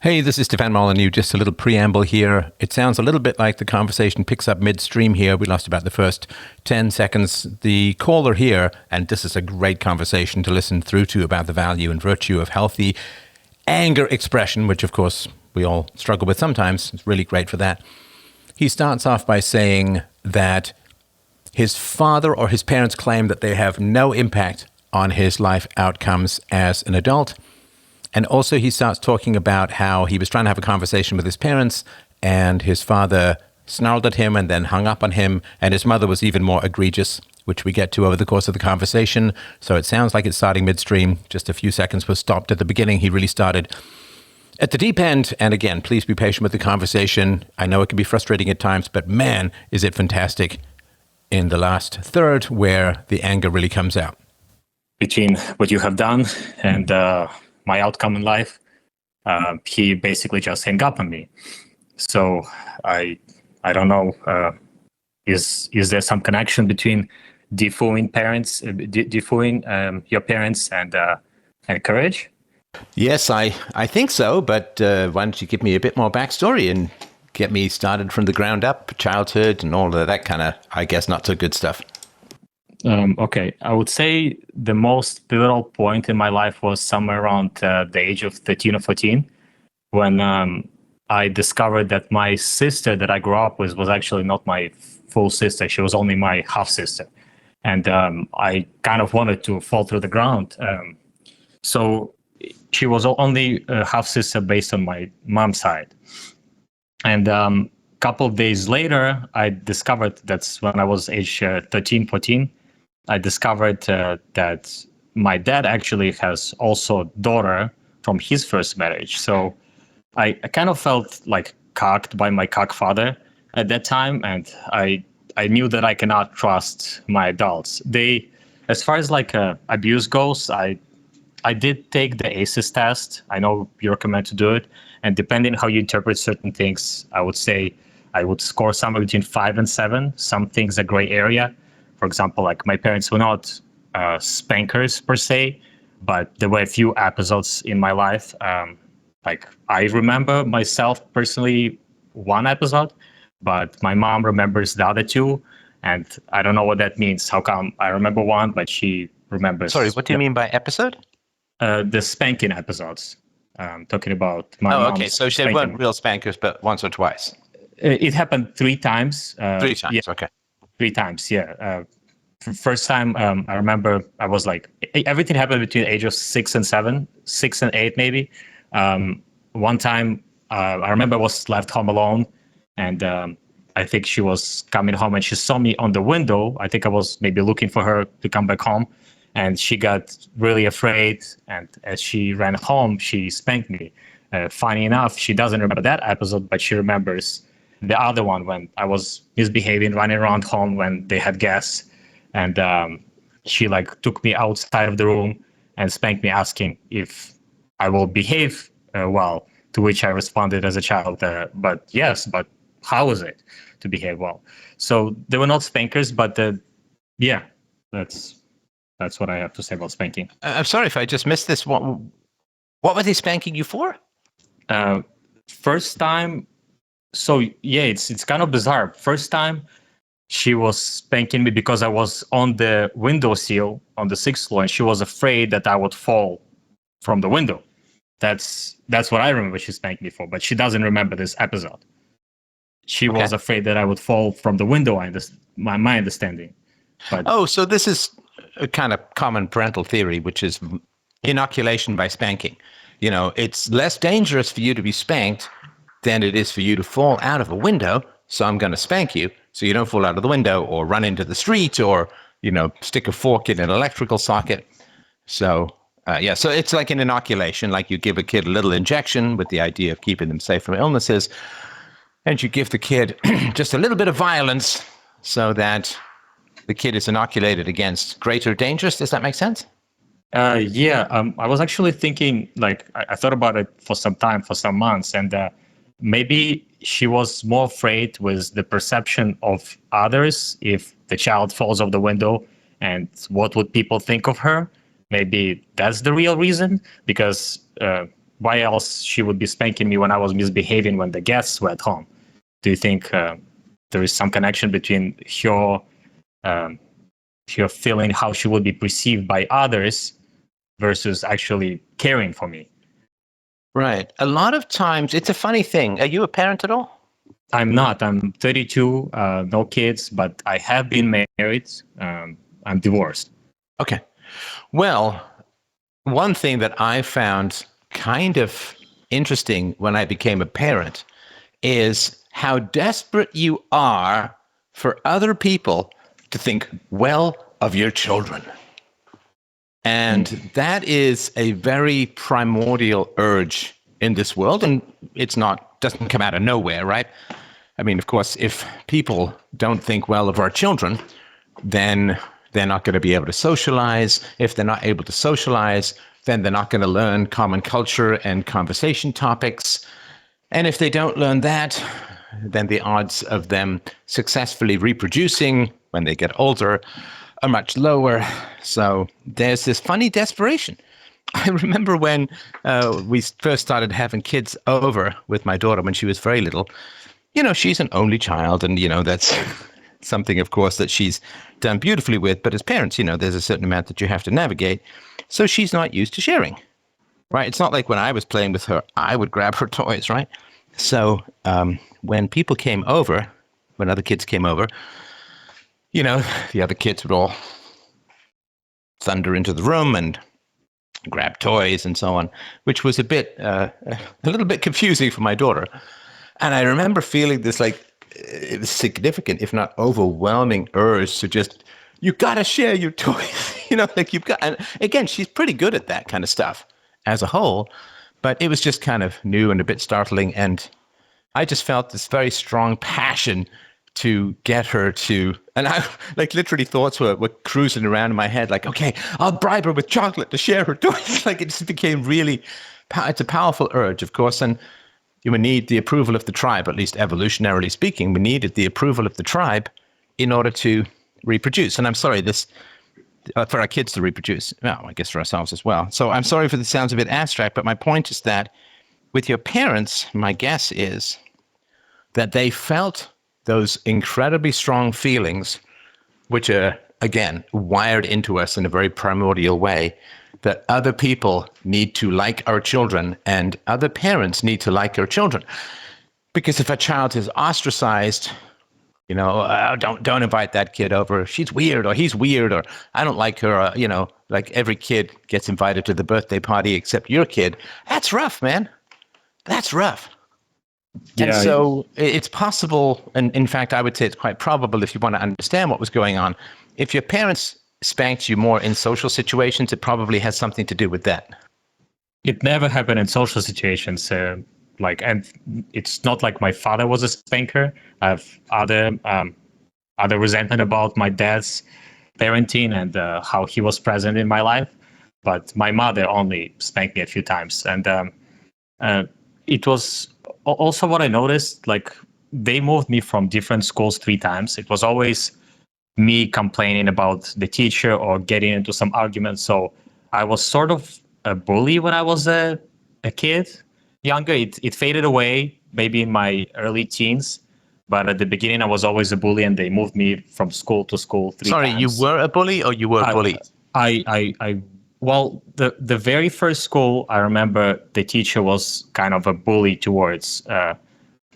Hey, this is Stefan Molyneux. Just a little preamble here. It sounds a little bit like the conversation picks up midstream here. We lost about the first 10 seconds. The caller here, and this is a great conversation to listen through to about the value and virtue of healthy anger expression, which of course we all struggle with sometimes. It's really great for that. He starts off by saying that his father or his parents claim that they have no impact on his life outcomes as an adult. And also he starts talking about how he was trying to have a conversation with his parents and his father snarled at him and then hung up on him. And his mother was even more egregious, which we get to over the course of the conversation. So it sounds like it's starting midstream. Just a few seconds was stopped at the beginning. He really started at the deep end. And again, please be patient with the conversation. I know it can be frustrating at times, but man, is it fantastic in the last third where the anger really comes out. Between what you have done and my outcome in life, he basically just hung up on me. So I don't know. Is there some connection between defooing your parents and courage? Yes, I think so. But why don't you give me a bit more backstory and get me started from the ground up, childhood and all of that kind of, I guess, not so good stuff. Okay, I would say the most pivotal point in my life was somewhere around the age of 13 or 14, when I discovered that my sister that I grew up with was actually not my full sister. She was only my half sister. And I kind of wanted to fall through the ground. So she was only a half sister based on my mom's side. And a couple of days later, I discovered, that's when I was age 13, 14, I discovered that my dad actually has also a daughter from his first marriage. So I kind of felt like cocked by my cock father at that time. And I knew that I cannot trust my adults. As far as like abuse goes, I did take the ACEs test. I know you recommend to do it. And depending on how you interpret certain things, I would say I would score somewhere between 5 and 7. Some things are gray area. For example, like my parents were not spankers per se, but there were a few episodes in my life. Like I remember myself personally one episode, but my mom remembers the other two, and I don't know what that means. How come I remember one, but she remembers? Sorry, what do you mean by episode? The spanking episodes. Talking about my mom's okay. So they weren't real spankers, but once or twice. It happened 3 times. 3 times, yeah. Okay. 3 times, yeah. First time, I remember I was like, everything happened between the age of 6 and 7, 6 and 8 maybe. One time, I remember I was left home alone, and I think she was coming home and she saw me on the window. I think I was maybe looking for her to come back home, and she got really afraid, and as she ran home, she spanked me. Funny enough, she doesn't remember that episode, but she remembers the other one when I was misbehaving, running around home when they had gas. And she like took me outside of the room and spanked me, asking if I will behave well, to which I responded as a child, but yes, but how is it to behave well? So they were not spankers, but yeah, that's what I have to say about spanking. I'm sorry if I just missed this. What were they spanking you for? First time, so yeah, it's kind of bizarre. First time, she was spanking me because I was on the windowsill on the 6th floor, and she was afraid that I would fall from the window. That's what I remember she spanked me for, but she doesn't remember this episode. She was afraid that I would fall from the window, my understanding. But so this is a kind of common parental theory, which is inoculation by spanking. You know, it's less dangerous for you to be spanked than it is for you to fall out of a window, so I'm going to spank you so you don't fall out of the window or run into the street or, stick a fork in an electrical socket. So, so it's like an inoculation, like you give a kid a little injection with the idea of keeping them safe from illnesses, and you give the kid just a little bit of violence so that the kid is inoculated against greater dangers. Does that make sense? Yeah, I was actually thinking, like, I thought about it for some time, for some months, and maybe she was more afraid with the perception of others if the child falls off the window, and what would people think of her. Maybe that's the real reason, because why else she would be spanking me when I was misbehaving when the guests were at home? Do you think there is some connection between her feeling how she would be perceived by others versus actually caring for me? Right. A lot of times, it's a funny thing. Are you a parent at all? I'm not. I'm 32, no kids, but I have been married. I'm divorced. Okay. Well, one thing that I found kind of interesting when I became a parent is how desperate you are for other people to think well of your children. And that is a very primordial urge in this world. And doesn't come out of nowhere, right? I mean, of course, if people don't think well of our children, then they're not going to be able to socialize. If they're not able to socialize, then they're not going to learn common culture and conversation topics. And if they don't learn that, then the odds of them successfully reproducing when they get older are much lower. So there's this funny desperation. I remember when we first started having kids over with my daughter when she was very little. She's an only child, and, that's something, of course, that she's done beautifully with. But as parents, there's a certain amount that you have to navigate. So she's not used to sharing, right? It's not like when I was playing with her, I would grab her toys, right? So when people came over, when other kids came over, the other kids would all thunder into the room and grab toys and so on, which was a little bit confusing for my daughter. And I remember feeling this significant, if not overwhelming urge to just, you got to share your toys, and again, she's pretty good at that kind of stuff as a whole, but it was just kind of new and a bit startling. And I just felt this very strong passion to get her to, and I literally thoughts were cruising around in my head, okay, I'll bribe her with chocolate to share her toys. It just became it's a powerful urge, of course. And you would need the approval of the tribe, at least evolutionarily speaking. We needed the approval of the tribe in order to reproduce. And I'm sorry, for our kids to reproduce. Well, I guess for ourselves as well. So I'm sorry if it sounds a bit abstract, but my point is that with your parents, my guess is that they felt those incredibly strong feelings, which are, again, wired into us in a very primordial way, that other people need to like our children and other parents need to like our children. Because if a child is ostracized, don't invite that kid over. She's weird, or he's weird, or I don't like her. Or, every kid gets invited to the birthday party except your kid. That's rough, man. That's rough. Yeah. And so it's possible, and in fact, I would say it's quite probable, if you want to understand what was going on, if your parents spanked you more in social situations, it probably has something to do with that. It never happened in social situations. And it's not like my father was a spanker. I have other resentment about my dad's parenting and how he was present in my life. But my mother only spanked me a few times. And it was also what I noticed, they moved me from different schools 3 times. It was always me complaining about the teacher or getting into some arguments. So I was sort of a bully when I was a kid, younger. It faded away maybe in my early teens, but at the beginning I was always a bully, and they moved me from school to school 3 times. Sorry, you were a bully or you were bullied? Well, the very first school, I remember the teacher was kind of a bully towards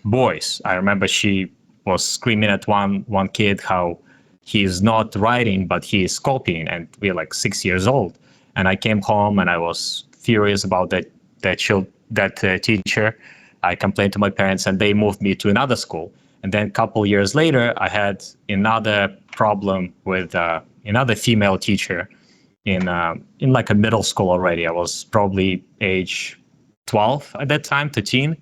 boys. I remember she was screaming at one kid how he's not writing, but he is copying, and we're 6 years old. And I came home and I was furious about that teacher. I complained to my parents, and they moved me to another school. And then a couple years later, I had another problem with another female teacher in a middle school already. I was probably age 12 at that time, 13.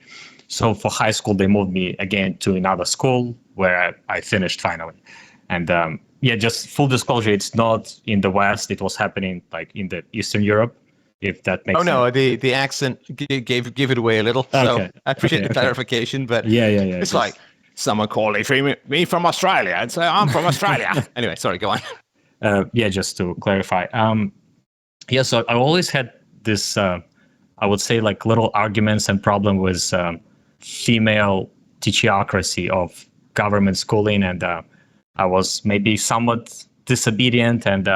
So for high school, they moved me again to another school where I finished finally. And just full disclosure, it's not in the West. It was happening in the Eastern Europe, if that makes sense. Oh, no, the accent gave it away a little. So okay. I appreciate the clarification. But yeah. It's like someone calling me from Australia and say, I'm from Australia. Anyway, sorry, go on. Just to clarify. So I always had this I would say, like little arguments and problem with female teachocracy of government schooling, and I was maybe somewhat disobedient and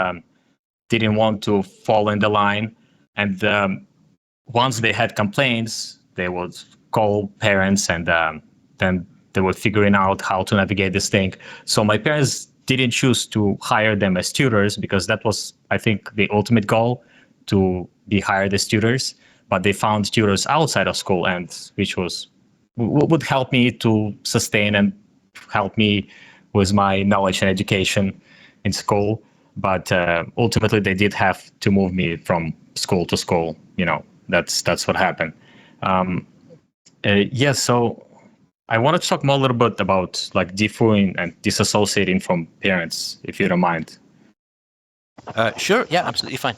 didn't want to fall in the line. And once they had complaints, they would call parents, and then they were figuring out how to navigate this thing. So my parents didn't choose to hire them as tutors, because that was, I think, the ultimate goal, to be hired as tutors. But they found tutors outside of school, and which would help me to sustain and help me with my knowledge and education in school. But ultimately, they did have to move me from school to school. That's what happened. So I wanted to talk more a little bit about like defuing and disassociating from parents, if you don't mind. Sure. Yeah, absolutely fine.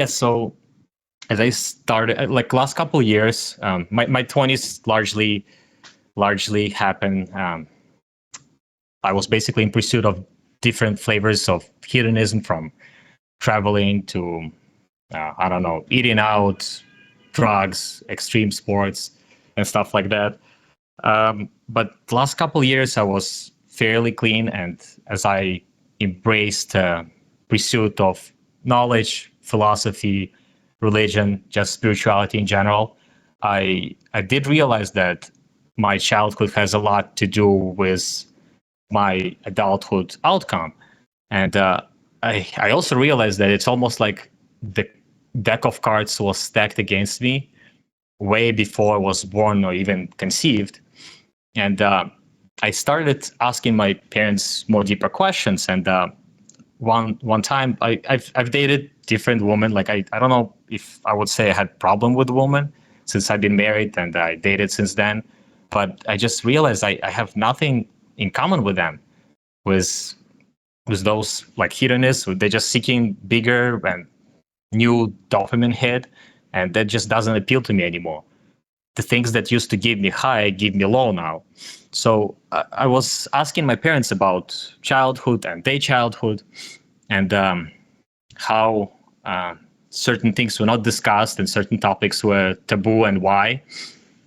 So as I started, like last couple of years, my 20s largely happened. I was basically in pursuit of different flavors of hedonism, from traveling to, eating out, drugs, extreme sports, and stuff like that. But the last couple of years, I was fairly clean, and as I embraced pursuit of knowledge, philosophy, religion, just spirituality in general, I did realize that my childhood has a lot to do with my adulthood outcome. And I also realized that it's almost like the deck of cards was stacked against me way before I was born or even conceived. And I started asking my parents more deeper questions. And one time I've dated different women. Like I don't know if I would say I had problem with women, since I've been married and I dated since then. But I just realized I have nothing in common with them, with those like hedonists. They're just seeking bigger and new dopamine hit, and that just doesn't appeal to me anymore. The things that used to give me high give me low now. So I was asking my parents about childhood and their childhood, and how certain things were not discussed and certain topics were taboo, and why.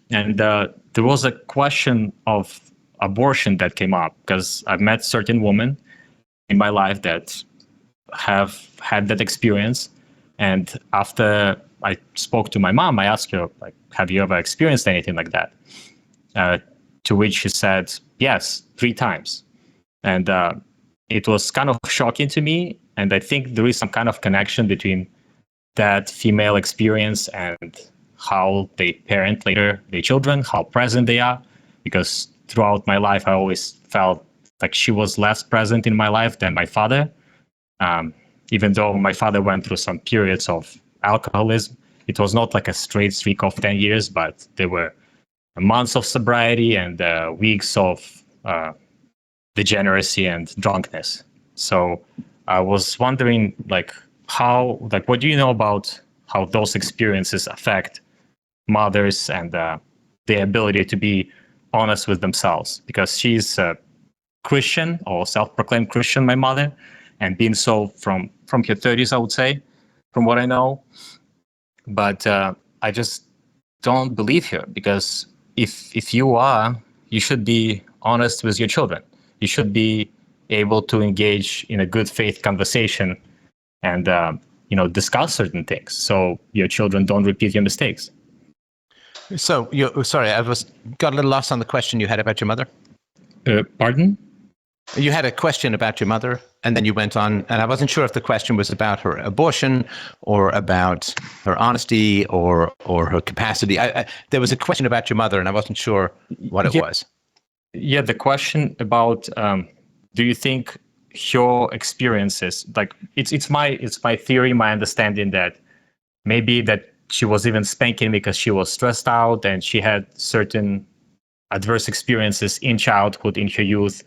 And there was a question of abortion that came up, because I've met certain women in my life that have had that experience. And after I spoke to my mom, I asked her, like, have you ever experienced anything like that? To which she said, yes, 3 times. And it was kind of shocking to me. And I think there is some kind of connection between that female experience and how they parent later their children, how present they are. Because throughout my life, I always felt like she was less present in my life than my father. Even though my father went through some periods of alcoholism, it was not like a straight streak of 10 years, but there were months of sobriety and weeks of degeneracy and drunkenness. So I was wondering, like, what do you know about how those experiences affect mothers and their ability to be honest with themselves? Because she's a Christian, or self-proclaimed Christian, my mother, and being so from her 30s, I would say, from what I know. But I just don't believe her, because if you are, you should be honest with your children. You should be able to engage in a good faith conversation and discuss certain things, so your children don't repeat your mistakes. So, sorry, got a little lost on the question you had about your mother. Pardon? You had a question about your mother, and then you went on, and I wasn't sure if the question was about her abortion or about her honesty or her capacity. There was a question about your mother, and I wasn't sure what it was. Yeah, the question about do you think her experiences, like it's my theory, my understanding that maybe that she was even spanking because she was stressed out and she had certain adverse experiences in childhood, in her youth.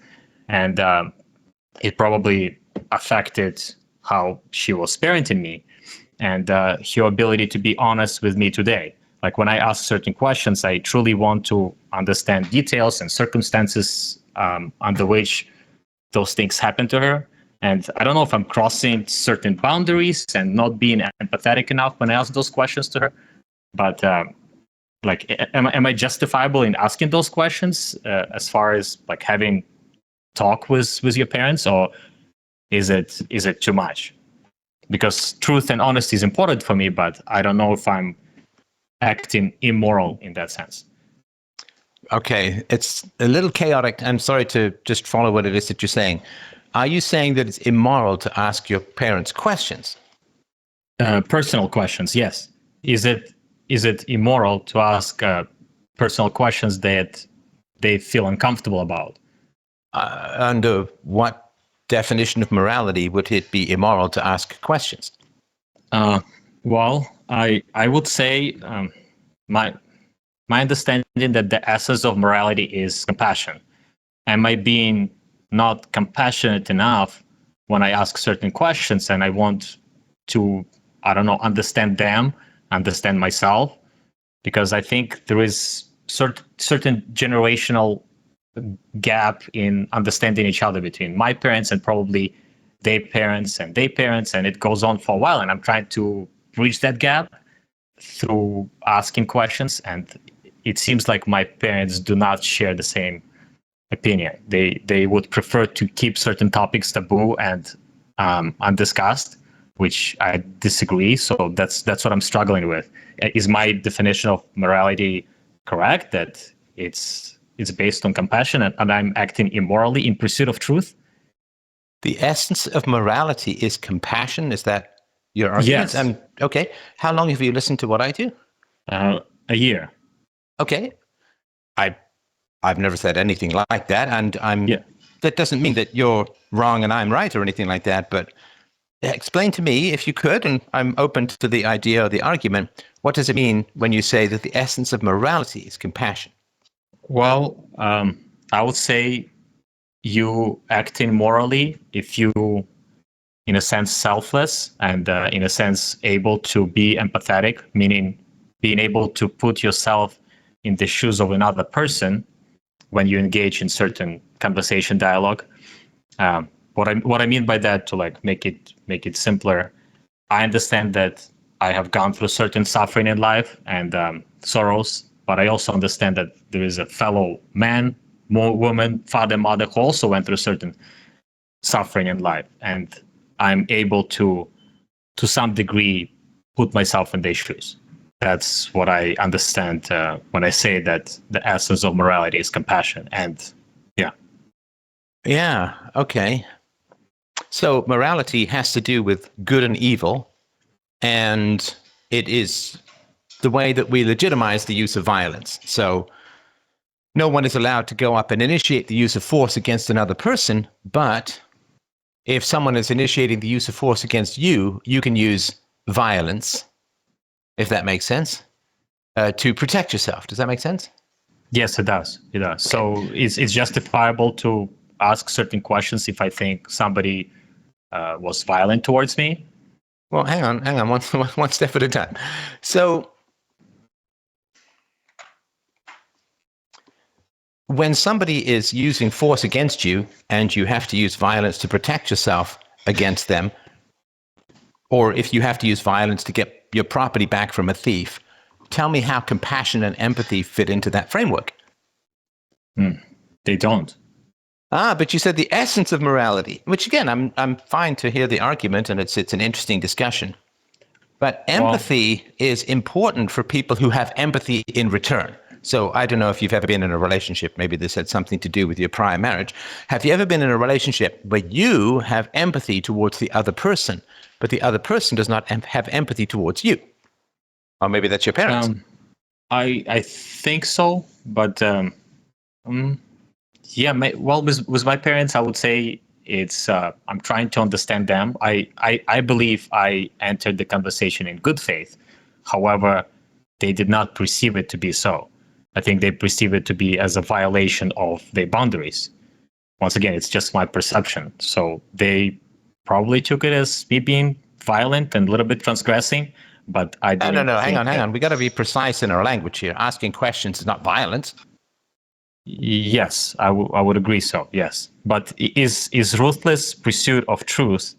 And it probably affected how she was parenting me and her ability to be honest with me today. Like when I ask certain questions, I truly want to understand details and circumstances under which those things happened to her. And I don't know if I'm crossing certain boundaries and not being empathetic enough when I ask those questions to her. But am I justifiable in asking those questions as far as like having talk with your parents, or is it too much? Because truth and honesty is important for me, but I don't know if I'm acting immoral in that sense. Okay, it's a little chaotic. I'm sorry to just follow what it is that you're saying. Are you saying that it's immoral to ask your parents questions? Personal questions, yes. Is it immoral to ask personal questions that they feel uncomfortable about? Under what definition of morality would it be immoral to ask questions? Well, I would say my understanding that the essence of morality is compassion. Am I being not compassionate enough when I ask certain questions and I want to, I don't know, understand them, understand myself? Because I think there is certain generational gap in understanding each other between my parents and probably their parents and their parents, and it goes on for a while. And I'm trying to bridge that gap through asking questions, and it seems like my parents do not share the same opinion. They would prefer to keep certain topics taboo and undiscussed, which I disagree. So that's what I'm struggling with. Is my definition of morality correct? That it's based on compassion and I'm acting immorally in pursuit of truth? The essence of morality is compassion. Is that your argument? Yes. Okay. How long have you listened to what I do? A year. Okay. I've never said anything like that, and that doesn't mean that you're wrong and I'm right or anything like that. But explain to me, if you could, and I'm open to the idea or the argument. What does it mean when you say that the essence of morality is compassion? Well, I would say you acting morally if you, in a sense, selfless and in a sense able to be empathetic, meaning being able to put yourself in the shoes of another person when you engage in certain conversation dialogue. What I mean by that, to like make it simpler, I understand that I have gone through certain suffering in life and sorrows, but I also understand that there is a fellow man, woman, father, mother who also went through certain suffering in life, and I'm able to some degree, put myself in their shoes. That's what I understand when I say that the essence of morality is compassion. And yeah. Yeah. Okay. So morality has to do with good and evil, and it is the way that we legitimize the use of violence. So no one is allowed to go up and initiate the use of force against another person, but if someone is initiating the use of force against you, you can use violence, if that makes sense, to protect yourself. Does that make sense? Yes, it does. It does. So it's justifiable to ask certain questions if I think somebody was violent towards me. Well, hang on, one step at a time. So when somebody is using force against you and you have to use violence to protect yourself against them, or if you have to use violence to get your property back from a thief, tell me how compassion and empathy fit into that framework. They don't. But you said the essence of morality, which again, I'm fine to hear the argument, and it's an interesting discussion. But empathy is important for people who have empathy in return. So I don't know if you've ever been in a relationship. Maybe this had something to do with your prior marriage. Have you ever been in a relationship where you have empathy towards the other person, but the other person does not have empathy towards you? Or maybe that's your parents. I think so, but yeah. With my parents, I would say it's I'm trying to understand them. I believe I entered the conversation in good faith. However, they did not perceive it to be so. I think they perceive it to be as a violation of their boundaries. Once again, it's just my perception. So they probably took it as me being violent and a little bit transgressing, but I didn't. No, hang on. We got to be precise in our language here. Asking questions is not violence. Yes, I would agree so. Yes, but is ruthless pursuit of truth,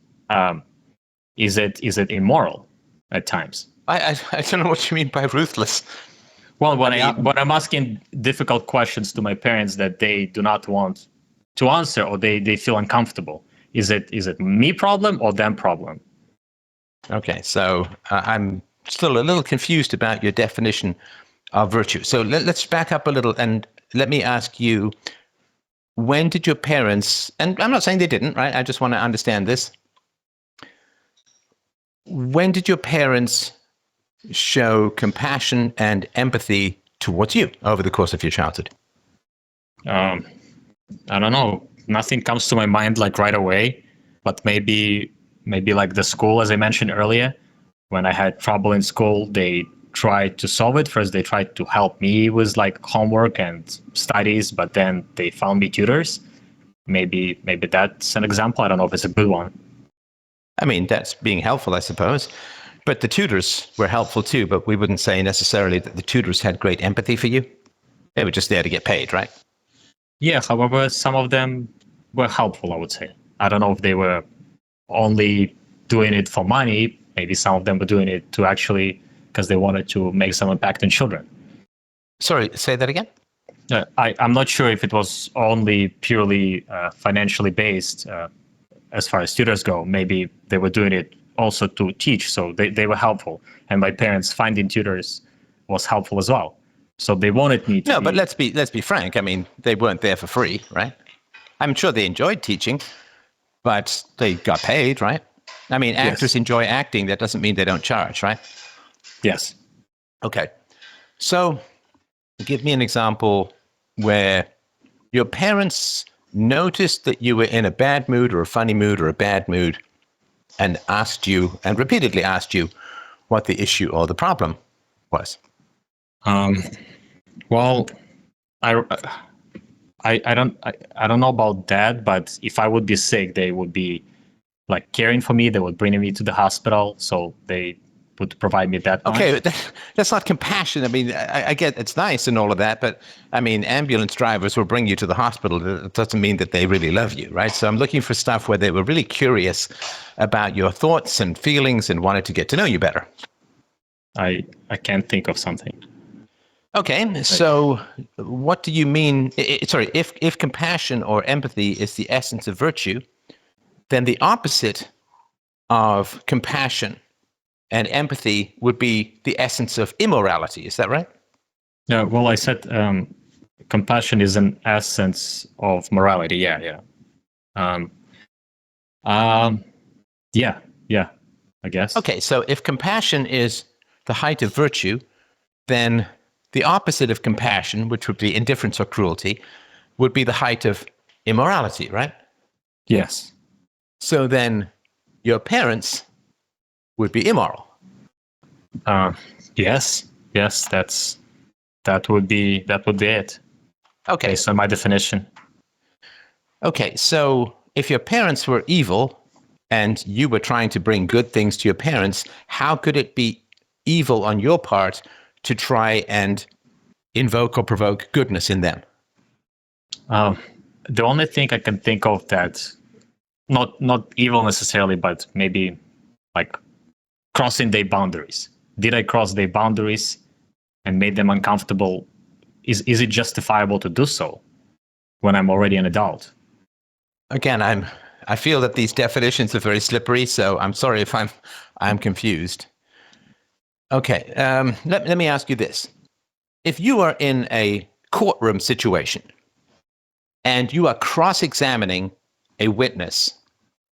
is it immoral at times? I don't know what you mean by ruthless. Well, mean- when I'm asking difficult questions to my parents that they do not want to answer, or they feel uncomfortable, is it me problem or them problem? Okay, so I'm still a little confused about your definition of virtue. So let's back up a little and let me ask you, when did your parents, and I'm not saying they didn't, right? I just want to understand this. When did your parents show compassion and empathy towards you over the course of your childhood? I don't know. Nothing comes to my mind like right away, but maybe like the school, as I mentioned earlier, when I had trouble in school, they tried to solve it. First, they tried to help me with like homework and studies, but then they found me tutors. Maybe that's an example. I don't know if it's a good one. I mean, that's being helpful, I suppose. But the tutors were helpful too, but we wouldn't say necessarily that the tutors had great empathy for you. They were just there to get paid, right? Yeah, however, some of them were helpful, I would say. I don't know if they were only doing it for money. Maybe some of them were doing it to actually because they wanted to make some impact on children. Sorry, say that again? I'm not sure if it was only purely financially based as far as tutors go. Maybe they were doing it also to teach, so they were helpful. And my parents finding tutors was helpful as well. So they wanted me to. No, but let's be frank. I mean, they weren't there for free, right? I'm sure they enjoyed teaching, but they got paid, right? I mean, actors enjoy acting. That doesn't mean they don't charge, right? Yes. Okay. So give me an example where your parents noticed that you were in a bad mood or a funny mood or a bad mood and asked you, and repeatedly asked you, what the issue or the problem was. Well, I don't know about that, but if I would be sick, they would be like caring for me. They would bring me to the hospital, so they would provide me that much. Okay, but that's not compassion. I mean, I get it's nice and all of that, but I mean, ambulance drivers will bring you to the hospital. It doesn't mean that they really love you, right? So I'm looking for stuff where they were really curious about your thoughts and feelings and wanted to get to know you better. I can't think of something. Okay, so what do you mean? Sorry, if compassion or empathy is the essence of virtue, then the opposite of compassion and empathy would be the essence of immorality. Is that right? Yeah. Well, I said compassion is an essence of morality. Yeah. Yeah. I guess. Okay, so if compassion is the height of virtue, then the opposite of compassion, which would be indifference or cruelty, would be the height of immorality, right? Yes. So then your parents would be immoral. Yes. That would be it. Okay. Based on my definition. Okay, so if your parents were evil and you were trying to bring good things to your parents, how could it be evil on your part to try and invoke or provoke goodness in them? The only thing I can think of that, not evil necessarily, but maybe like crossing their boundaries. Did I cross their boundaries and made them uncomfortable? Is it justifiable to do so when I'm already an adult? Again, I feel that these definitions are very slippery, so I'm sorry if I'm confused. Okay, let me ask you this. If you are in a courtroom situation and you are cross-examining a witness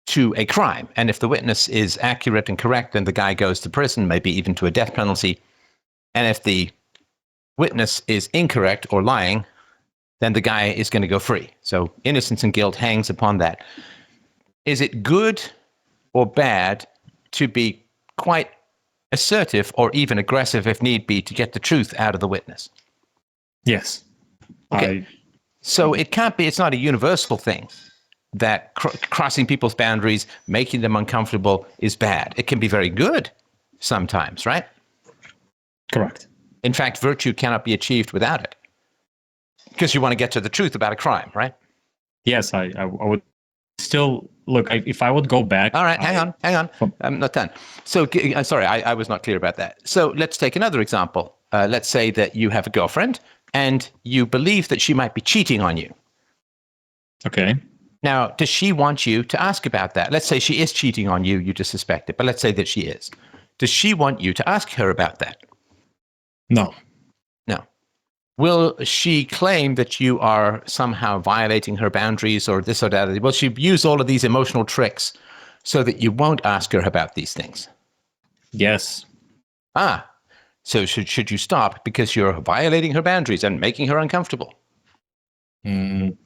to a crime, and if the witness is accurate and correct, then the guy goes to prison, maybe even to a death penalty. And if the witness is incorrect or lying, then the guy is going to go free. So innocence and guilt hangs upon that. Is it good or bad to be quite assertive or even aggressive if need be to get the truth out of the witness? Yes. Okay. So it can't be, it's not a universal thing that crossing people's boundaries, making them uncomfortable is bad. It can be very good sometimes, right? Correct. In fact, virtue cannot be achieved without it. Because you want to get to the truth about a crime, right? Yes, I would still look. If I would go back. All right, hang on. I'm not done. So, I'm sorry, I was not clear about that. So let's take another example. Let's say that you have a girlfriend and you believe that she might be cheating on you. Okay. Now, does she want you to ask about that? Let's say she is cheating on you. You just suspect it, but let's say that she is. Does she want you to ask her about that? No. No. Will she claim that you are somehow violating her boundaries or this or that? Will she use all of these emotional tricks so that you won't ask her about these things? Yes. So should you stop because you're violating her boundaries and making her uncomfortable?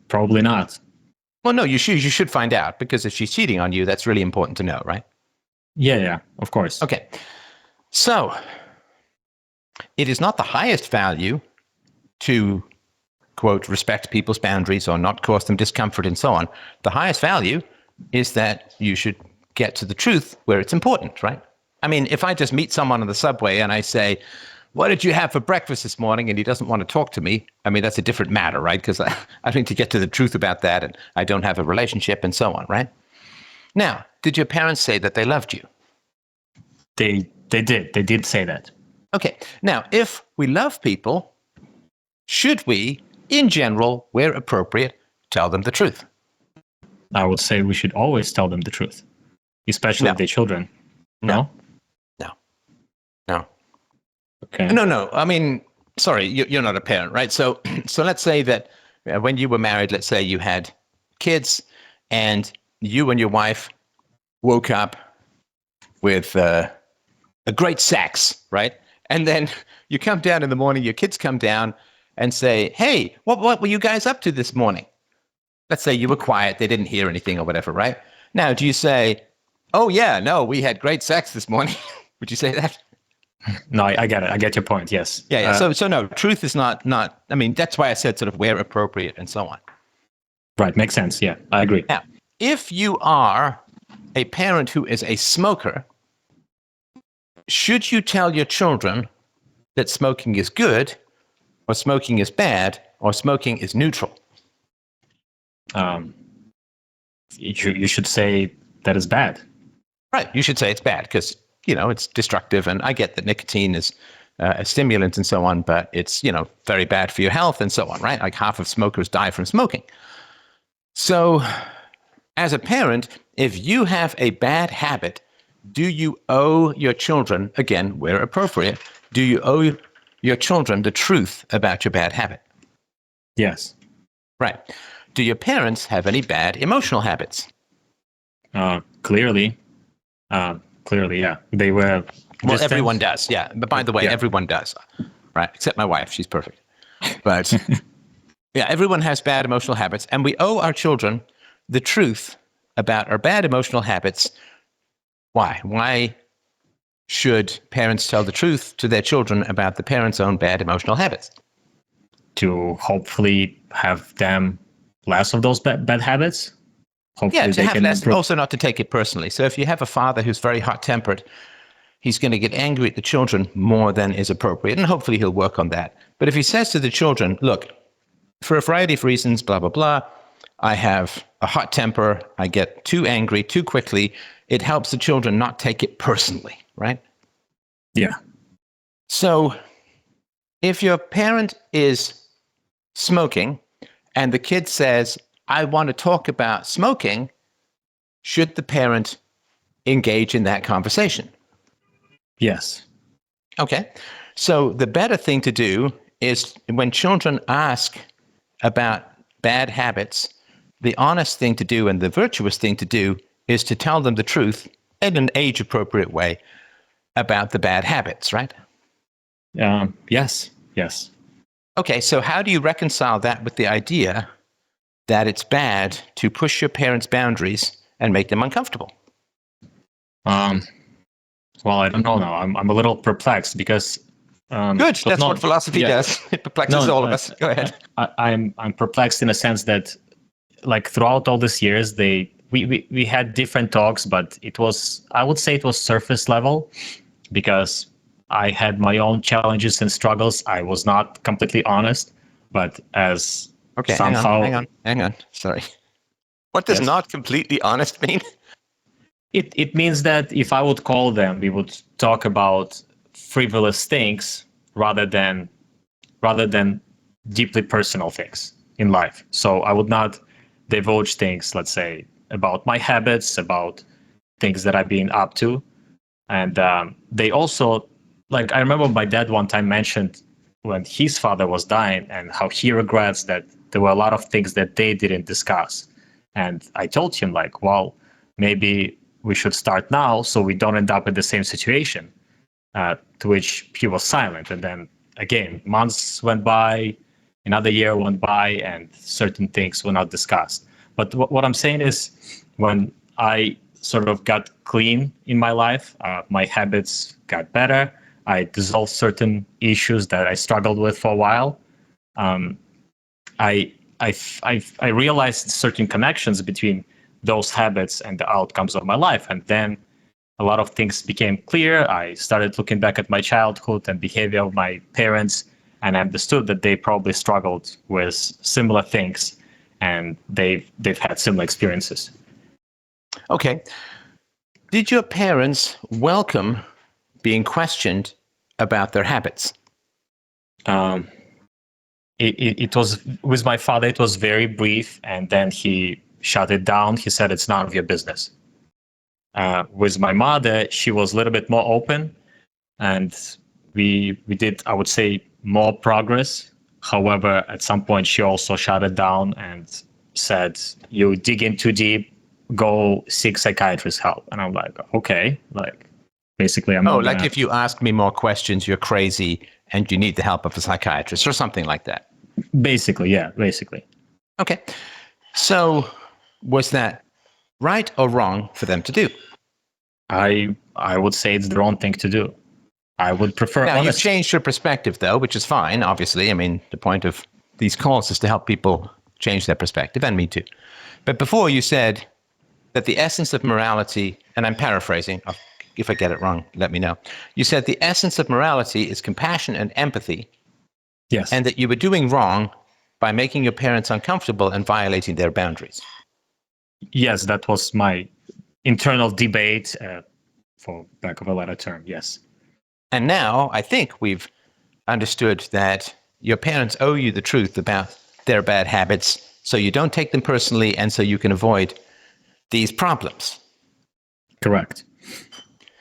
Probably not. Well, no, you should find out, because if she's cheating on you, that's really important to know, right? Yeah, of course. Okay. So it is not the highest value to, quote, respect people's boundaries or not cause them discomfort and so on. The highest value is that you should get to the truth where it's important, right? I mean, if I just meet someone on the subway and I say, what did you have for breakfast this morning? And he doesn't want to talk to me. I mean, that's a different matter, right? Because I need to get to the truth about that, and I don't have a relationship and so on, right? Now, did your parents say that they loved you? They did. They did say that. Okay. Now, if we love people, should we, in general, where appropriate, tell them the truth? I would say we should always tell them the truth, especially if they're children. No? No. Okay. No. I mean, sorry, you're not a parent, right? So let's say that when you were married, let's say you had kids and you and your wife woke up with a great sex, right? And then you come down in the morning, your kids come down and say, hey, what were you guys up to this morning? Let's say you were quiet, they didn't hear anything or whatever, right? Now, do you say, oh, yeah, no, we had great sex this morning? Would you say that? No, I get it. I get your point, yes. Yeah. So no, truth is not, I mean, that's why I said sort of where appropriate and so on. Right, makes sense, yeah, I agree. Now, if you are a parent who is a smoker, should you tell your children that smoking is good, or smoking is bad, or smoking is neutral? You should say that is bad. Right. You should say it's bad because, it's destructive. And I get that nicotine is a stimulant and so on, but it's, very bad for your health and so on, right? Like half of smokers die from smoking. So as a parent, if you have a bad habit, do you owe your children, again, where appropriate, do you owe your children the truth about your bad habit? Yes. Right. Do your parents have any bad emotional habits? Clearly, yeah. They were Well, distant. everyone does, yeah. But by the way, everyone does, right? Except my wife. She's perfect. But yeah, everyone has bad emotional habits. And we owe our children the truth about our bad emotional habits. Why? Why should parents tell the truth to their children about the parents' own bad emotional habits? To hopefully have them less of those bad habits. Hopefully Yeah, to have less, improve. also not to take it personally. So if you have a father who's very hot-tempered, he's going to get angry at the children more than is appropriate, and hopefully he'll work on that. But if he says to the children, look, for a variety of reasons, blah, blah, blah, I have a hot temper, I get too angry too quickly, it helps the children not take it personally, right? Yeah. So if your parent is smoking and the kid says, I want to talk about smoking, should the parent engage in that conversation? Yes. Okay. So the better thing to do is when children ask about bad habits, the honest thing to do and the virtuous thing to do is to tell them the truth in an age-appropriate way about the bad habits, right? Yes. Okay, so how do you reconcile that with the idea that it's bad to push your parents' boundaries and make them uncomfortable? Well, I don't know now. I'm a little perplexed because. Good. That's what philosophy does. It perplexes all of us. Go ahead. I'm perplexed in a sense that, like, throughout all these years, we had different talks, but I would say it was surface level, because I had my own challenges and struggles. I was not completely honest. but as Okay, somehow hang on. Sorry. What does yes, not completely honest mean? it means that if I would call them, we would talk about frivolous things rather than deeply personal things in life. So I would not divulge things, let's say, about my habits, about things that I've been up to. And they also, like, I remember my dad one time mentioned when his father was dying and how he regrets that there were a lot of things that they didn't discuss. And I told him, like, well, maybe we should start now so we don't end up in the same situation. To which he was silent. And then again, months went by, another year went by, and certain things were not discussed. But what I'm saying is, when I sort of got clean in my life, my habits got better. I dissolved certain issues that I struggled with for a while. Um, I realized certain connections between those habits and the outcomes of my life, and then a lot of things became clear. I started looking back at my childhood and behavior of my parents, and I understood that they probably struggled with similar things, and they've had similar experiences. Okay. Did your parents welcome being questioned about their habits? It was with my father. It was very brief, and then he shut it down. He said, "It's none of your business." With my mother, she was a little bit more open, and we did, I would say, more progress. However, at some point, she also shut it down and said, "You dig in too deep, go seek psychiatrist help." And I'm like, okay, like basically, I'm not like gonna... if you ask me more questions, you're crazy and you need the help of a psychiatrist or something like that. Basically, yeah, basically. Okay. So was that right or wrong for them to do? I would say it's the wrong thing to do. I would prefer Now, you've honesty. changed your perspective, though, which is fine, obviously. I mean, the point of these calls is to help people change their perspective, and me too. But before you said that the essence of morality, and I'm paraphrasing, if I get it wrong, let me know. You said the essence of morality is compassion and empathy, Yes. and that you were doing wrong by making your parents uncomfortable and violating their boundaries. Yes, that was my internal debate, for lack of a better term. Yes. And now I think we've understood that your parents owe you the truth about their bad habits, so you don't take them personally and so you can avoid these problems. Correct.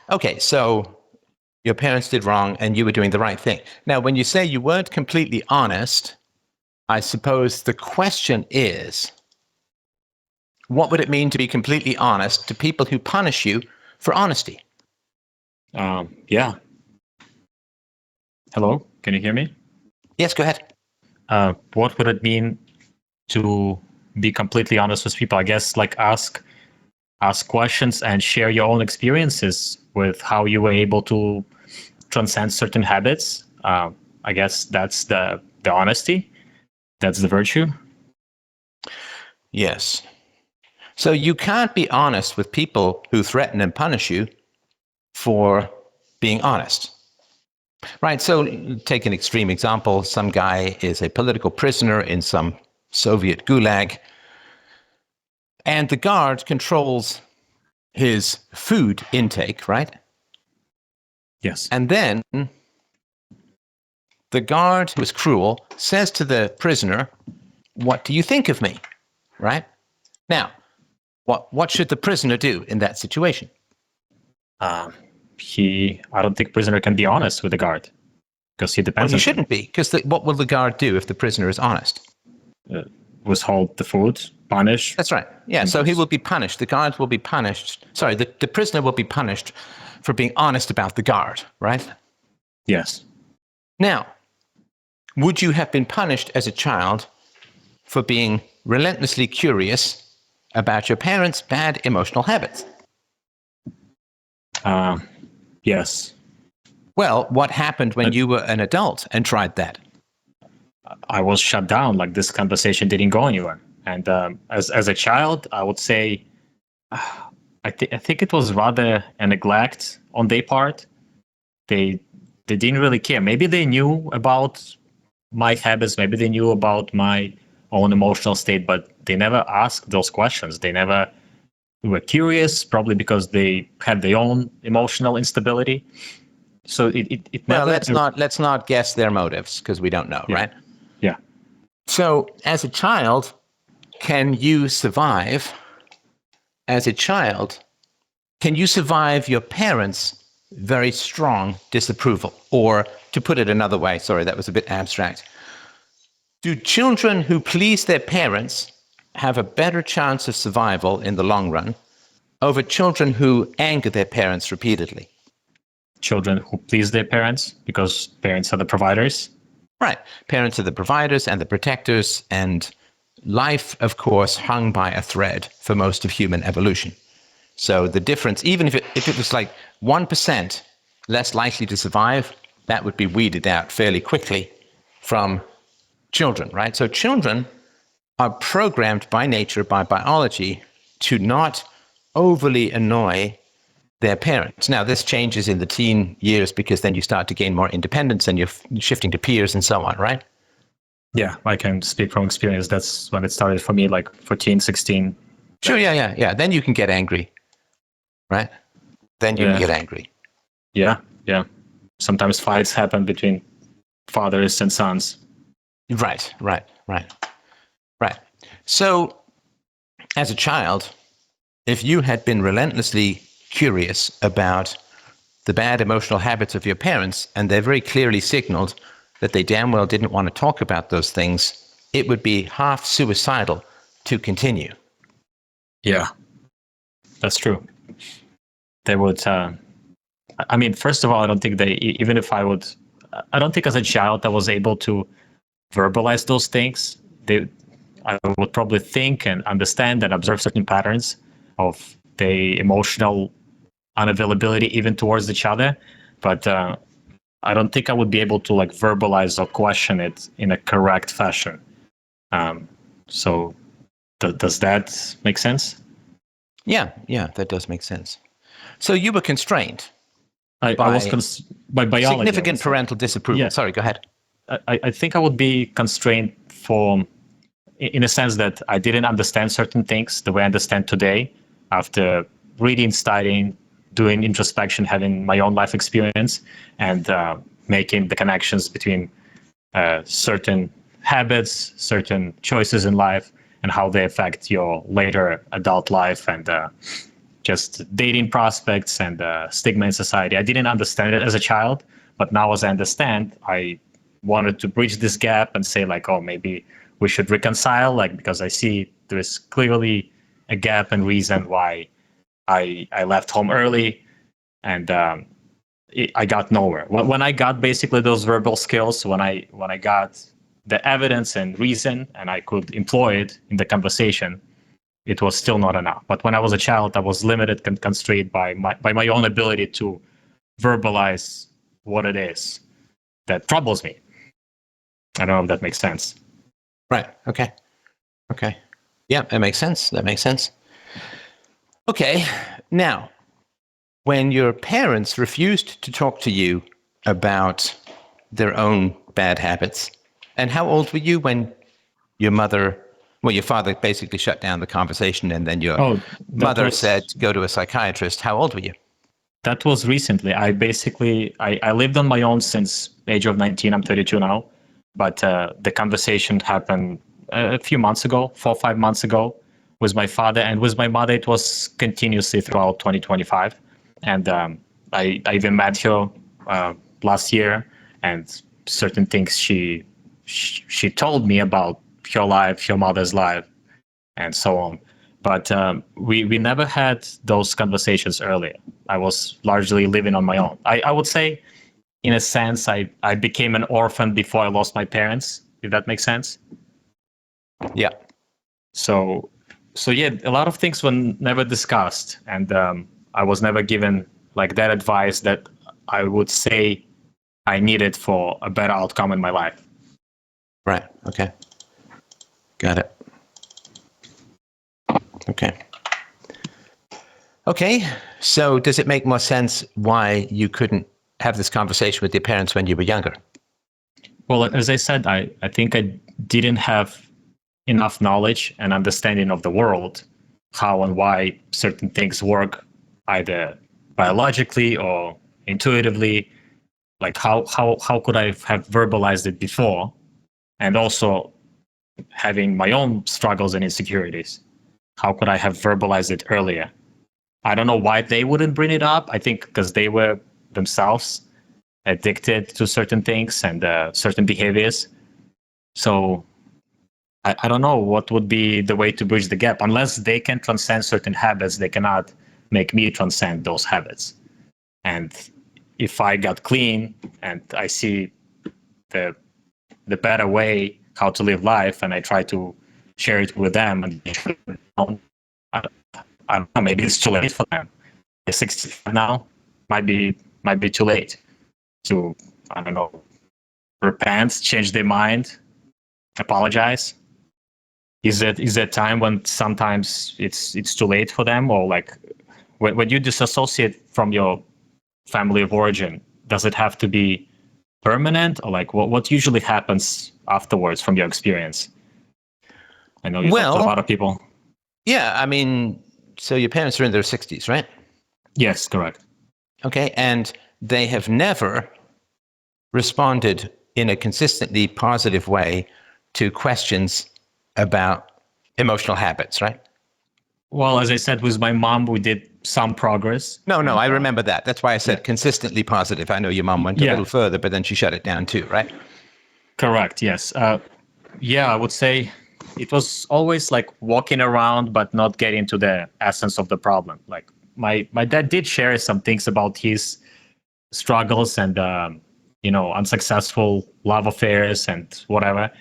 Okay, so your parents did wrong and you were doing the right thing. Now, when you say you weren't completely honest, I suppose the question is, what would it mean to be completely honest to people who punish you for honesty? Yeah. Hello, can you hear me? Yes, go ahead. What would it mean to be completely honest with people? I guess like ask questions and share your own experiences with how you were able to transcend certain habits. I guess that's the honesty. That's the virtue. Yes. So you can't be honest with people who threaten and punish you for being honest. Right. So take an extreme example. Some guy is a political prisoner in some Soviet gulag, and the guard controls his food intake, right? Yes. And then the guard, who is cruel, says to the prisoner, "What do you think of me?" Right? Now, what should the prisoner do in that situation? I don't think prisoner can be honest with the guard because he Well, depends he on shouldn't be, because what will the guard do if the prisoner is honest? withhold the food, punish. That's right. Yeah, so he will be punished. The guard will be punished. Sorry, the prisoner will be punished for being honest about the guard, right? Yes. Now, would you have been punished as a child for being relentlessly curious about your parents' bad emotional habits? Yes. Well, what happened when you were an adult and tried that? I was shut down. Like this conversation didn't go anywhere. And as a child, I would say, I think it was rather a neglect on their part. They didn't really care. Maybe they knew about my habits. Maybe they knew about my own emotional state, but they never asked those questions. They never were curious, probably because they had their own emotional instability. So it Well, never. let's not guess their motives because we don't know, Yeah. right? Yeah. So, as a child, can you survive? As a child, can you survive your parents' very strong disapproval? Or, to put it another way, sorry, that was a bit abstract. Do children who please their parents have a better chance of survival in the long run over children who anger their parents repeatedly? Children who please their parents because parents are the providers. Right. Parents are the providers and the protectors, and life, of course, hung by a thread for most of human evolution. So the difference, even if it was like 1% less likely to survive, that would be weeded out fairly quickly from children, right? So children are programmed by nature, by biology, to not overly annoy their parents. Now, this changes in the teen years because then you start to gain more independence and you're shifting to peers and so on, right? Yeah, I can speak from experience. That's when it started for me, like 14, 16. Sure, yeah. Then you can get angry, right? Then you can get angry. Yeah. Sometimes fights happen between fathers and sons. Right. So, as a child, if you had been relentlessly curious about the bad emotional habits of your parents, and they very clearly signaled that they damn well didn't want to talk about those things, it would be half suicidal to continue. Yeah, that's true. They would, I mean, first of all, I don't think even if I don't think as a child I was able to verbalize those things. I would probably think and understand and observe certain patterns of the emotional unavailability even towards each other, but I don't think I would be able to like verbalize or question it in a correct fashion. So does that make sense? Yeah, that does make sense. So you were constrained I was by biology. Significant parental disapproval. Yeah. Sorry, go ahead. I think I would be constrained in a sense that I didn't understand certain things the way I understand today after reading, studying, doing introspection, having my own life experience, and making the connections between certain habits, certain choices in life, and how they affect your later adult life and just dating prospects and stigma in society. I didn't understand it as a child, but now as I understand, I wanted to bridge this gap and say like, oh, maybe we should reconcile, like, because I see there is clearly a gap and reason why I left home early and I got nowhere. When I got basically those verbal skills, when I got the evidence and reason and I could employ it in the conversation, it was still not enough. But when I was a child, I was limited and constrained by my own ability to verbalize what it is that troubles me. I don't know if that makes sense. Right. Okay. Yeah, that makes sense. Okay. Now, when your parents refused to talk to you about their own bad habits, and how old were you when your father basically shut down the conversation and then your mother said, go to a psychiatrist. How old were you? That was recently. I lived on my own since the age of 19. I'm 32 now. But the conversation happened a few months ago, 4 or 5 months ago, with my father. And with my mother, it was continuously throughout 2025. And I even met her last year, and certain things she told me about her life, her mother's life, and so on. But we never had those conversations earlier. I was largely living on my own. I would say, in a sense, I became an orphan before I lost my parents, if that makes sense. Yeah. So yeah, a lot of things were never discussed, and I was never given like that advice that I would say I needed for a better outcome in my life. Right. Okay. Got it. Okay. So does it make more sense why you couldn't have this conversation with your parents when you were younger? Well, as I said, I think I didn't have enough knowledge and understanding of the world, how and why certain things work, either biologically or intuitively. Like how could I have verbalized it before, and also having my own struggles and insecurities? How could I have verbalized it earlier? I don't know why they wouldn't bring it up. I think because they were themselves addicted to certain things and certain behaviors. So I don't know what would be the way to bridge the gap. Unless they can transcend certain habits, they cannot make me transcend those habits. And if I got clean and I see the better way how to live life, and I try to share it with them, and I, I don't know, maybe it's too late for them. They're 65 now, might be too late to, I don't know, repent, change their mind, apologize. Is there time when sometimes it's too late for them, or like when you disassociate from your family of origin, does it have to be permanent, or like what usually happens afterwards from your experience? I know you talk to a lot of people. Yeah, I mean, so your parents are in their 60s, right? Yes, correct. Okay, and they have never responded in a consistently positive way to questions about emotional habits, right? Well, as I said, with my mom, we did some progress. No, I remember that. That's why I said consistently positive. I know your mom went a little further, but then she shut it down too, right? Correct, yes. I would say it was always like walking around, but not getting to the essence of the problem. Like my dad did share some things about his struggles and unsuccessful love affairs and whatever,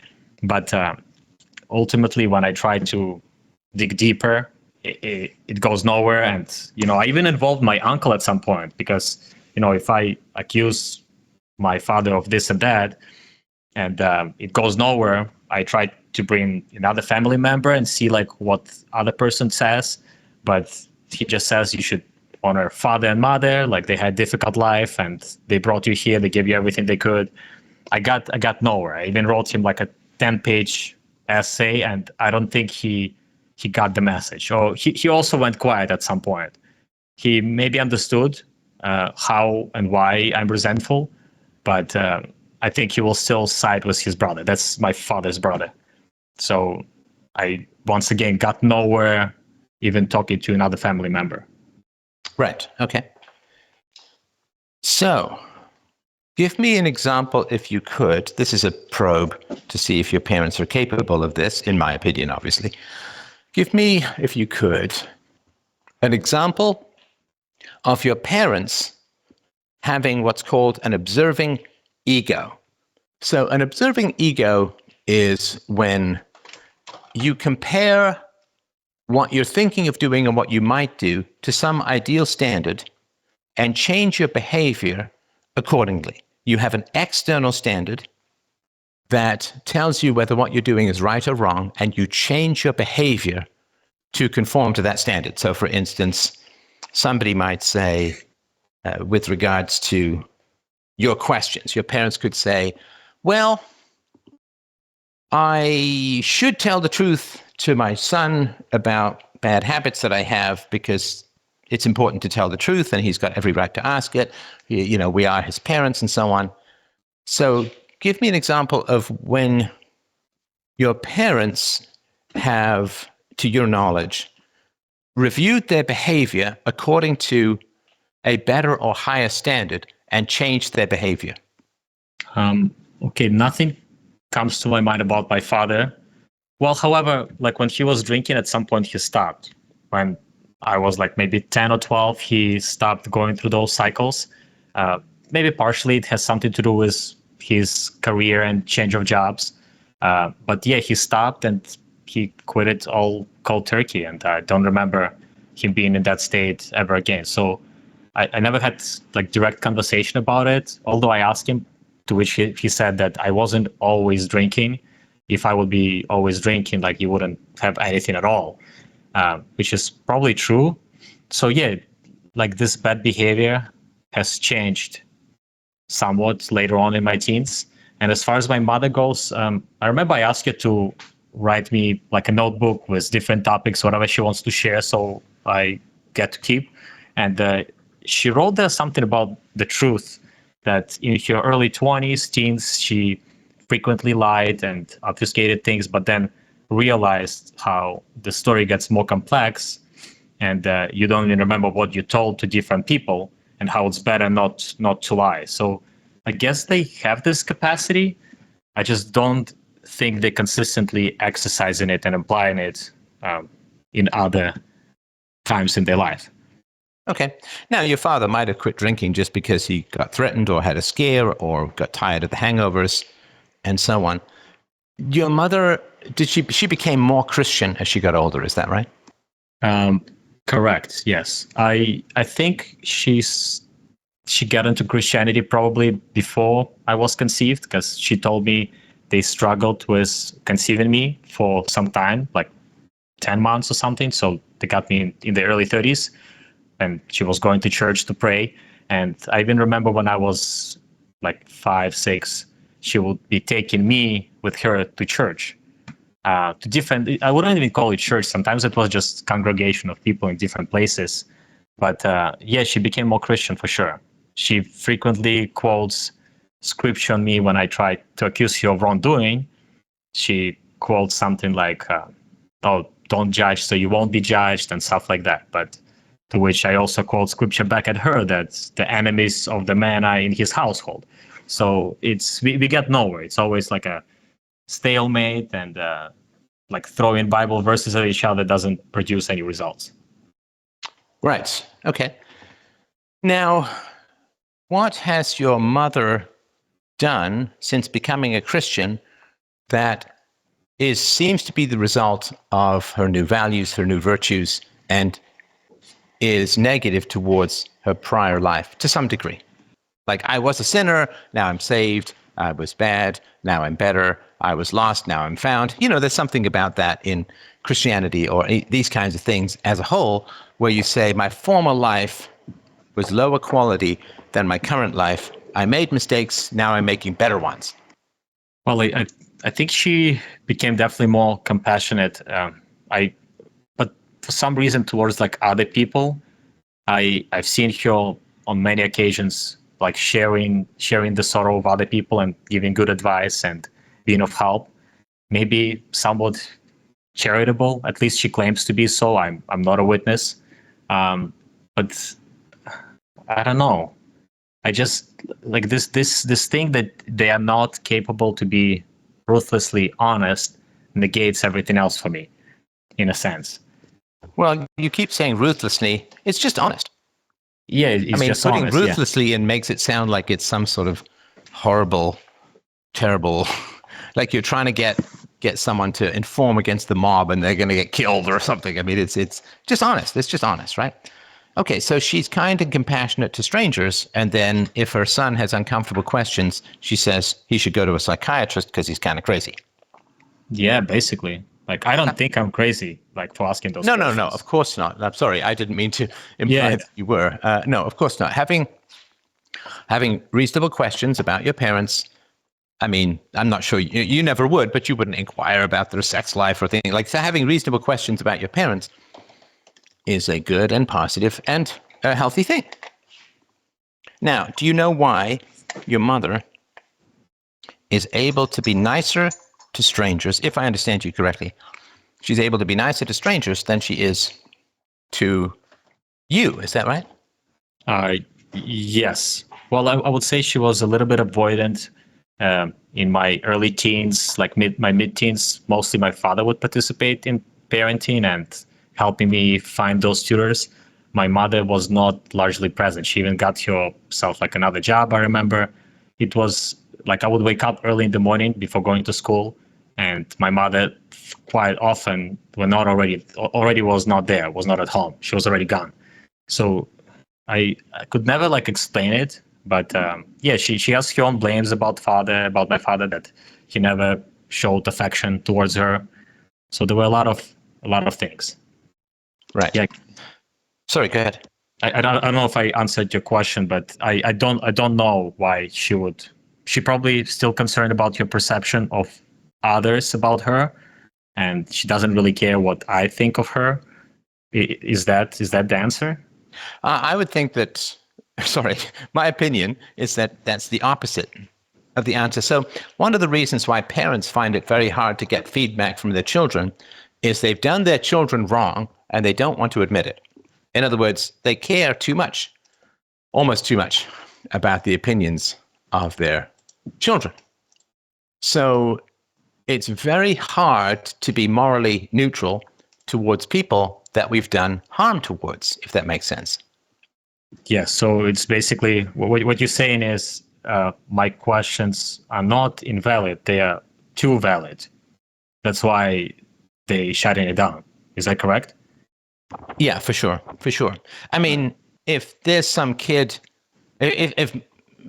but ultimately when I try to dig deeper, it goes nowhere. And I even involved my uncle at some point, because if I accuse my father of this and that, and it goes nowhere, I try to bring another family member and see like what other person says, but he just says you should honor father and mother, like they had difficult life and they brought you here, they gave you everything they could. I got nowhere. I even wrote him like a 10-page essay, and I don't think he got the message. Or he also went quiet at some point. He maybe understood how and why I'm resentful, but I think he will still side with his brother. That's my father's brother. So I once again got nowhere even talking to another family member. Right. Okay. So give me an example, if you could. This is a probe to see if your parents are capable of this, in my opinion, obviously. Give me, if you could, an example of your parents having what's called an observing ego. So an observing ego is when you compare what you're thinking of doing and what you might do to some ideal standard and change your behavior accordingly. You have an external standard that tells you whether what you're doing is right or wrong, and you change your behavior to conform to that standard. So, for instance, somebody might say, with regards to your questions, your parents could say, well, I should tell the truth to my son about bad habits that I have because it's important to tell the truth and he's got every right to ask it. We are his parents and so on. So give me an example of when your parents have, to your knowledge, reviewed their behavior according to a better or higher standard and changed their behavior. Okay, nothing comes to my mind about my father. Well, however, like when he was drinking, at some point he stopped. When I was like maybe 10 or 12, he stopped going through those cycles. Maybe partially it has something to do with his career and change of jobs. But yeah, he stopped and he quit it all cold turkey. And I don't remember him being in that state ever again. So I never had like direct conversation about it, although I asked him, to which he said that I wasn't always drinking. If I would be always drinking, like you wouldn't have anything at all, which is probably true. So yeah, like this bad behavior has changed somewhat later on in my teens. And as far as my mother goes, I remember I asked her to write me like a notebook with different topics, whatever she wants to share, so I get to keep. And she wrote there something about the truth, that in her early 20s, teens, she frequently lied and obfuscated things, but then realized how the story gets more complex, and you don't even remember what you told to different people, and how it's better not to lie. So I guess they have this capacity. I just don't think they consistently exercising it and applying it in other times in their life. Okay. Now, your father might have quit drinking just because he got threatened or had a scare or got tired of the hangovers and so on. Your mother, she became more Christian as she got older, is that right? Correct. Yes. I think she got into Christianity probably before I was conceived, because she told me they struggled with conceiving me for some time, like 10 months or something. So they got me in the early 30s, and she was going to church to pray. And I even remember when I was like 5, 6, she would be taking me with her to church, to different, I wouldn't even call it church. Sometimes it was just congregation of people in different places. But yeah, she became more Christian for sure. She frequently quotes scripture on me when I try to accuse her of wrongdoing. She quotes something like, oh, don't judge so you won't be judged, and stuff like that. But to which I also quote scripture back at her that the enemies of the man are in his household. So it's we get nowhere. It's always like a stalemate, and like throwing Bible verses at each other doesn't produce any results. Right. Okay. Now, what has your mother done since becoming a Christian that seems to be the result of her new values, her new virtues, and is negative towards her prior life to some degree? Like, I was a sinner, now I'm saved. I was bad, now I'm better. I was lost, now I'm found. You know, there's something about that in Christianity or these kinds of things as a whole, where you say, my former life was lower quality than my current life. I made mistakes, now I'm making better ones. Well, I think she became definitely more compassionate. But for some reason towards like other people, I've seen her on many occasions like sharing the sorrow of other people and giving good advice and being of help. Maybe somewhat charitable, at least she claims to be so. I'm not a witness, but I don't know. I just like this thing that they are not capable to be ruthlessly honest negates everything else for me, in a sense. Well, you keep saying ruthlessly. It's just honest. Yeah, it's I mean, just putting honest, ruthlessly in makes it sound like it's some sort of horrible, terrible, like you're trying to get someone to inform against the mob and they're going to get killed or something. I mean, it's just honest. It's just honest, right? Okay, so she's kind and compassionate to strangers, and then if her son has uncomfortable questions, she says he should go to a psychiatrist because he's kind of crazy. Yeah, basically. Like, I don't think I'm crazy, like, for asking those questions. No, of course not. I'm sorry, I didn't mean to imply that you were. No, of course not. Having reasonable questions about your parents, I mean, I'm not sure, you never would, but you wouldn't inquire about their sex life or anything. Like, so having reasonable questions about your parents is a good and positive and a healthy thing. Now, do you know why your mother is able to be nicer to strangers, if I understand you correctly? She's able to be nicer to strangers than she is to you. Is that right? Yes. Well, I would say she was a little bit avoidant in my early teens, like my mid-teens. Mostly my father would participate in parenting and helping me find those tutors. My mother was not largely present. She even got herself like another job, I remember. It was like I would wake up early in the morning before going to school, and my mother quite often was not there, was not at home. She was already gone. So I could never like explain it, but yeah, she has her own blames about my father, that he never showed affection towards her. So there were a lot of things. Right. Yeah. Sorry, go ahead. I don't know if I answered your question, but I don't know why she would she probably still concerned about your perception of others about her, and she doesn't really care what I think of her. Is that the answer? I would think that, sorry, my opinion is that that's the opposite of the answer. So one of the reasons why parents find it very hard to get feedback from their children is they've done their children wrong and they don't want to admit it. In other words, they care too much, almost too much, about the opinions of their children. So it's very hard to be morally neutral towards people that we've done harm towards, if that makes sense. Yeah, so it's basically what you're saying is my questions are not invalid, they are too valid. That's why they shutting it down. Is that correct? Yeah, for sure. I mean, if there's some kid, if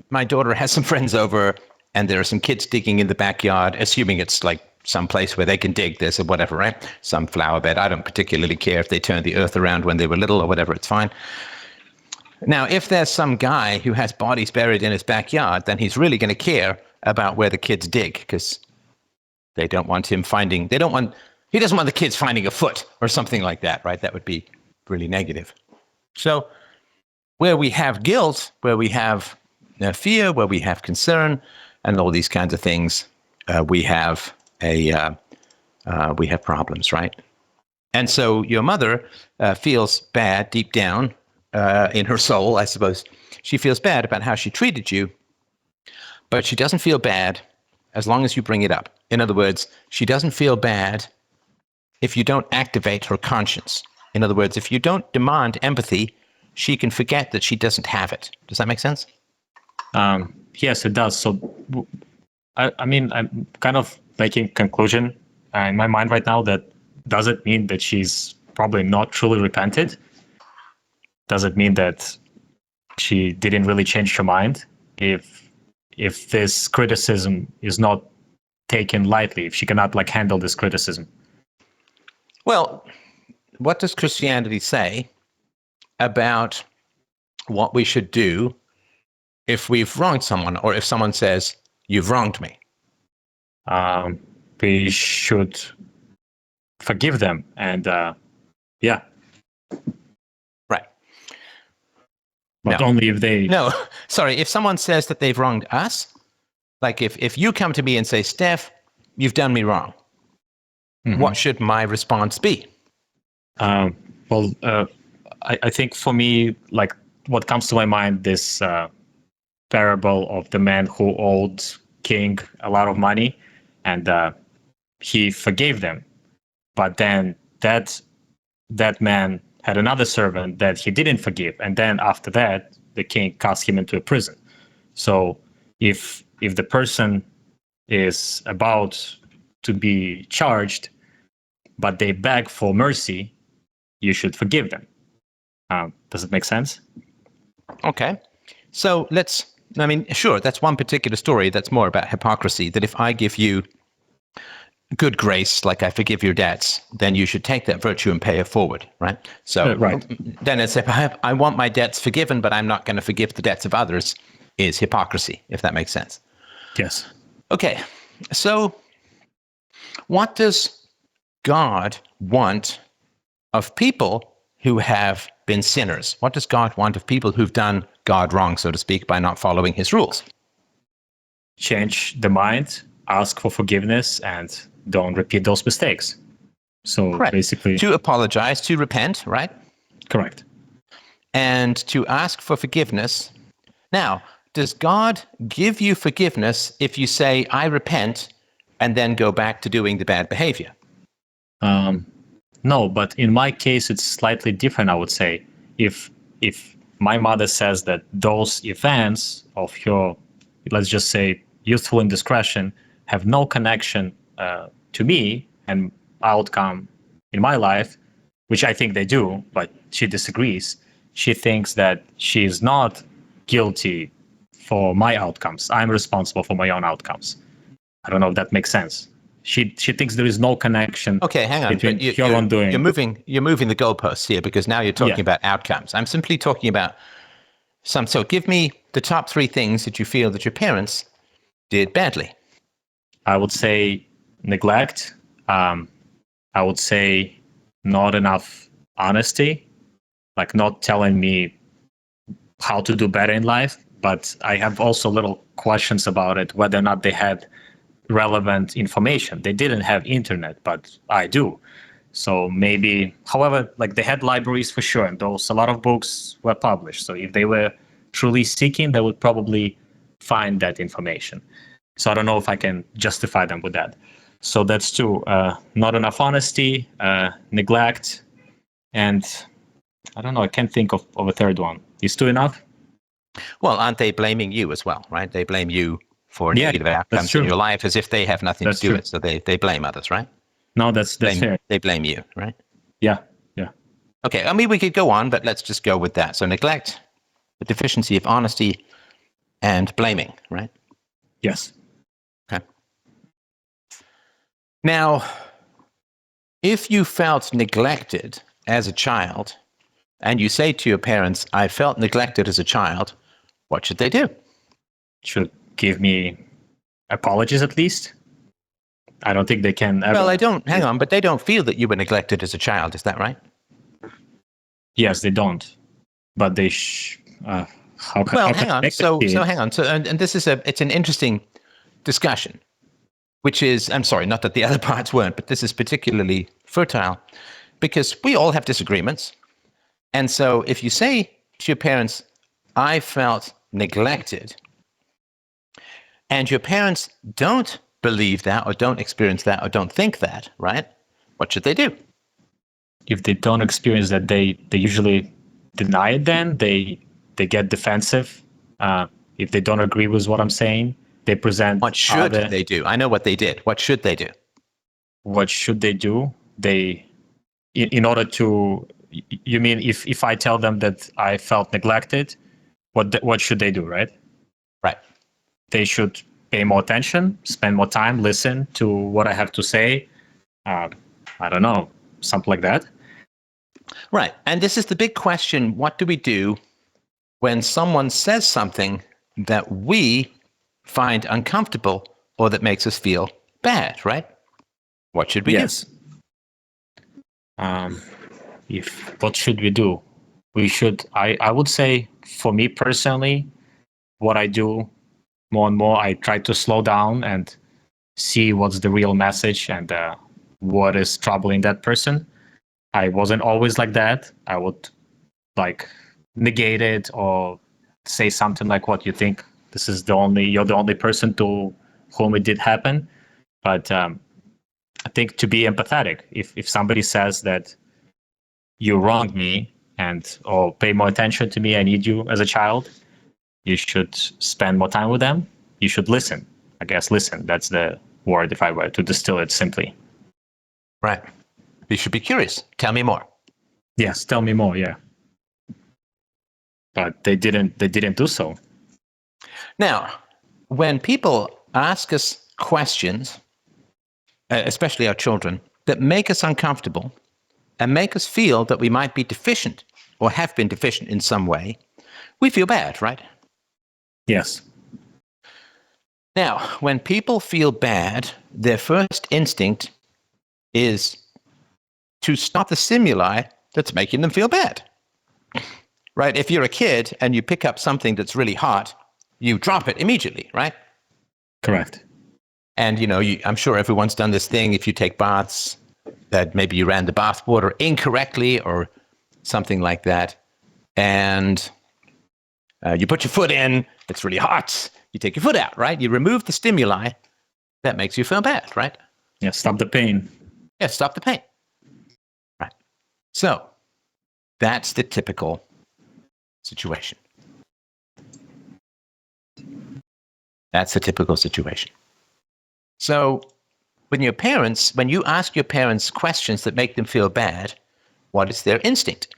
my daughter has some friends over and there are some kids digging in the backyard, assuming it's like some place where they can dig this or whatever, right? Some flower bed. I don't particularly care if they turned the earth around when they were little or whatever, it's fine. Now, if there's some guy who has bodies buried in his backyard, then he's really going to care about where the kids dig because they don't want him finding, he doesn't want the kids finding a foot or something like that, right? That would be really negative. So where we have guilt, where we have fear, where we have concern, and all these kinds of things, we have problems, right? And so your mother feels bad deep down in her soul, I suppose. She feels bad about how she treated you, but she doesn't feel bad as long as you bring it up. In other words, she doesn't feel bad if you don't activate her conscience. In other words, if you don't demand empathy, she can forget that she doesn't have it. Does that make sense? Yes, it does. So, I mean, I'm kind of making a conclusion in my mind right now that does it mean that she's probably not truly repented? Does it mean that she didn't really change her mind? If this criticism is not taken lightly, if she cannot handle this criticism? Well, what does Christianity say about what we should do if we've wronged someone, or if someone says, "You've wronged me"? We should forgive them, and yeah. Right. But only if they... No, sorry, if someone says that they've wronged us, like if you come to me and say, "Steph, you've done me wrong," what should my response be? I think for me, what comes to my mind, this parable of the man who owed king a lot of money, and he forgave them. But then that man had another servant that he didn't forgive, and then after that, the king cast him into a prison. So if the person is about to be charged, but they beg for mercy, you should forgive them. Does it make sense? Okay. So sure, that's one particular story that's more about hypocrisy, that if I give you good grace, like I forgive your debts, then you should take that virtue and pay it forward, right? So then it's if I want my debts forgiven, but I'm not going to forgive the debts of others, is hypocrisy, if that makes sense. Yes. Okay. So what does God want of people who have been sinners? What does God want of people who've done God wrong, so to speak, by not following his rules? Change the mind, ask for forgiveness, and don't repeat those mistakes. So basically... To apologize, to repent, right? Correct. And to ask for forgiveness. Now, does God give you forgiveness if you say, "I repent," and then go back to doing the bad behavior? No, but in my case, it's slightly different, I would say. If my mother says that those events of her, let's just say, youthful indiscretion have no connection to me and outcome in my life, which I think they do, but she disagrees. She thinks that she is not guilty for my outcomes. I'm responsible for my own outcomes. I don't know if that makes sense. She thinks there is no connection. Okay, hang on. Between your own doing. You're moving the goalposts here, because now you're talking about outcomes. I'm simply talking about so give me the top 3 things that you feel that your parents did badly? I would say neglect. I would say not enough honesty, like not telling me how to do better in life. But I have also little questions about it, whether or not they had relevant information. They didn't have internet, but I do. So maybe, however, like they had libraries for sure, and a lot of books were published. So if they were truly seeking, they would probably find that information. So I don't know if I can justify them with that. So that's two. Not enough honesty, neglect, and I don't know. I can't think of a third one. Is two enough? Well, aren't they blaming you as well, right? They blame you for negative outcomes in your life as if they have nothing to do with it. So they blame others, right? No, that's fair. They blame you, right? Yeah. Okay, I mean, we could go on, but let's just go with that. So neglect, the deficiency of honesty, and blaming, right? Yes. Okay. Now, if you felt neglected as a child, and you say to your parents, I felt neglected as a child, what should they do? Should give me apologies at least. I don't think they can ever. Well, hang on, but they don't feel that you were neglected as a child, is that right? Yes, they don't. But they hang on. So hang on. So, and this is it's an interesting discussion, which is, I'm sorry, not that the other parts weren't, but this is particularly fertile because we all have disagreements. And so if you say to your parents, I felt neglected, and your parents don't believe that or don't experience that or don't think that, right? What should they do? If they don't experience that, they usually deny it then. They get defensive. If they don't agree with what I'm saying, they present. What should they do? I know what they did. What should they do? What should they do? In order to, you mean if I tell them that I felt neglected, what should they do, right? Right. They should pay more attention, spend more time, listen to what I have to say. I don't know, something like that. Right. And this is the big question. What do we do when someone says something that we find uncomfortable or that makes us feel bad, right? What should we do? What should we do? We should, I would say, for me personally, what I do more and more, I try to slow down and see what's the real message and what is troubling that person. I wasn't always like that. I would like negate it or say something like, what you think you're the only person to whom it did happen. But I think to be empathetic, if somebody says that you wronged me or pay more attention to me, I need you as a child, you should spend more time with them. You should listen. I guess listen, that's the word if I were to distill it simply. Right. You should be curious. Tell me more. Yes, tell me more, yeah. But they didn't do so. Now, when people ask us questions, especially our children, that make us uncomfortable and make us feel that we might be deficient or have been deficient in some way, we feel bad, right? Yes. Now, when people feel bad, their first instinct is to stop the stimuli that's making them feel bad. Right? If you're a kid and you pick up something that's really hot, you drop it immediately, right? Correct. And, I'm sure everyone's done this thing. If you take baths, that maybe you ran the bath water incorrectly or something like that. And you put your foot in, it's really hot. You take your foot out, right? You remove the stimuli. That makes you feel bad, right? Yeah, stop the pain. Yeah, stop the pain. Right. So that's the typical situation. That's the typical situation. So when you ask your parents questions that make them feel bad, what is their instinct?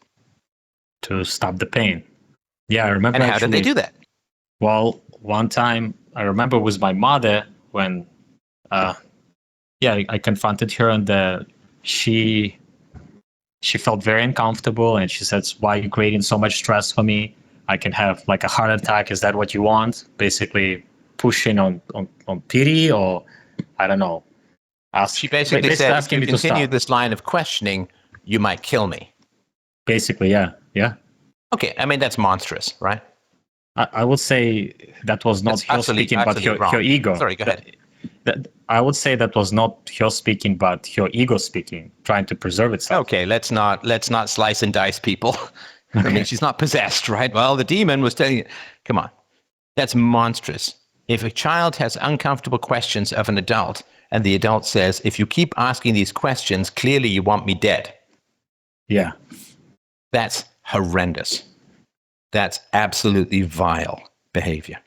To stop the pain. Yeah, I remember. And how did they do that? Well, one time I remember with my mother when, I confronted her and she felt very uncomfortable and she said, "Why are you creating so much stress for me? I can have like a heart attack. Is that what you want?" Basically pushing on pity, or I don't know. She basically said, if asking you me to continue stop. this line of questioning, you might kill me. Basically, yeah. Okay, I mean, that's monstrous, right? I would say that was not That's her speaking, but utterly wrong. her ego. Sorry, go ahead. I would say that was not her speaking, but her ego speaking, trying to preserve itself. Okay, let's not slice and dice people. I mean, she's not possessed, right? Well, the demon was telling you. Come on. That's monstrous. If a child has uncomfortable questions of an adult, and the adult says, if you keep asking these questions, clearly you want me dead. Yeah. That's horrendous. That's absolutely vile behavior.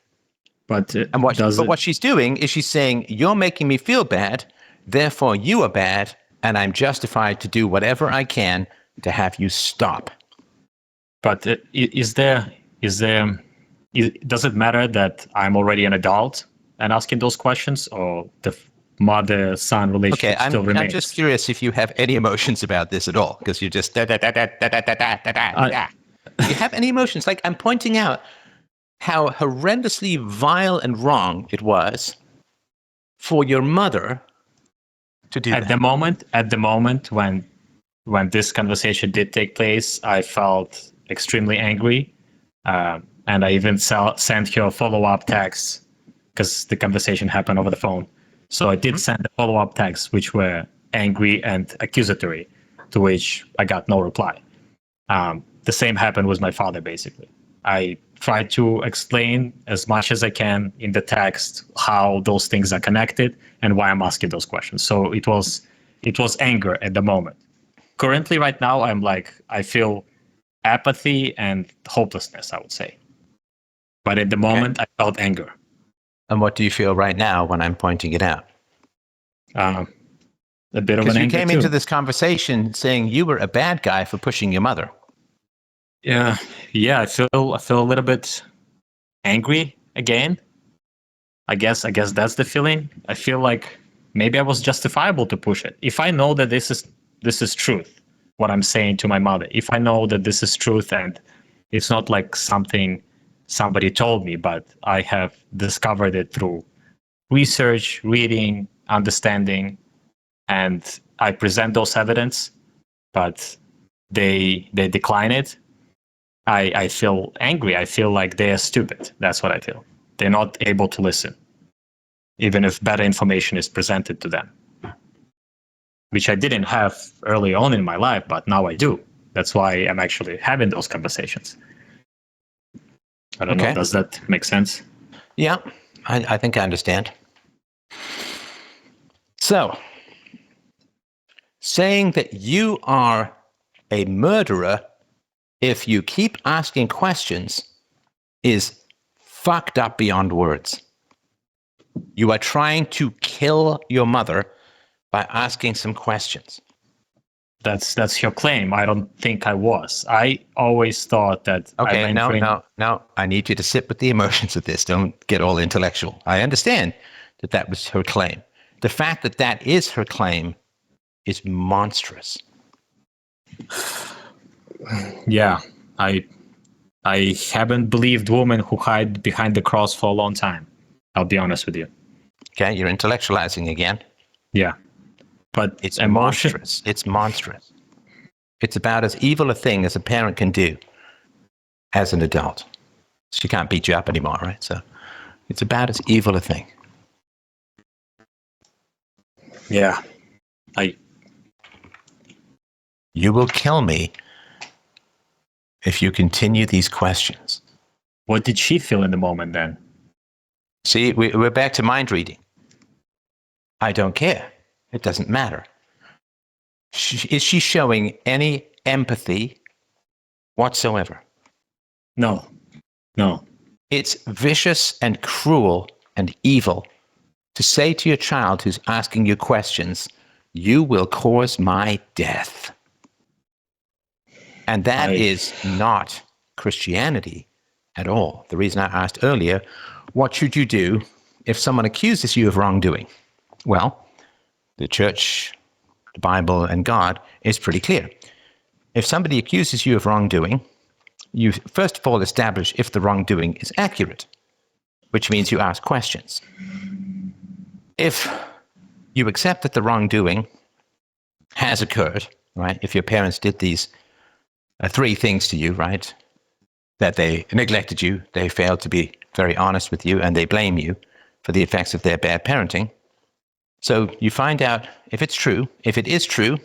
But what she's doing is she's saying, you're making me feel bad, therefore you are bad, and I'm justified to do whatever I can to have you stop. But does it matter that I'm already an adult and asking those questions, or the mother-son relationship still remains? I'm just curious if you have any emotions about this at all, because you're just da da da da da da da da da da. Do you have any emotions? Like, I'm pointing out how horrendously vile and wrong it was for your mother to do that. At the moment when this conversation did take place, I felt extremely angry, and I even sent her a follow-up text because the conversation happened over the phone. So I did send a follow-up text, which were angry and accusatory, to which I got no reply. The same happened with my father, basically. I tried to explain as much as I can in the text how those things are connected and why I'm asking those questions. So it was anger at the moment. Currently, right now, I feel apathy and hopelessness, I would say. But at the moment, I felt anger. And what do you feel right now when I'm pointing it out? A bit of an anger, because you came into this conversation saying you were a bad guy for pushing your mother. Yeah. I feel a little bit angry again. I guess that's the feeling. I feel like maybe I was justifiable to push it. If I know that this is truth, what I'm saying to my mother, if I know that this is truth and it's not like something somebody told me, but I have discovered it through research, reading, understanding, and I present those evidence, but they decline it, I feel angry. I feel like they are stupid. That's what I feel. They're not able to listen, even if better information is presented to them, which I didn't have early on in my life, but now I do. That's why I'm actually having those conversations. I don't know. Does that make sense? Yeah, I think I understand. So, saying that you are a murderer if you keep asking questions is fucked up beyond words. You are trying to kill your mother by asking some questions. That's your claim. I don't think I was. I always thought that. Okay, no. I need you to sit with the emotions of this. Don't get all intellectual. I understand that was her claim. The fact that that is her claim is monstrous. Yeah, I haven't believed women who hide behind the cross for a long time. I'll be honest with you. Okay, you're intellectualizing again. Yeah, but it's monstrous. It's monstrous. It's about as evil a thing as a parent can do as an adult. She can't beat you up anymore, right? So it's about as evil a thing. Yeah, You will kill me if you continue these questions. What did she feel in the moment then? See, we're back to mind reading. I don't care. It doesn't matter. Is she showing any empathy whatsoever? No. It's vicious and cruel and evil to say to your child who's asking you questions, you will cause my death. And that is not Christianity at all. The reason I asked earlier, what should you do if someone accuses you of wrongdoing? Well, the church, the Bible, and God is pretty clear. If somebody accuses you of wrongdoing, you first of all establish if the wrongdoing is accurate. which means you ask questions. If you accept that the wrongdoing has occurred, right? If your parents did these three things to you, right? That they neglected you, they failed to be very honest with you, and they blame you for the effects of their bad parenting. So you find out if it's true. If it is true,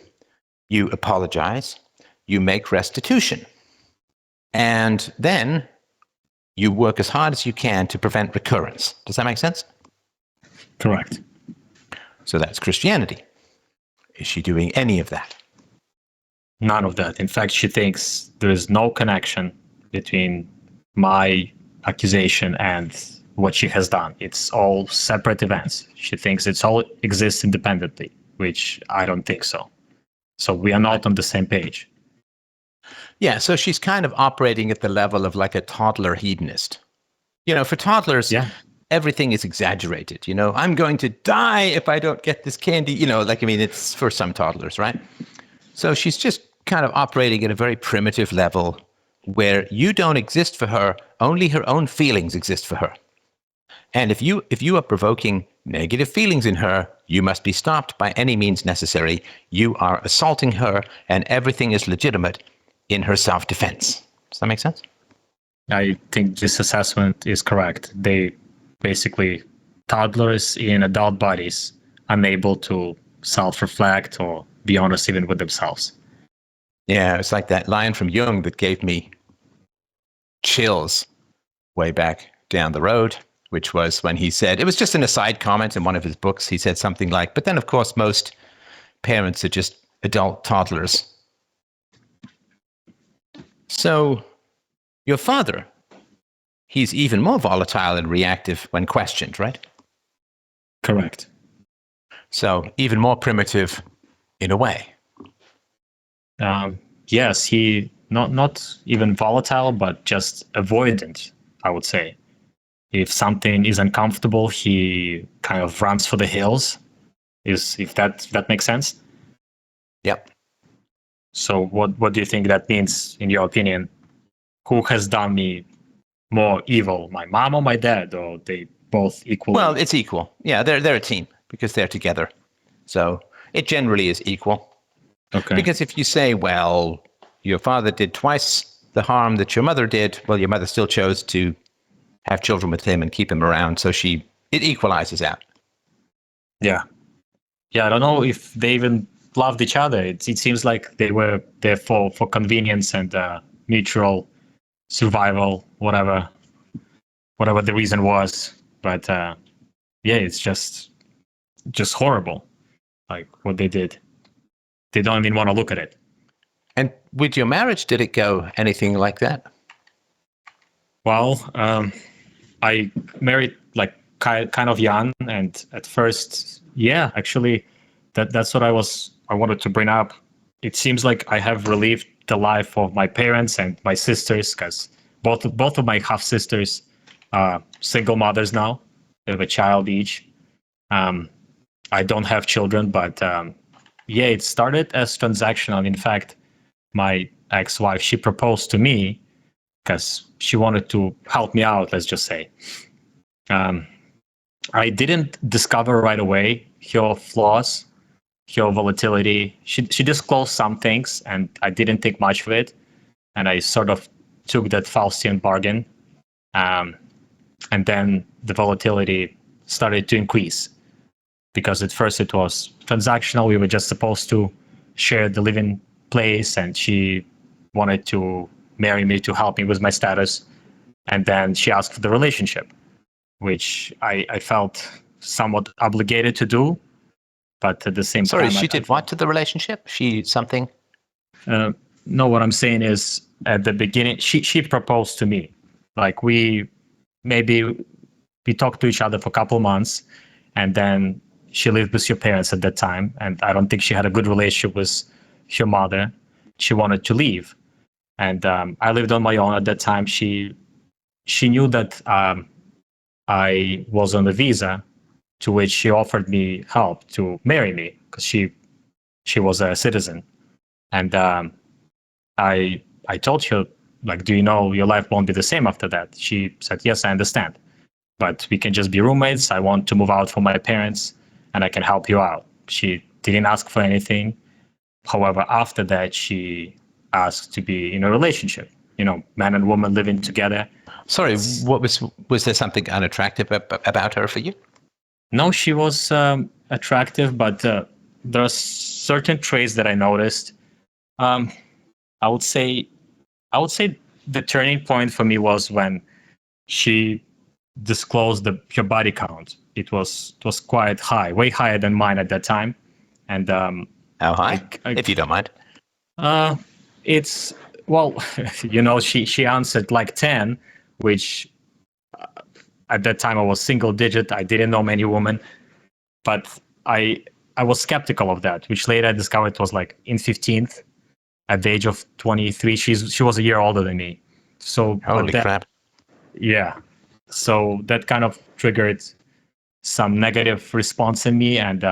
you apologize, you make restitution, and then you work as hard as you can to prevent recurrence. Does that make sense? Correct. So that's Christianity. Is she doing any of that? None of that. In fact, she thinks there is no connection between my accusation and what she has done. It's all separate events. She thinks it's all exists independently, which I don't think so. So we are not on the same page. Yeah, so she's kind of operating at the level of like a toddler hedonist. You know, for toddlers, everything is exaggerated. You know, I'm going to die if I don't get this candy. You know, like, I mean, it's for some toddlers, right? So she's just kind of operating at a very primitive level where you don't exist for her, only her own feelings exist for her. And if you are provoking negative feelings in her, you must be stopped by any means necessary. You are assaulting her, and everything is legitimate in her self-defense. Does that make sense? I think this assessment is correct. They basically, toddlers in adult bodies, unable to self-reflect or be honest even with themselves. Yeah, it's like that line from Jung that gave me chills way back down the road, which was when he said, it was just an aside comment in one of his books. He said something like, but then, of course, most parents are just adult toddlers. So your father, he's even more volatile and reactive when questioned, right? Correct. So even more primitive in a way. Yes, he not even volatile, but just avoidant, I would say. If something is uncomfortable, he kind of runs for the hills. If that makes sense? Yep. So what do you think that means, in your opinion? Who has done me more evil, my mom or my dad, or they both equally? Well, it's equal. Yeah, they're a team because they're together. So it generally is equal. Okay. Because if you say, well, your father did twice the harm that your mother did, well, your mother still chose to have children with him and keep him around. So it equalizes out. Yeah. Yeah, I don't know if they even loved each other. It seems like they were there for convenience and mutual survival, whatever the reason was. But yeah, it's just horrible, like what they did. They don't even want to look at it. And with your marriage, did it go anything like that? Well, I married like kind of young, and at first, yeah, actually, that's what I wanted to bring up. It seems like I have relived the life of my parents and my sisters, because both of my half sisters are single mothers now. They have a child each. I don't have children, but yeah, it started as transactional. In fact, my ex-wife, she proposed to me because she wanted to help me out, let's just say. I didn't discover right away her flaws, her volatility. She disclosed some things, and I didn't think much of it. And I sort of took that Faustian bargain. And then the volatility started to increase. Because at first it was transactional. We were just supposed to share the living place, and she wanted to marry me to help me with my status. And then she asked for the relationship, which I felt somewhat obligated to do. But at the same time... Sorry, she did what to the relationship? She something? No, what I'm saying is, at the beginning, she proposed to me. Like, we talked to each other for a couple of months, and then she lived with her parents at that time, and I don't think she had a good relationship with her mother. She wanted to leave, and I lived on my own at that time. She knew that I was on a visa, to which she offered me help to marry me, because she was a citizen. And I told her, like, do you know your life won't be the same after that? She said, yes, I understand. but we can just be roommates. I want to move out from my parents, and I can help you out. She didn't ask for anything. However, after that, she asked to be in a relationship. Man and woman living together. Sorry, what was there something unattractive about her for you? No, she was attractive, but there are certain traits that I noticed. I would say the turning point for me was when she disclosed her body count. It was quite high, way higher than mine at that time. And how high, if you don't mind? It's she answered like 10, which at that time I was single digit. I didn't know many women, but I was skeptical of that, which later I discovered was like in 15th at the age of 23. She was a year older than me. So holy crap. Yeah. So that kind of triggered some negative response in me, and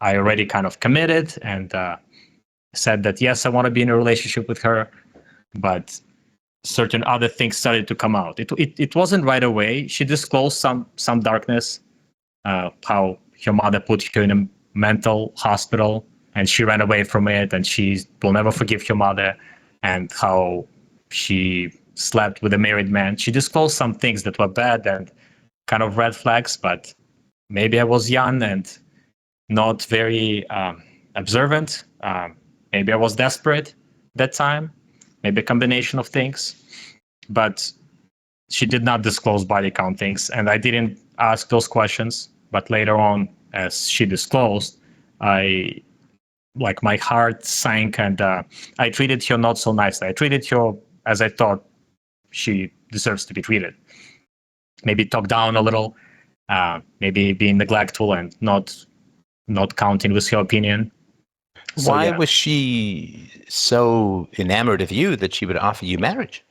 I already kind of committed and said that yes, I want to be in a relationship with her, but certain other things started to come out. It wasn't right away. She disclosed some darkness, how her mother put her in a mental hospital and she ran away from it, and she will never forgive her mother, and how she slept with a married man. She disclosed some things that were bad and kind of red flags, but maybe I was young and not very observant. Maybe I was desperate that time, maybe a combination of things, but she did not disclose body count things, and I didn't ask those questions. But later on, as she disclosed, my heart sank, and I treated her not so nicely. I treated her as I thought she deserves to be treated. Maybe talk down a little, maybe being neglectful and not counting with her opinion. Why was she so enamored of you that she would offer you marriage?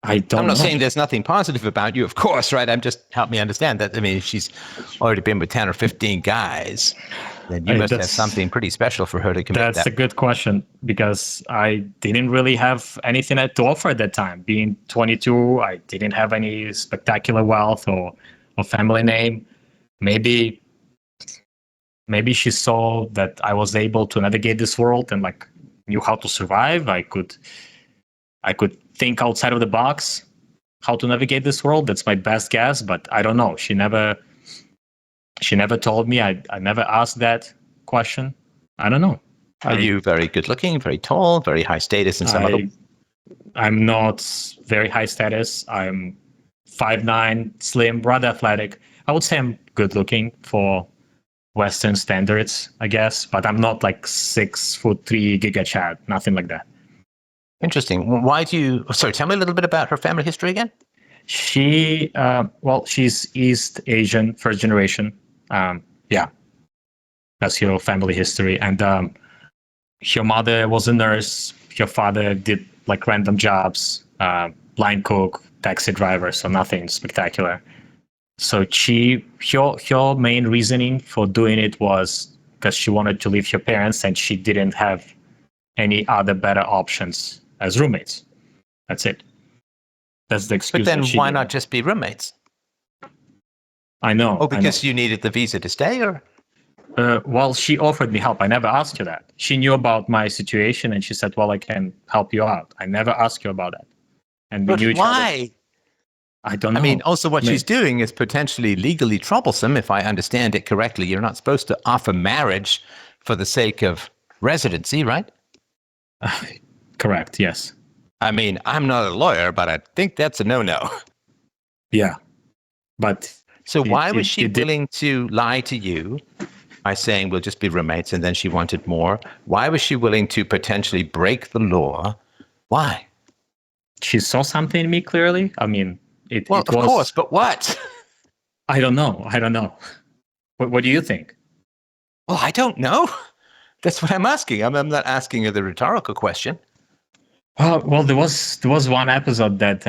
I'm not saying there's nothing positive about you, of course, right? I'm just help me understand that. I mean, if she's already been with 10 or 15 guys, then you must have something pretty special for her to commit that. That's a good question, because I didn't really have anything to offer at that time. Being 22, I didn't have any spectacular wealth or family name. Maybe she saw that I was able to navigate this world and knew how to survive. I could think outside of the box, how to navigate this world. That's my best guess, but I don't know. She never told me. I never asked that question. I don't know. Are you very good looking, very tall, very high status in some other? I'm not very high status. I'm 5'9", slim, rather athletic. I would say I'm good looking for Western standards, I guess, but I'm not like 6'3" Giga Chad, nothing like that. Interesting. Why do you? Sorry, tell me a little bit about her family history again. She's East Asian, first generation. That's her family history. And her mother was a nurse. Her father did random jobs, line cook, taxi driver, so nothing spectacular. So her main reasoning for doing it was because she wanted to leave her parents and she didn't have any other better options as roommates. That's it. That's the excuse. But then why not just be roommates? I know. Oh, because you needed the visa to stay, or? Well, she offered me help. I never asked her that. She knew about my situation and she said, well, I can help you out. I never asked her about that. And we knew each why? Other. I don't know. I mean, also what she's doing is potentially legally troublesome, if I understand it correctly. You're not supposed to offer marriage for the sake of residency, right? Correct, yes. I mean, I'm not a lawyer, but I think that's a no-no. Yeah. But so why was she willing to lie to you by saying we'll just be roommates, and then she wanted more? Why was she willing to potentially break the law? Why? She saw something in me, clearly. I mean, it was... Of course, but what? I don't know. What do you think? Well, I don't know. That's what I'm asking. I'm not asking you the rhetorical question. Well, there was one episode that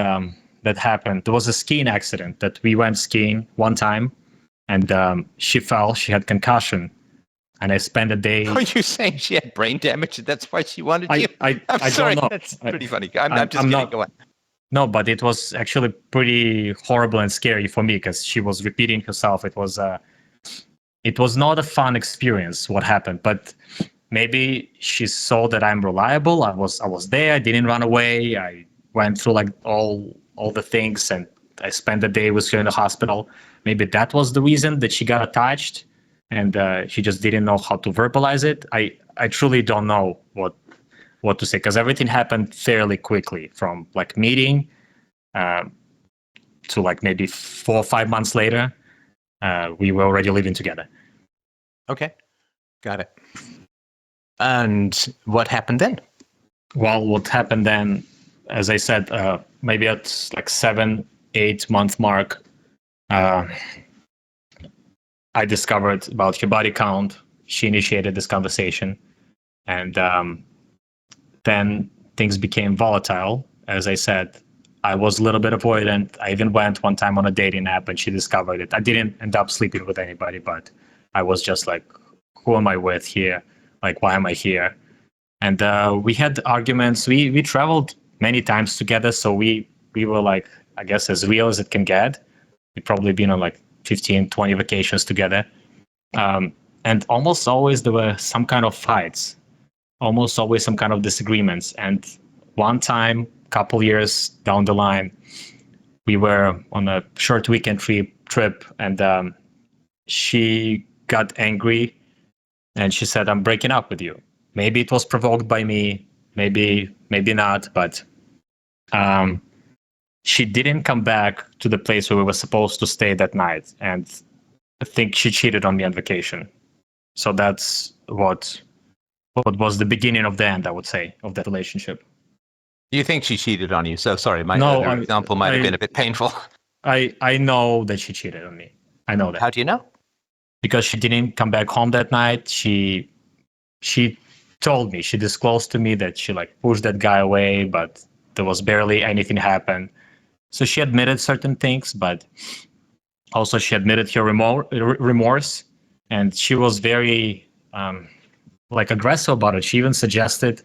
happened. There was a skiing accident that we went skiing one time, and she fell. She had concussion, and I spent a day. Are you saying she had brain damage? And that's why she wanted you? I'm sorry. don't know. That's pretty funny. I'm just kidding. Go on. No, but it was actually pretty horrible and scary for me because she was repeating herself. It was not a fun experience what happened, but maybe she saw that I'm reliable. I was there. I didn't run away. I went through like all the things, and I spent the day with her in the hospital. Maybe that was the reason that she got attached, and she just didn't know how to verbalize it. I truly don't know what to say because everything happened fairly quickly from like meeting to like maybe 4 or 5 months later. We were already living together. Okay, got it. And what happened then? Well, what happened then, as I said, maybe at like 7-8 month mark, I discovered about her body count. She initiated this conversation, and then things became volatile. As I said, I was a little bit avoidant. I even went one time on a dating app, and she discovered it. I didn't end up sleeping with anybody, but I was just like, who am I with here? Like, why am I here? And we had arguments. We traveled many times together, so we were like, I guess, as real as it can get. We've probably been on like 15, 20 vacations together. And almost always there were some kind of fights, almost always some kind of disagreements. And one time, couple years down the line, we were on a short weekend trip, and she got angry, and she said, "I'm breaking up with you." Maybe it was provoked by me, maybe not, but she didn't come back to the place where we were supposed to stay that night, and I think she cheated on me on vacation. So that's what was the beginning of the end, I would say, of that relationship. You think she cheated on you? So sorry, my No, other example might have been a bit painful. I know that she cheated on me. I know that. How do you know? Because she didn't come back home that night. She told me, she disclosed to me that she like pushed that guy away, but there was barely anything happened. So she admitted certain things, but also she admitted her remorse, and she was very like aggressive about it. She even suggested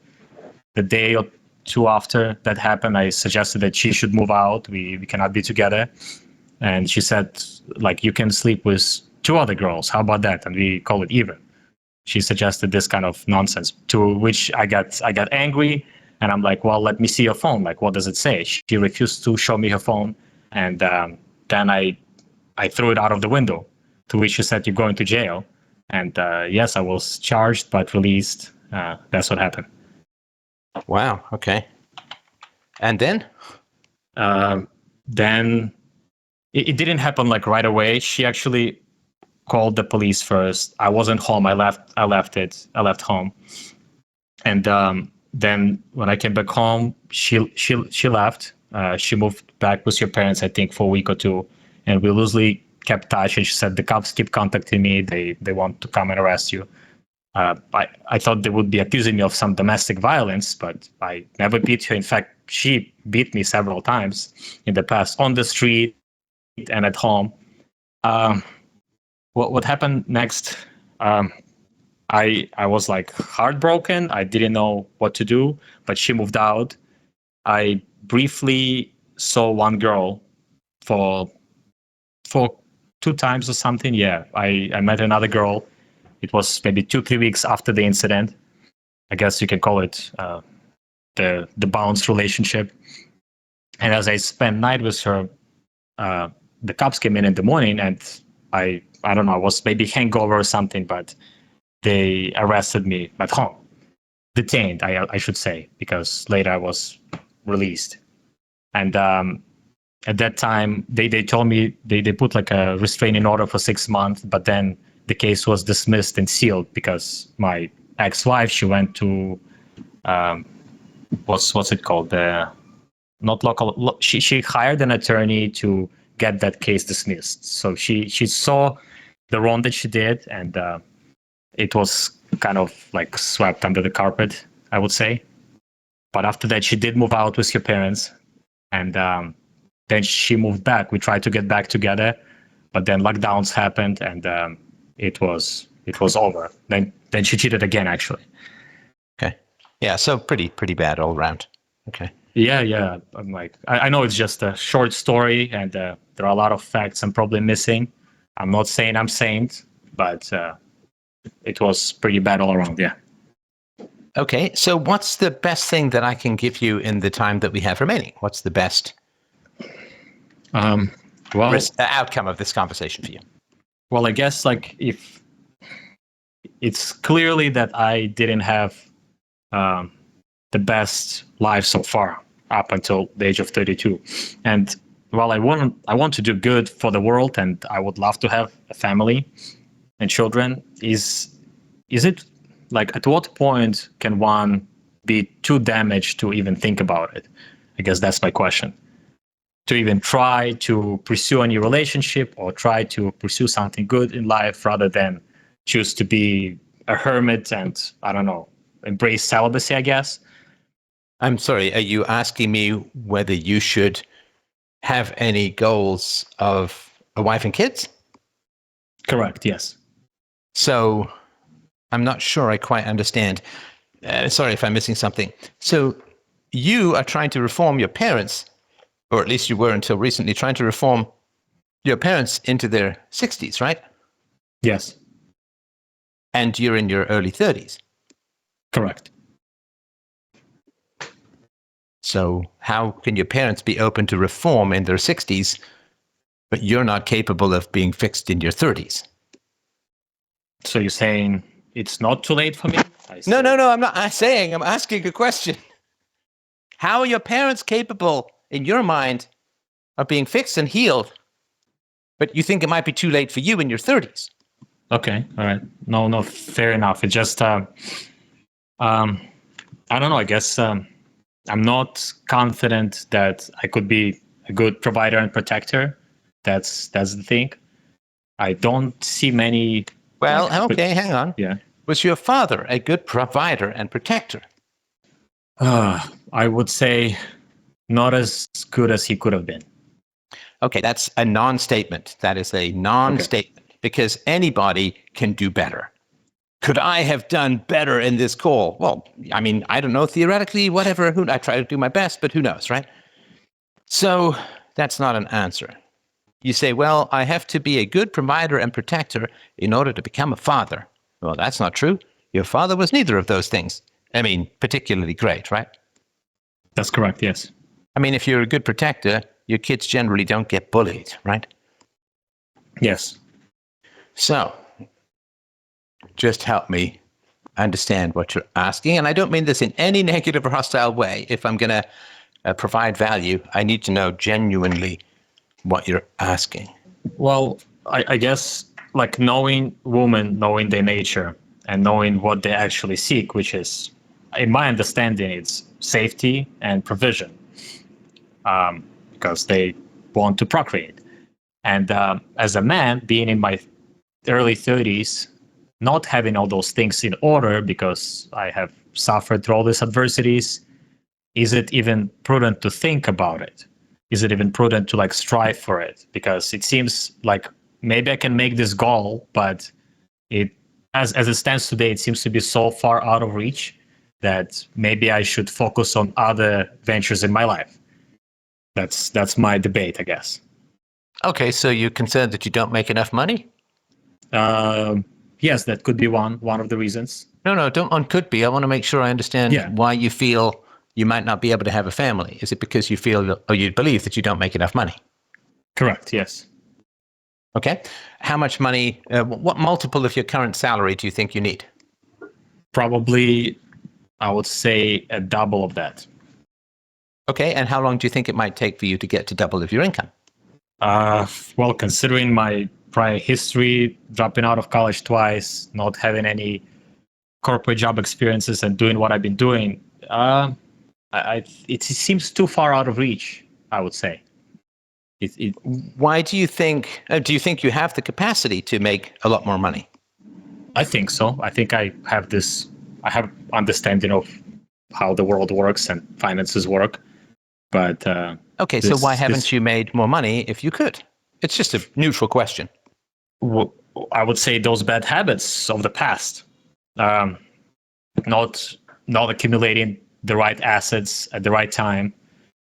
the day or two after that happened, I suggested that she should move out. We cannot be together. And she said, like, you can sleep with 2 other girls. How about that? And we call it even. She suggested this kind of nonsense, to which I got angry, and I'm like, well, let me see your phone. Like, what does it say? She refused to show me her phone, and then I threw it out of the window, to which she said, you're going to jail. And yes, I was charged, but released. That's what happened. Wow. Okay. And then? Then it didn't happen like right away. She actually called the police first. I wasn't home. I left home. And then when I came back home, she left. She moved back with her parents, I think, for a week or two, and we loosely kept touch. And she said, the cops keep contacting me. They want to come and arrest you. I thought they would be accusing me of some domestic violence, but I never beat her. In fact, she beat me several times in the past, on the street and at home. What happened next? I was like heartbroken. I didn't know what to do, but she moved out. I briefly saw one girl for 2 times or something. Yeah, I met another girl. It was maybe 2-3 weeks after the incident. I guess you can call it the bounce relationship. And as I spent night with her, the cops came in the morning, and I don't know, I was maybe hangover or something, but they arrested me at home. Detained, I should say, because later I was released. And at that time, they told me they put like a restraining order for 6 months, but then the case was dismissed and sealed because my ex-wife, she went to what's it called? Not local. She hired an attorney to get that case dismissed. So she saw the wrong that she did, and it was kind of like swept under the carpet, I would say. But after that, she did move out with her parents, and then she moved back. We tried to get back together, but then lockdowns happened, and it was over. Then she cheated again, actually. Okay. Yeah. So pretty bad all around. Okay. Yeah. I'm like, I know it's just a short story, and there are a lot of facts I'm probably missing. I'm not saying I'm saint, but it was pretty bad all around. Yeah. Okay, so what's the best thing that I can give you in the time that we have remaining? What's the best Well, outcome of this conversation for you? Well, I guess like if it's clearly that I didn't have the best life so far up until the age of 32, and while I want to do good for the world, and I would love to have a family and children. Is it like at what point can one be too damaged to even think about it? I guess that's my question. To even try to pursue a new relationship or try to pursue something good in life rather than choose to be a hermit and, I don't know, embrace celibacy, I guess. I'm sorry, are you asking me whether you should have any goals of a wife and kids? Correct, yes. So I'm not sure I quite understand. Sorry if I'm missing something. So you are trying to reform your parents, or at least you were until recently, trying to reform your parents into their 60s, right? Yes. And you're in your early 30s. Correct. So how can your parents be open to reform in their 60s, but you're not capable of being fixed in your 30s? So you're saying it's not too late for me? No, I'm not saying, I'm asking a question. How are your parents capable, in your mind, of being fixed and healed, but you think it might be too late for you in your 30s? Okay, all right. No, fair enough. It's just, I don't know, I guess I'm not confident that I could be a good provider and protector. That's the thing. I don't see many... Well, okay, hang on. Yeah. Was your father a good provider and protector? I would say not as good as he could have been. Okay, that's a non-statement. That is a non-statement, because anybody can do better. Could I have done better in this call? Well, I mean, I don't know, theoretically, whatever. I try to do my best, but who knows, right? So that's not an answer. You say, well, I have to be a good provider and protector in order to become a father. Well, that's not true. Your father was neither of those things. I mean, particularly great, right? That's correct, yes. I mean, if you're a good protector, your kids generally don't get bullied, right? Yes. So, just help me understand what you're asking. And I don't mean this in any negative or hostile way. If I'm going to provide value, I need to know genuinely what you're asking. Well, I guess like knowing women, knowing their nature, and knowing what they actually seek, which is, in my understanding, it's safety and provision, because they want to procreate. And as a man, being in my early 30s, not having all those things in order because I have suffered through all these adversities, is it even prudent to think about it? Is it even prudent to like strive for it? Because it seems like maybe I can make this goal, but it as it stands today, it seems to be so far out of reach that maybe I should focus on other ventures in my life. That's my debate, I guess. Okay, so you're concerned that you don't make enough money? Yes, that could be one of the reasons. No, don't on could be. I want to make sure I understand why you feel you might not be able to have a family. Is it because you feel or you believe that you don't make enough money? Correct, yes. Okay. How much money, what multiple of your current salary do you think you need? Probably, I would say a double of that. Okay, and how long do you think it might take for you to get to double of your income? Well, considering my prior history, dropping out of college twice, not having any corporate job experiences and doing what I've been doing, it seems too far out of reach, I would say. Why do you think you have the capacity to make a lot more money? I think so. I think I have understanding of how the world works and finances work. But okay, so why haven't you made more money if you could? It's just a neutral question. I would say those bad habits of the past, not accumulating the right assets at the right time,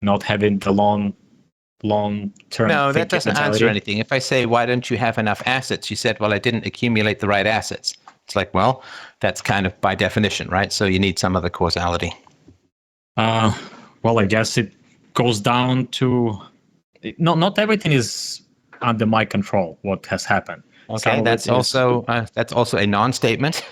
not having the long-term No, that thinking doesn't mentality. answer anything. If I say, why don't you have enough assets? You said, well, I didn't accumulate the right assets. It's like, well, that's kind of by definition, right? So you need some other causality. Well, I guess it goes down to not everything is under my control. What has happened? Okay, that's also a non-statement,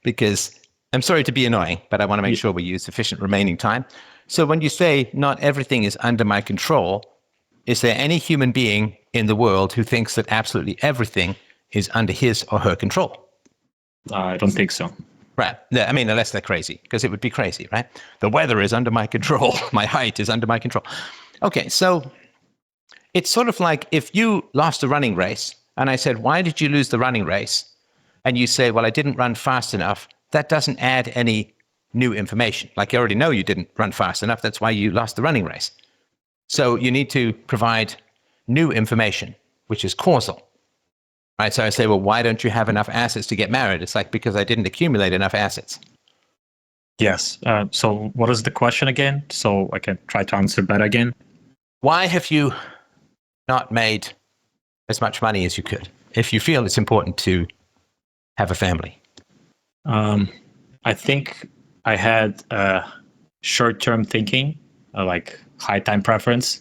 because I'm sorry to be annoying, but I want to make sure we use sufficient remaining time. So when you say not everything is under my control, is there any human being in the world who thinks that absolutely everything is under his or her control? I don't think so. Right. Yeah, I mean, unless they're crazy, because it would be crazy, right? The weather is under my control. My height is under my control. Okay, so it's sort of like if you lost a running race and I said, why did you lose the running race? And you say, well, I didn't run fast enough. That doesn't add any new information. Like you already know you didn't run fast enough. That's why you lost the running race. So you need to provide new information, which is causal. Right? So I say, well, why don't you have enough assets to get married? It's like, because I didn't accumulate enough assets. Yes. So what is the question again? So I can try to answer that again. Why have you not made as much money as you could if you feel it's important to have a family? I think I had short-term thinking, like high time preference.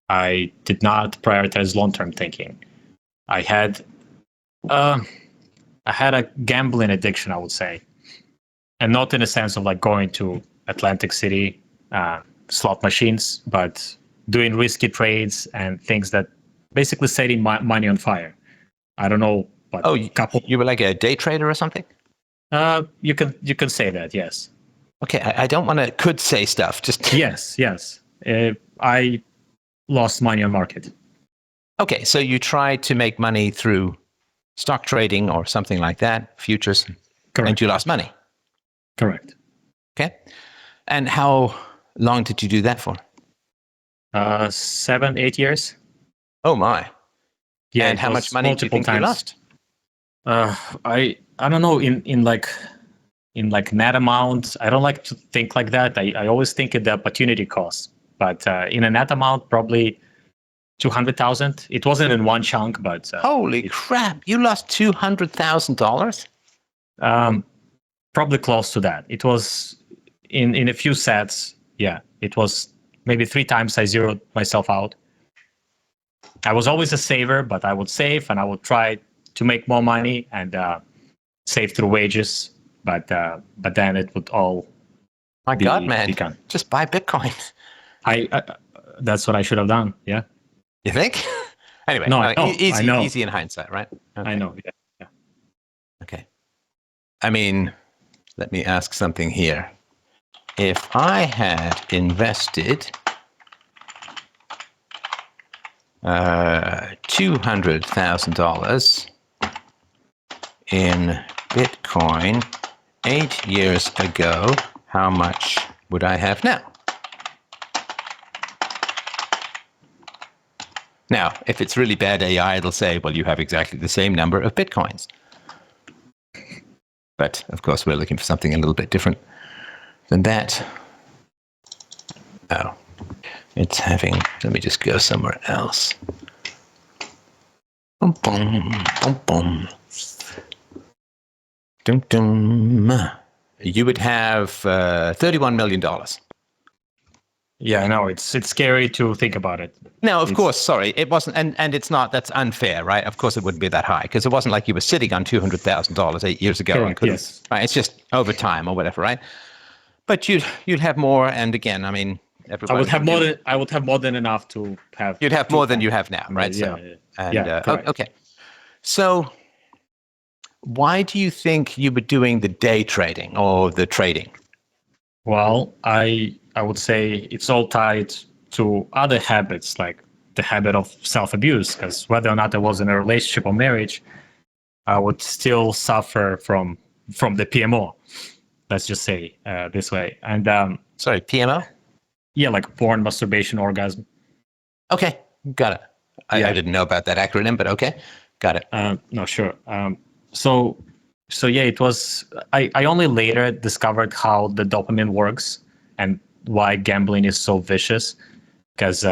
I did not prioritize long-term thinking. I had a gambling addiction, I would say, and not in the sense of like going to Atlantic City slot machines, but doing risky trades and things that basically setting my money on fire. I don't know, but you were like a day trader or something? You can say that, yes. Okay, I don't want to could say stuff. Just yes. I lost money on market. Okay, so you tried to make money through stock trading or something like that, futures, Correct. And you lost money. Correct. Okay, and how long did you do that for? 7-8 years. Oh my! Yeah. And how much money do you think you lost? I don't know, in like net amount. I don't like to think like that. I always think of the opportunity cost, but in a net amount, probably 200,000. It wasn't in one chunk, but holy crap! You lost $200,000. Probably close to that. It was in a few sets. Yeah, it was maybe 3 times I zeroed myself out. I was always a saver, but I would save and I would try to make more money and save through wages. But then it would all. My God, man! Just buy Bitcoin. I that's what I should have done. Yeah. You think? Anyway, no, easy in hindsight, right? Okay. I know. Yeah. Okay. I mean, let me ask something here. If I had invested $200,000 in Bitcoin 8 years ago, how much would I have now? Now, if it's really bad AI, it'll say, well, you have exactly the same number of Bitcoins. But, of course, we're looking for something a little bit different than that. Oh, it's having, let me just go somewhere else. Boom, boom, boom, boom. Dum, dum. You would have $31 million. Yeah, I know. It's scary to think about it. No, of course, sorry. It wasn't, and it's not, that's unfair, right? Of course it wouldn't be that high, because it wasn't like you were sitting on $200,000 8 years ago. Correct, yes. Right? It's just over time or whatever, right? But you'd have more, and again, I mean, I would have more than enough to have. You'd have more than you have now, right? Yeah. Okay. So why do you think you were doing the day trading or the trading? Well, I would say it's all tied to other habits, like the habit of self-abuse, because whether or not I was in a relationship or marriage, I would still suffer from the PMO. Let's just say this way. And sorry, PMO? Yeah, like porn, masturbation, orgasm. Okay, got it. I didn't know about that acronym, but okay, got it. No, sure. So yeah, it was. I only later discovered how the dopamine works and why gambling is so vicious. because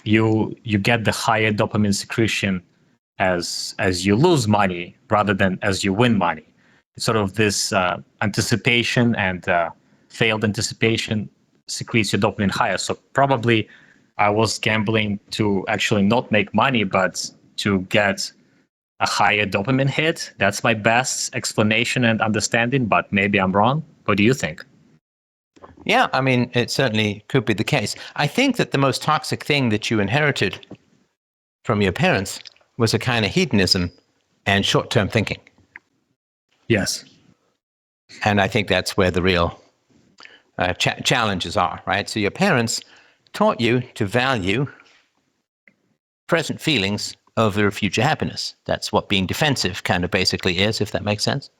you get the higher dopamine secretion as you lose money rather than as you win money. It's sort of this anticipation and failed anticipation secretes your dopamine higher. So probably I was gambling to actually not make money, but to get a higher dopamine hit. That's my best explanation and understanding, but maybe I'm wrong. What do you think? Yeah, I mean, it certainly could be the case. I think that the most toxic thing that you inherited from your parents was a kind of hedonism and short-term thinking. Yes. And I think that's where the real challenges are, right? So your parents taught you to value present feelings over future happiness. That's what being defensive kind of basically is, if that makes sense.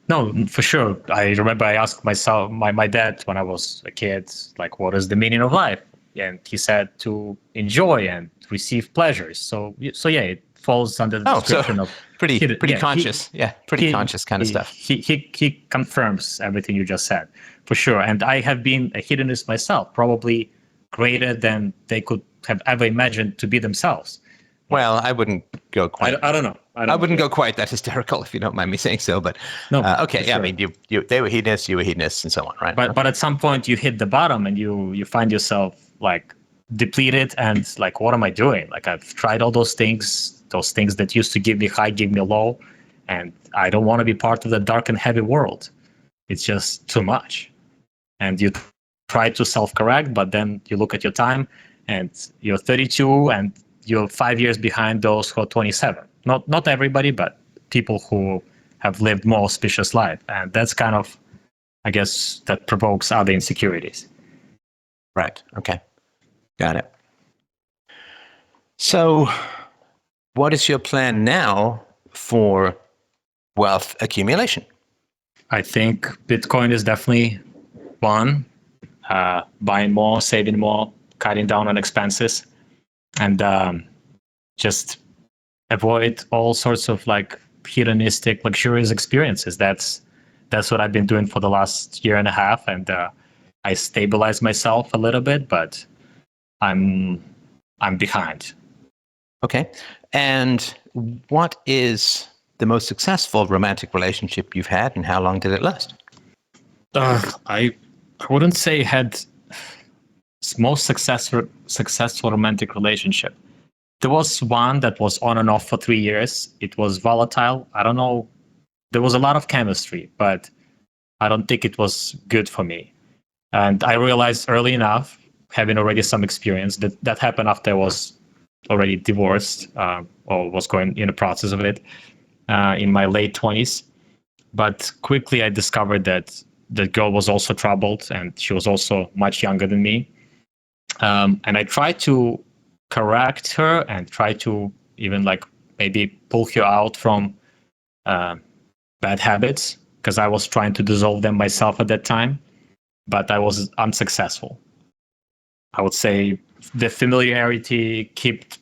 No, for sure. I remember I asked my dad when I was a kid, like, what is the meaning of life? And he said to enjoy and receive pleasures. So yeah, it falls under the description of pretty conscious. Pretty conscious kind of stuff. He confirms everything you just said, for sure. And I have been a hedonist myself, probably greater than they could have ever imagined to be themselves. Well, I wouldn't go quite. I don't know. I wouldn't go quite that hysterical, if you don't mind me saying so. But no, okay, yeah. Sure. I mean, they were hedonists, you were hedonists, and so on, right? But at some point, you hit the bottom, and you find yourself like depleted, and like, what am I doing? Like, I've tried all those things that used to give me high, give me low, and I don't want to be part of the dark and heavy world. It's just too much, and you try to self-correct, but then you look at your time, and you're 32, and you're 5 years behind those who are 27. Not everybody, but people who have lived more auspicious life. And that's kind of, I guess, that provokes other insecurities. Right. Okay. Got it. So what is your plan now for wealth accumulation? I think Bitcoin is definitely one. Buying more, saving more, cutting down on expenses, and just avoid all sorts of like hedonistic, luxurious experiences. That's what I've been doing for the last year and a half, and I stabilized myself a little bit, but I'm behind. Okay. And what is the most successful romantic relationship you've had, and how long did it last? I wouldn't say had most successful romantic relationship. There was one that was on and off for 3 years. It was Volatile. I don't know. There was a lot of chemistry, but I don't think it was good for me. And I realized early enough, having already some experience, that happened after I was already divorced or was going in the process of it in my late 20s. But quickly I discovered that the girl was also troubled, and she was also much younger than me. And I tried to correct her and try to even like maybe pull her out from bad habits, because I was trying to dissolve them myself at that time, but I was unsuccessful. I would say the familiarity kept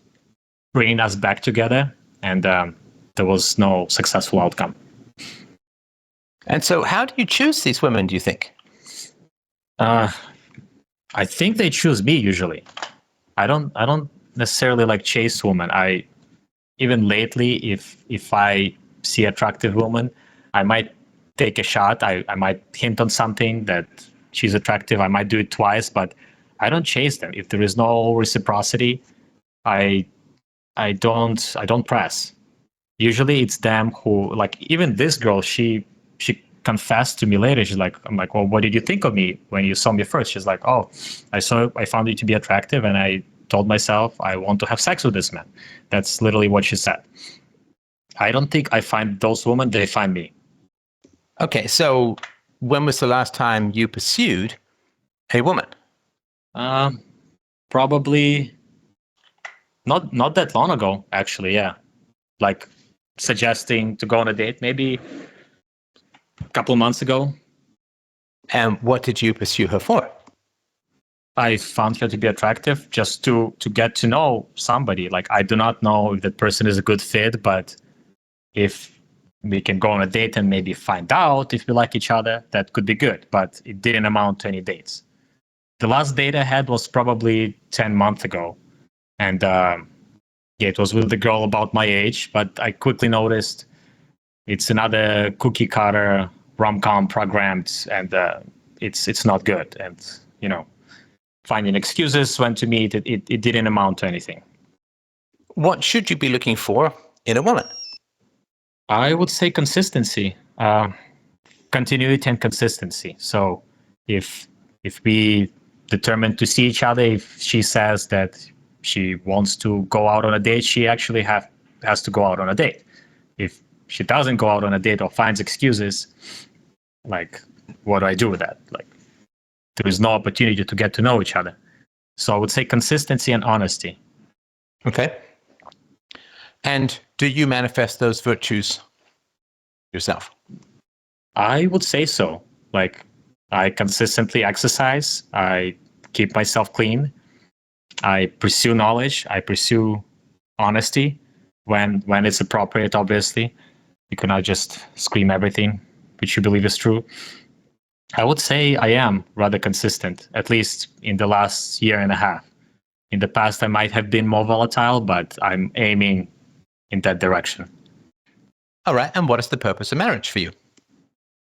bringing us back together, and there was no successful outcome. And so how do you choose these women, do you think? I think they choose me usually. I don't necessarily like chase women. I even lately, if I see attractive woman, I might take a shot. I might hint on something that she's attractive. I might do it twice, but I don't chase them. If there is no reciprocity, I don't press. Usually it's them who, like, even this girl, she confessed to me later. She's like, I'm like, well, what did you think of me when you saw me first? She's like, oh, I found you to be attractive, and I told myself I want to have sex with this man. That's literally what she said. I don't think I find those women, they find me. Okay, so when was the last time you pursued a woman? Probably not that long ago, actually, yeah. Like suggesting to go on a date, maybe a couple of months ago. And what did you pursue her for? I found her to be attractive, just to get to know somebody. Like, I do not know if that person is a good fit, but if we can go on a date and maybe find out if we like each other, that could be good. But it didn't amount to any dates. the last date I had was probably 10 months ago. And it was with the girl about my age, but I quickly noticed it's another cookie cutter rom-com programmed, and it's not good. And, finding excuses when to meet, it didn't amount to anything. What should you be looking for in a woman? I would say consistency, continuity and consistency. So if we determine to see each other, if she says that she wants to go out on a date, she actually has to go out on a date. If she doesn't go out on a date or finds excuses, like, what do I do with that? Like, there is no opportunity to get to know each other. So I would say consistency and honesty. Okay. And do you manifest those virtues yourself? I would say so. Like, I consistently exercise. I keep myself clean. I pursue knowledge. I pursue honesty when it's appropriate, obviously. You cannot just scream everything which you believe is true. I would say I am rather consistent, at least in the last year and a half. In the past, I might have been more volatile, but I'm aiming in that direction. All right. And what is the purpose of marriage for you?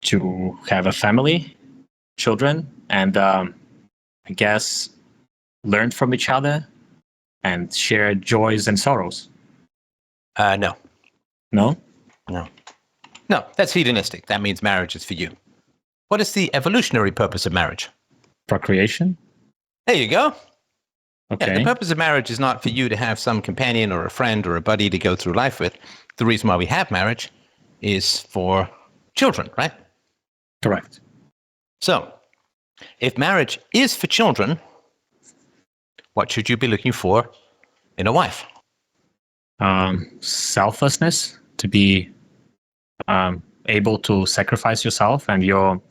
To have a family, children, and I guess learn from each other and share joys and sorrows. No. No? No, that's hedonistic. That means marriage is for you. What is the evolutionary purpose of marriage? Procreation? There you go. Okay. Yeah, the purpose of marriage is not for you to have some companion or a friend or a buddy to go through life with. The reason why we have marriage is for children, right? Correct. So, if marriage is for children, what should you be looking for in a wife? Selflessness, to be able to sacrifice yourself and your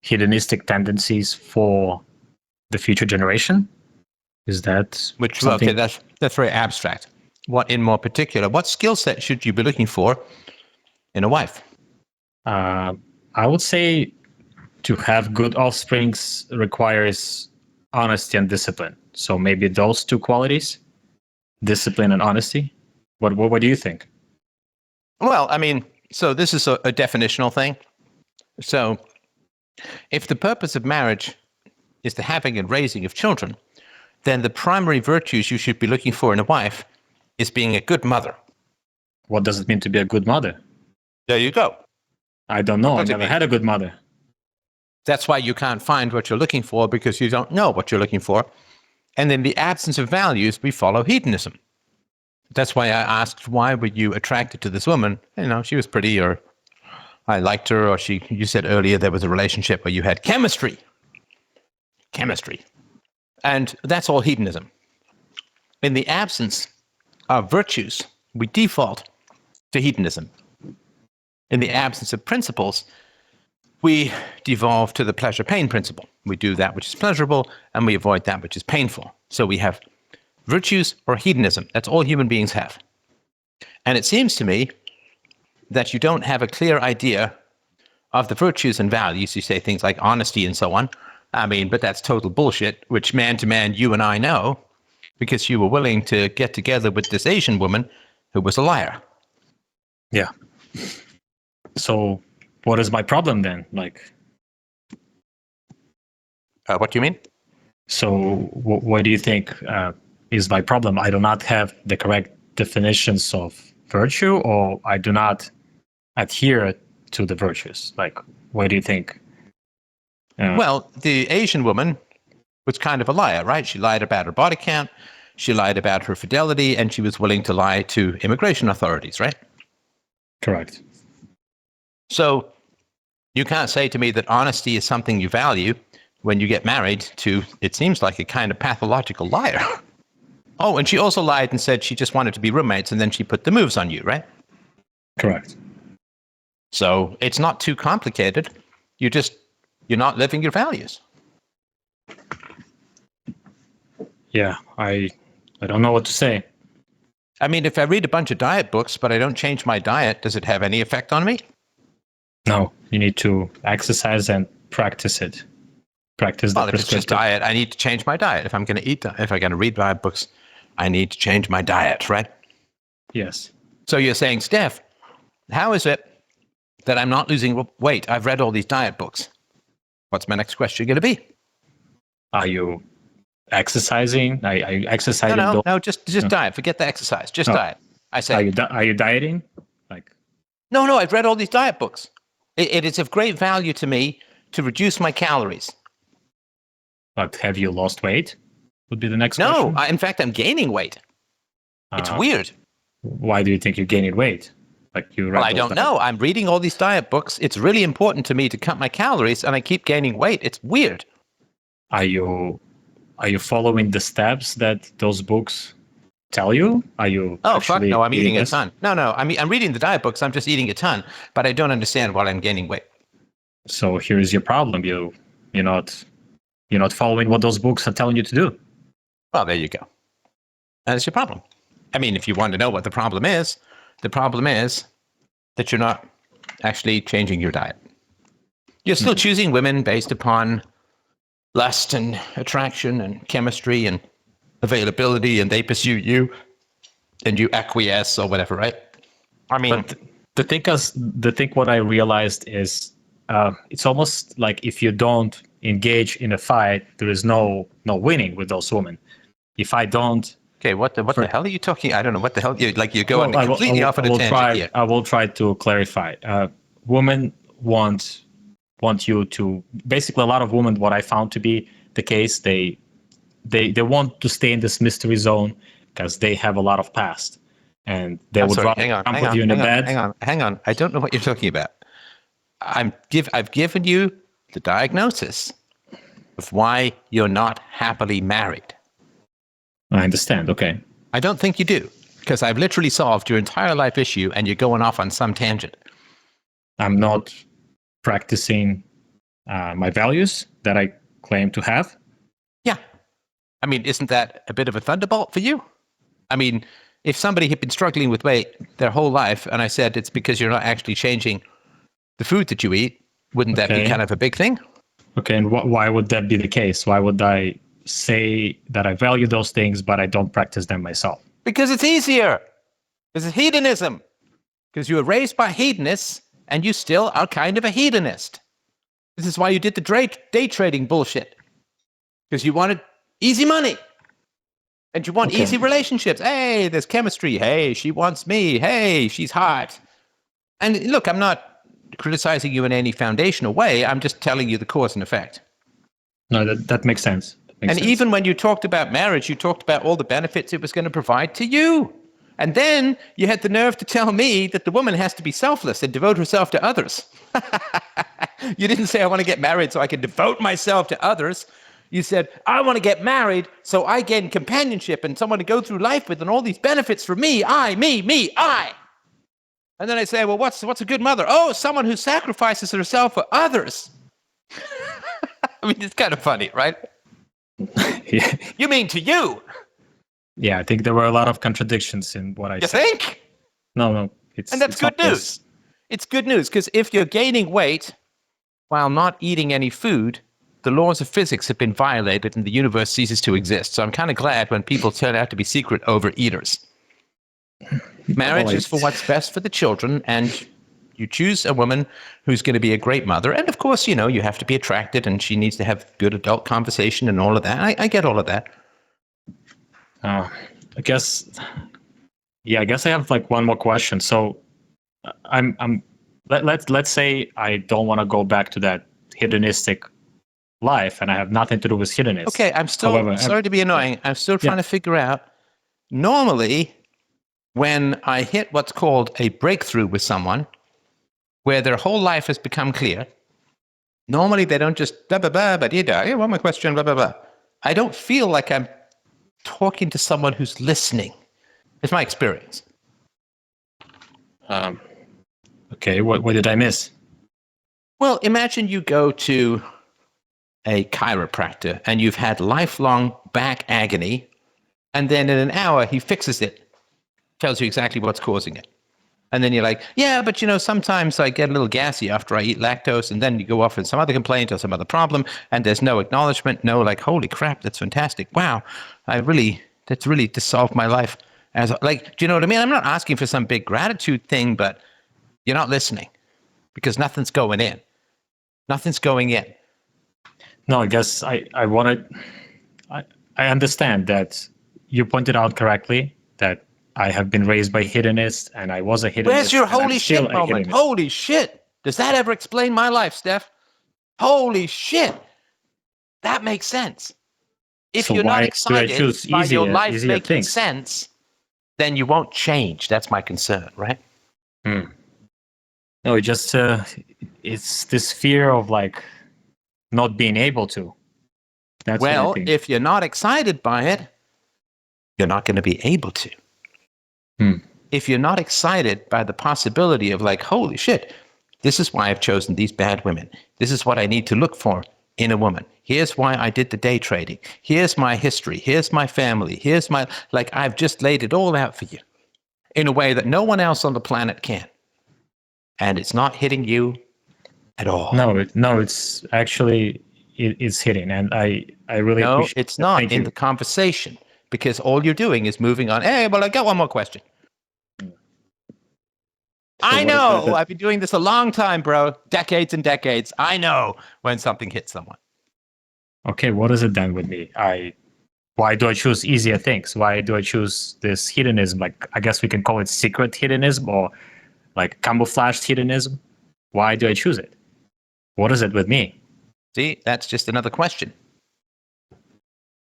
hedonistic tendencies for the future generation. Is that something? Okay, that's very abstract. What in more particular, what skill set should you be looking for in a wife? I would say to have good offsprings requires honesty and discipline. So maybe those two qualities, discipline and honesty. What do you think? Well, I mean, so this is a definitional thing. So if the purpose of marriage is the having and raising of children, then the primary virtues you should be looking for in a wife is being a good mother. What does it mean to be a good mother? There you go. I don't know. I What's it never mean? had a good mother. That's why you can't find what you're looking for, because you don't know what you're looking for. And in the absence of values, we follow hedonism. That's why I asked, why were you attracted to this woman? She was pretty, or I liked her, or you said earlier there was a relationship where you had chemistry. And that's all hedonism. In the absence of virtues, we default to hedonism. In the absence of principles, we devolve to the pleasure-pain principle. We do that which is pleasurable, and we avoid that which is painful. So we have virtues or hedonism. That's all human beings have. And it seems to me that you don't have a clear idea of the virtues and values. You say things like honesty and so on. But that's total bullshit, which man to man, you and I know, because you were willing to get together with this Asian woman who was a liar. Yeah. So what is my problem then? What do you mean? So what do you think is my problem? I do not have the correct definitions of virtue, or I do not adhere to the virtues. What do you think? Well, the Asian woman was kind of a liar, right? She lied about her body count, she lied about her fidelity, and she was willing to lie to immigration authorities, right? Correct. So you can't say to me that honesty is something you value when you get married to, it seems like, a kind of pathological liar. Oh, and she also lied and said she just wanted to be roommates, and then she put the moves on you, right? Correct. So it's not too complicated. You're not living your values. Yeah, I don't know what to say. If I read a bunch of diet books, but I don't change my diet, does it have any effect on me? No, you need to exercise and practice it. practice the Well, if it's just prescriptive. diet, I need to change my diet. If I'm going to eat, if I'm going to read diet books, I need to change my diet, right? Yes. So you're saying, Steph, how is it that I'm not losing weight? I've read all these diet books. What's my next question going to be? Are you exercising? Are you exercising? No, just diet. Forget the exercise. Just diet. I say, Are you dieting? Like, no, I've read all these diet books. It is of great value to me to reduce my calories. but have you lost weight? Would be the next question. No, in fact, I'm gaining weight. It's weird. Why do you think you're gaining weight? Like you? Well, I don't know. I'm reading all these diet books. It's really important to me to cut my calories, and I keep gaining weight. It's weird. Are you following the steps that those books tell you? Are you? Oh, fuck no! I'm eating a this? ton. No, I'm reading the diet books. I'm just eating a ton, but I don't understand why I'm gaining weight. So here's your problem. You're not following what those books are telling you to do. Well, there you go. That's your problem. I mean, if you want to know what the problem is that you're not actually changing your diet. You're still choosing women based upon lust and attraction and chemistry and availability, and they pursue you and you acquiesce or whatever, right? I mean, but the thing what I realized is it's almost like if you don't engage in a fight, there is no winning with those women. If I don't. Okay, what the hell are you talking? I don't know what the hell you're going completely off on a tangent here. I will try to clarify. Women want you to basically, a lot of women. What I found to be the case, they want to stay in this mystery zone because they have a lot of past, and they would rather jump with you in the bed. Hang on. I don't know what you're talking about. I've given you the diagnosis of why you're not happily married. I understand. Okay. I don't think you do, because I've literally solved your entire life issue and you're going off on some tangent. I'm not practicing my values that I claim to have. Yeah. I mean, isn't that a bit of a thunderbolt for you? I mean, if somebody had been struggling with weight their whole life and I said it's because you're not actually changing the food that you eat, wouldn't that be kind of a big thing? Okay, and why would that be the case? Why would I say that I value those things, but I don't practice them myself? Because it's easier. This is hedonism. Because you were raised by hedonists, and you still are kind of a hedonist. This is why you did the day trading bullshit. Because you wanted easy money. And you want easy relationships. Hey, there's chemistry. Hey, she wants me. Hey, she's hot. And look, I'm not criticizing you in any foundational way. I'm just telling you the cause and effect. No, that makes sense. Even when you talked about marriage, you talked about all the benefits it was going to provide to you. And then you had the nerve to tell me that the woman has to be selfless and devote herself to others. You didn't say, I want to get married so I can devote myself to others. You said, I want to get married so I gain companionship and someone to go through life with and all these benefits for me, I. And then I say, well, what's a good mother? Oh, someone who sacrifices herself for others. I mean, it's kind of funny, right? Yeah. You mean to you? Yeah, I think there were a lot of contradictions in what I said. You think? No. And that's good news. It's good news, because if you're gaining weight while not eating any food, the laws of physics have been violated and the universe ceases to exist. So I'm kind of glad when people turn out to be secret overeaters. Marriage is for what's best for the children, and you choose a woman who's going to be a great mother. And of course, you have to be attracted, and she needs to have good adult conversation and all of that. I get all of that. I guess I have like one more question. So let's say I don't want to go back to that hedonistic life, and I have nothing to do with hedonism. Okay, I'm still sorry to be annoying. I'm still trying to figure out. Normally, when I hit what's called a breakthrough with someone, where their whole life has become clear, normally they don't just blah blah blah. But yeah, one more question, blah blah blah. I don't feel like I'm talking to someone who's listening. It's my experience. Okay, what did I miss? Well, imagine you go to a chiropractor and you've had lifelong back agony, and then in an hour he fixes it, tells you exactly what's causing it. And then you're like, yeah, but sometimes I get a little gassy after I eat lactose, and then you go off with some other complaint or some other problem, and there's no acknowledgement, no like, holy crap, that's fantastic. Wow, that's really dissolved my life. As like, do you know what I mean? I'm not asking for some big gratitude thing, but you're not listening because nothing's going in. Nothing's going in. No, I guess I wanted. I understand that you pointed out correctly that I have been raised by hedonists, and I was a hedonist. Where's your and I'm holy still shit a moment? hedonist. Holy shit! Does that ever explain my life, Steph? Holy shit! That makes sense. If So you're not why do I excited choose by your life easier making things? sense, then you won't change. That's my concern, right? No, it just it's this fear of like not being able to. That's what I Well, think. if you're not excited by it, you're not going to be able to. If you're not excited by the possibility of like, holy shit, this is why I've chosen these bad women. This is what I need to look for in a woman. Here's why I did the day trading. Here's my history. Here's my family. Here's my, like, I've just laid it all out for you in a way that no one else on the planet can. And it's not hitting you at all. No, it's actually it's hitting, and I really No, appreciate it's it. not Thank in you. the conversation because all you're doing is moving on. Hey, well, I got one more question. I what is know. that- I've been doing this a long time, bro. Decades and decades. I know when something hits someone. Okay, what is it then with me? Why do I choose easier things? Why do I choose this hedonism? Like, I guess we can call it secret hedonism or like camouflaged hedonism. Why do I choose it? What is it with me? See, that's just another question.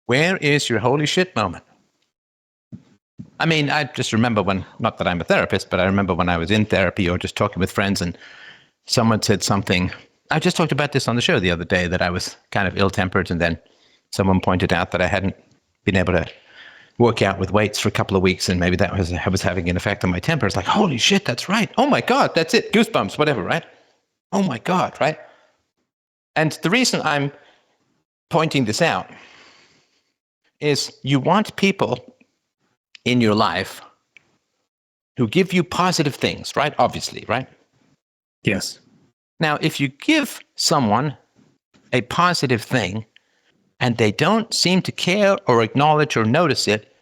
Where is your holy shit moment? I mean, I just remember when, not that I'm a therapist, but I remember when I was in therapy or just talking with friends and someone said something. I just talked about this on the show the other day that I was kind of ill-tempered, and then someone pointed out that I hadn't been able to work out with weights for a couple of weeks, and maybe that was having an effect on my temper. It's like, holy shit, that's right. Oh my God, that's it. Goosebumps, whatever, right? Oh my God, right? And the reason I'm pointing this out is you want people in your life who give you positive things, right? Obviously, right? Yes. Now, if you give someone a positive thing and they don't seem to care or acknowledge or notice it,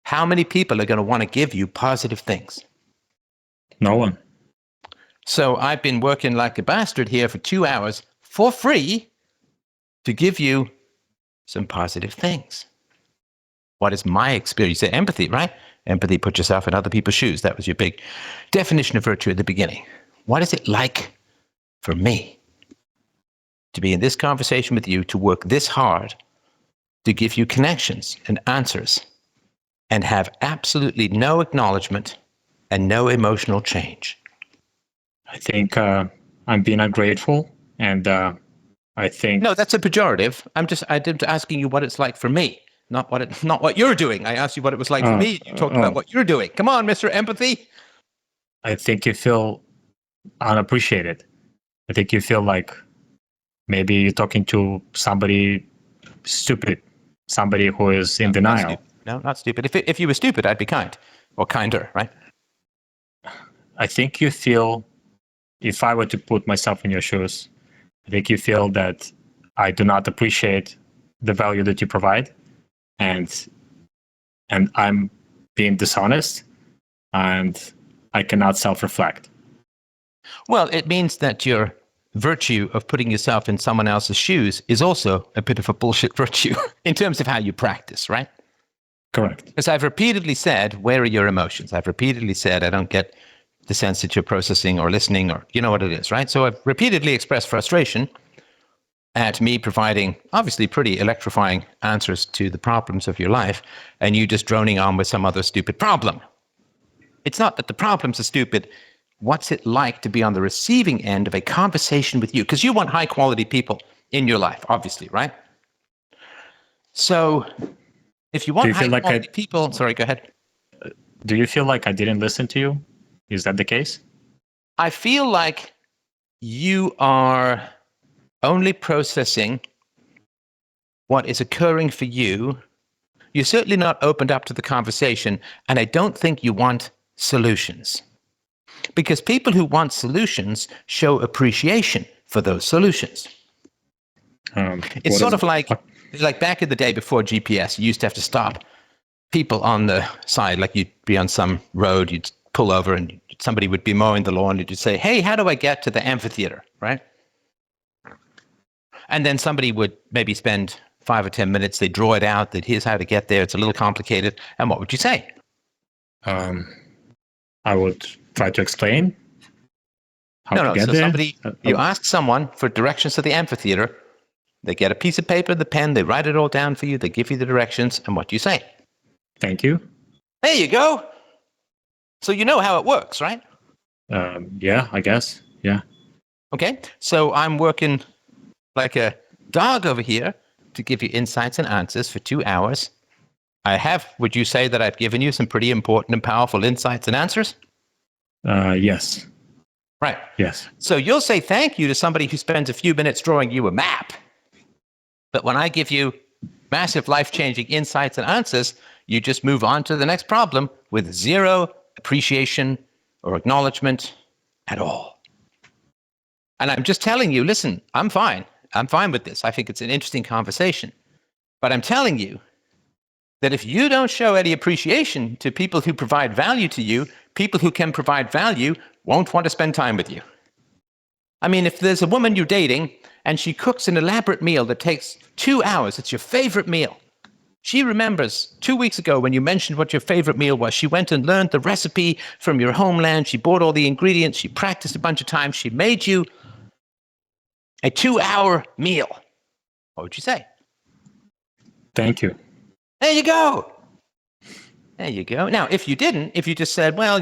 how many people are going to want to give you positive things? No one. So I've been working like a bastard here for 2 hours for free to give you some positive things. What is my experience? You say empathy, right? Empathy, put yourself in other people's shoes. That was your big definition of virtue at the beginning. What is it like for me to be in this conversation with you, to work this hard, to give you connections and answers, and have absolutely no acknowledgement and no emotional change? I think I'm being ungrateful, and I think No, that's a pejorative. I'm asking you what it's like for me, not what you're doing. I asked you what it was like for me. You talked about what you're doing. Come on, Mr. Empathy. I think you feel unappreciated. I think you feel like maybe you're talking to somebody stupid, somebody who is in denial. No, not stupid. If you were stupid, I'd be kind or kinder, right? I think you feel, if I were to put myself in your shoes, I think you feel that I do not appreciate the value that you provide, and I'm being dishonest, and I cannot self-reflect. Well, it means that your virtue of putting yourself in someone else's shoes is also a bit of a bullshit virtue in terms of how you practice, right? Correct. Because I've repeatedly said, where are your emotions? I've repeatedly said, I don't get the sense that you're processing or listening, or you know what it is, right? So I've repeatedly expressed frustration at me providing obviously pretty electrifying answers to the problems of your life, and you just droning on with some other stupid problem. It's not that the problems are stupid. What's it like to be on the receiving end of a conversation with you? Because you want high quality people in your life, obviously, right? So if you want high quality people, sorry, go ahead. Do you feel like I didn't listen to you? Is that the case? I feel like you are only processing what is occurring for you. You're certainly not opened up to the conversation, and I don't think you want solutions. Because people who want solutions show appreciation for those solutions. It's sort of like back in the day before GPS, you used to have to stop people on the side, like you'd be on some road, you'd pull over and somebody would be mowing the lawn, and you'd say, hey, how do I get to the amphitheater, right? And then somebody would maybe spend 5 or 10 minutes, they draw it out, that here's how to get there, it's a little complicated, and what would you say? I would try to explain how to get there. You ask someone for directions to the amphitheater, they get a piece of paper, the pen, they write it all down for you, they give you the directions, and what do you say? Thank you. There you go. So you know how it works, right? Yeah, I guess. Yeah. Okay. So I'm working like a dog over here to give you insights and answers for 2 hours. Would you say that I've given you some pretty important and powerful insights and answers? Yes. Right. Yes. So you'll say thank you to somebody who spends a few minutes drawing you a map. But when I give you massive life-changing insights and answers, you just move on to the next problem with zero appreciation or acknowledgement at all. And I'm just telling you, listen, I'm fine. I'm fine with this. I think it's an interesting conversation. But I'm telling you that if you don't show any appreciation to people who provide value to you, people who can provide value won't want to spend time with you. I mean, if there's a woman you're dating and she cooks an elaborate meal that takes 2 hours, it's your favorite meal. She remembers 2 weeks ago when you mentioned what your favorite meal was. She went and learned the recipe from your homeland. She bought all the ingredients. She practiced a bunch of times. She made you a 2-hour meal. What would you say? Thank you. There you go. There you go. Now, if you didn't, if you just said, well,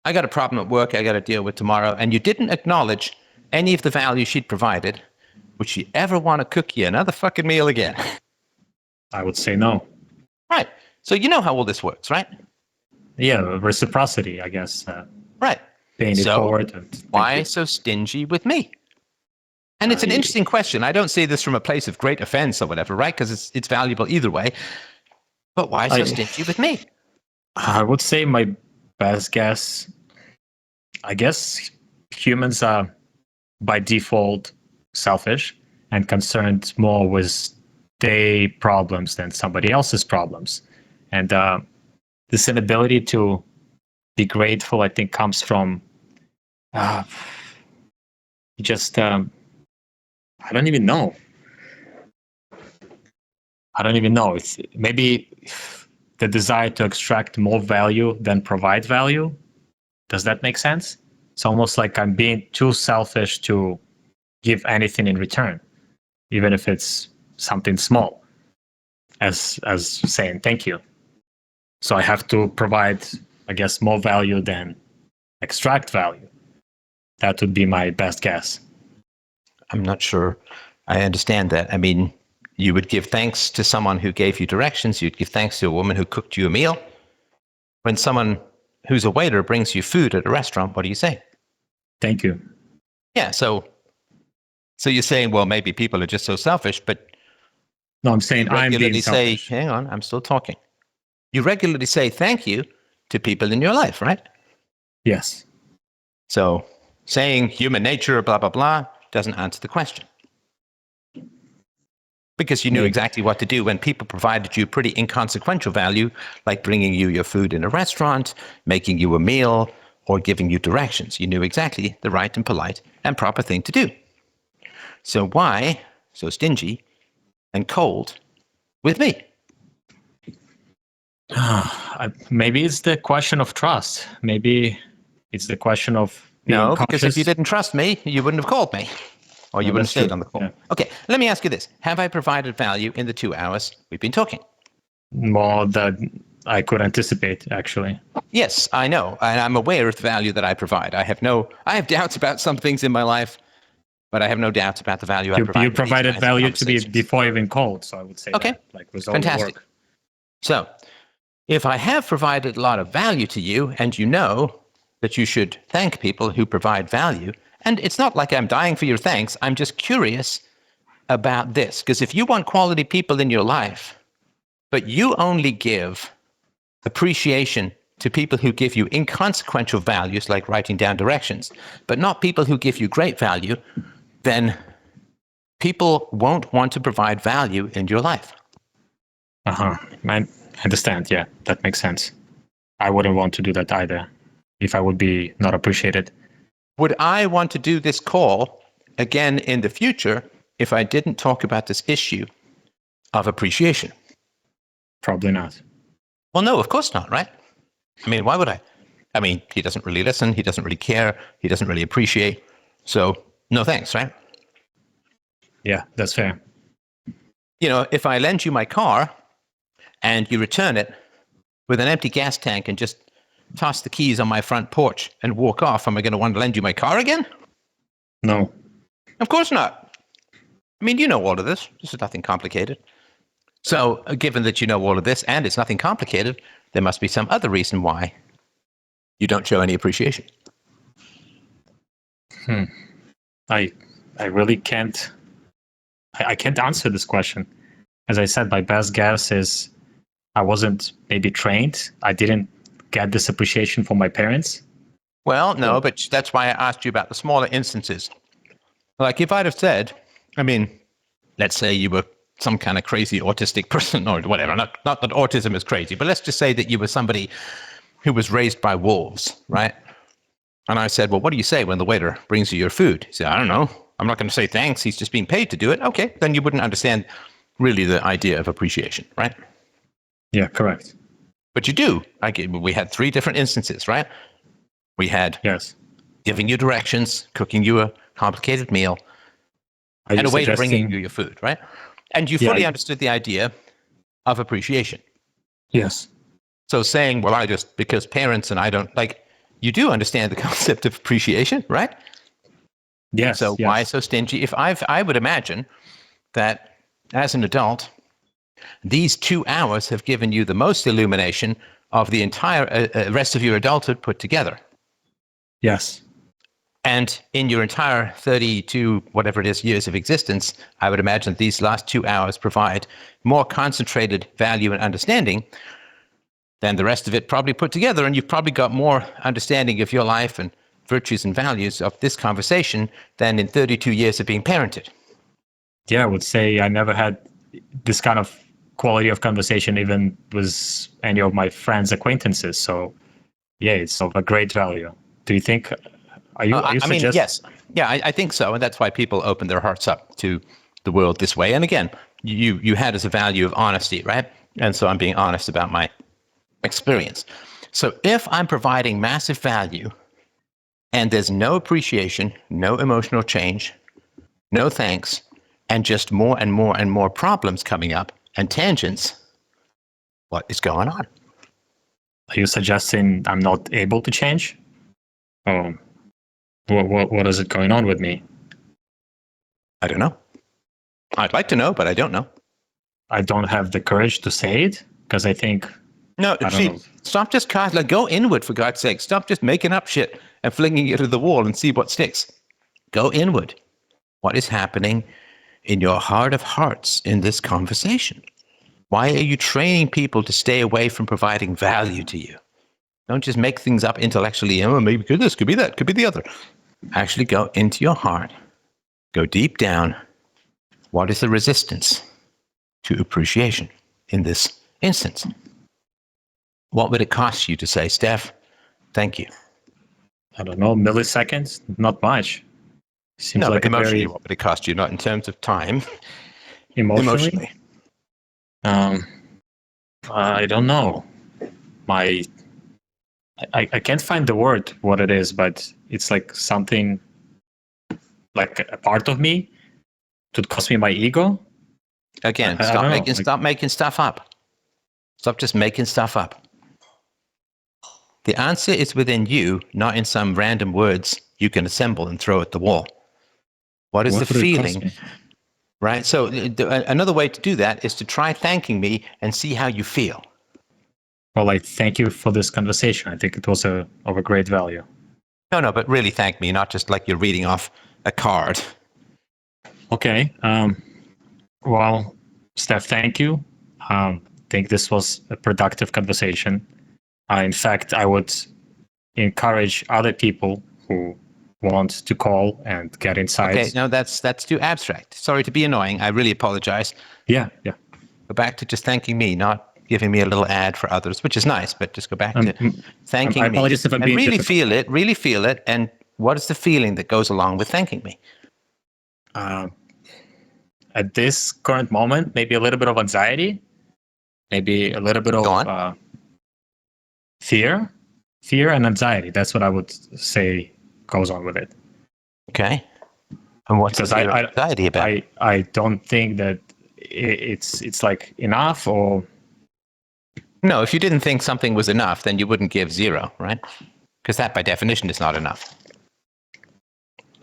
I got a problem at work I got to deal with tomorrow, and you didn't acknowledge any of the value she'd provided, would she ever want to cook you another fucking meal again? I would say no. Right. So you know how all this works, right? Yeah, reciprocity, I guess. Right. Paying it forward. Why so stingy with me? And it's an interesting question. I don't say this from a place of great offense or whatever, right? Because it's valuable either way. But why so stingy with me? I would say my best guess, I guess humans are by default selfish and concerned more with their problems than somebody else's problems. And this inability to be grateful, I think, comes from just, I don't even know. It's maybe the desire to extract more value than provide value. Does that make sense? It's almost like I'm being too selfish to give anything in return, even if it's something small, as saying thank you. So I have to provide, I guess, more value than extract value. That would be my best guess. I'm not sure I understand that. I mean, you would give thanks to someone who gave you directions. You'd give thanks to a woman who cooked you a meal. When someone who's a waiter brings you food at a restaurant, what do you say? Thank you. Yeah, so you're saying, well, maybe people are just so selfish, but no, I'm saying I'm being selfish. Hang on, I'm still talking. You regularly say thank you to people in your life, right? Yes. So saying human nature, blah, blah, blah, doesn't answer the question. Because you knew exactly what to do when people provided you pretty inconsequential value, like bringing you your food in a restaurant, making you a meal, or giving you directions. You knew exactly the right and polite and proper thing to do. So why so stingy and cold with me? Maybe it's the question of trust. Maybe it's the question of being because conscious. if you didn't trust me, you wouldn't have called me. Or you wouldn't have stayed on the call. Yeah. Okay, let me ask you this. Have I provided value in the 2 hours we've been talking? More than I could anticipate, actually. Yes, I know. And I'm aware of the value that I provide. I have doubts about some things in my life, but I have no doubts about the value I provide. You provided value to me before even called, so I would say okay. That was all fantastic. Work. So, if I have provided a lot of value to you, and you know that you should thank people who provide value, and it's not like I'm dying for your thanks, I'm just curious about this. Because if you want quality people in your life, but you only give appreciation to people who give you inconsequential values like writing down directions, but not people who give you great value, then people won't want to provide value in your life. I understand. Yeah, that makes sense. I wouldn't want to do that either if I would be not appreciated. Would I want to do this call again in the future if I didn't talk about this issue of appreciation? Probably not. Well, no, of course not, right? I mean, why would I? I mean, he doesn't really listen. He doesn't really care. He doesn't really appreciate. So no thanks, right? Yeah, that's fair. You know, if I lend you my car and you return it with an empty gas tank and just toss the keys on my front porch and walk off, am I going to want to lend you my car again? No. Of course not. I mean, you know all of this. This is nothing complicated. So given that you know all of this and it's nothing complicated, there must be some other reason why you don't show any appreciation. I really can't. I can't answer this question. As I said, my best guess is I wasn't maybe trained. I didn't get this appreciation from my parents. Well, no, but that's why I asked you about the smaller instances. Like if I'd have said, I mean, let's say you were some kind of crazy autistic person or whatever. Not that autism is crazy, but let's just say that you were somebody who was raised by wolves, right? And I said, well, what do you say when the waiter brings you your food? He said, I don't know. I'm not going to say thanks. He's just being paid to do it. Okay, then you wouldn't understand really the idea of appreciation, right? Yeah, correct. But you do. We had 3 different instances, right? We had giving you directions, cooking you a complicated meal, and a waiter bringing you your food, right? And you fully understood the idea of appreciation. Yes. So saying, well, because parents and I don't, like, you do understand the concept of appreciation, right? Yes. So why so stingy? If I would imagine that as an adult, these 2 hours have given you the most illumination of the entire rest of your adulthood put together. Yes. And in your entire 32, whatever it is, years of existence, I would imagine these last 2 hours provide more concentrated value and understanding than the rest of it probably put together. And you've probably got more understanding of your life and virtues and values of this conversation than in 32 years of being parented. Yeah, I would say I never had this kind of quality of conversation even with any of my friends, acquaintances. So yeah, it's of a great value. Do you think... Are you I mean, yes. Yeah, I think so. And that's why people open their hearts up to the world this way. And again, you had as a value of honesty, right? And so I'm being honest about my experience. So if I'm providing massive value and there's no appreciation, no emotional change, no thanks, and just more and more and more problems coming up and tangents, what is going on? Are you suggesting I'm not able to change? Oh. What is it going on with me? I don't know. I'd like to know, but I don't know. I don't have the courage to say it because I think... No, stop just go inward, for God's sake. Stop just making up shit and flinging it to the wall and see what sticks. Go inward. What is happening in your heart of hearts in this conversation? Why are you training people to stay away from providing value to you? Don't just make things up intellectually. Oh, maybe could this, could be that, could be the other. Actually go into your heart. Go deep down. What is the resistance to appreciation in this instance? What would it cost you to say, Steph, thank you? I don't know, milliseconds? Not much. Seems like emotionally, what would it cost you? Not in terms of time. Emotionally? I don't know. I can't find the word what it is, but it's like something like a part of me to cost me my ego. Again, stop making stuff up. Stop just making stuff up. The answer is within you, not in some random words you can assemble and throw at the wall. What is the feeling? Right? So another way to do that is to try thanking me and see how you feel. Well, I thank you for this conversation. I think it was of a great value. No, but really thank me, not just like you're reading off a card. Okay. Well, Steph, thank you. I think this was a productive conversation. In fact, I would encourage other people who want to call and get insights. Okay, no, that's too abstract. Sorry to be annoying. I really apologize. Yeah. Go back to just thanking me, not giving me a little ad for others, which is nice, but just go back to thanking I me. apologize if I'm and being really difficult. really feel it. And what is the feeling that goes along with thanking me? At this current moment, maybe a little bit of anxiety, maybe a little bit of fear and anxiety. That's what I would say goes on with it. Okay. And what's Because the fear and anxiety about? I don't think that it's like enough, or No, if you didn't think something was enough, then you wouldn't give 0, right? Because that, by definition, is not enough.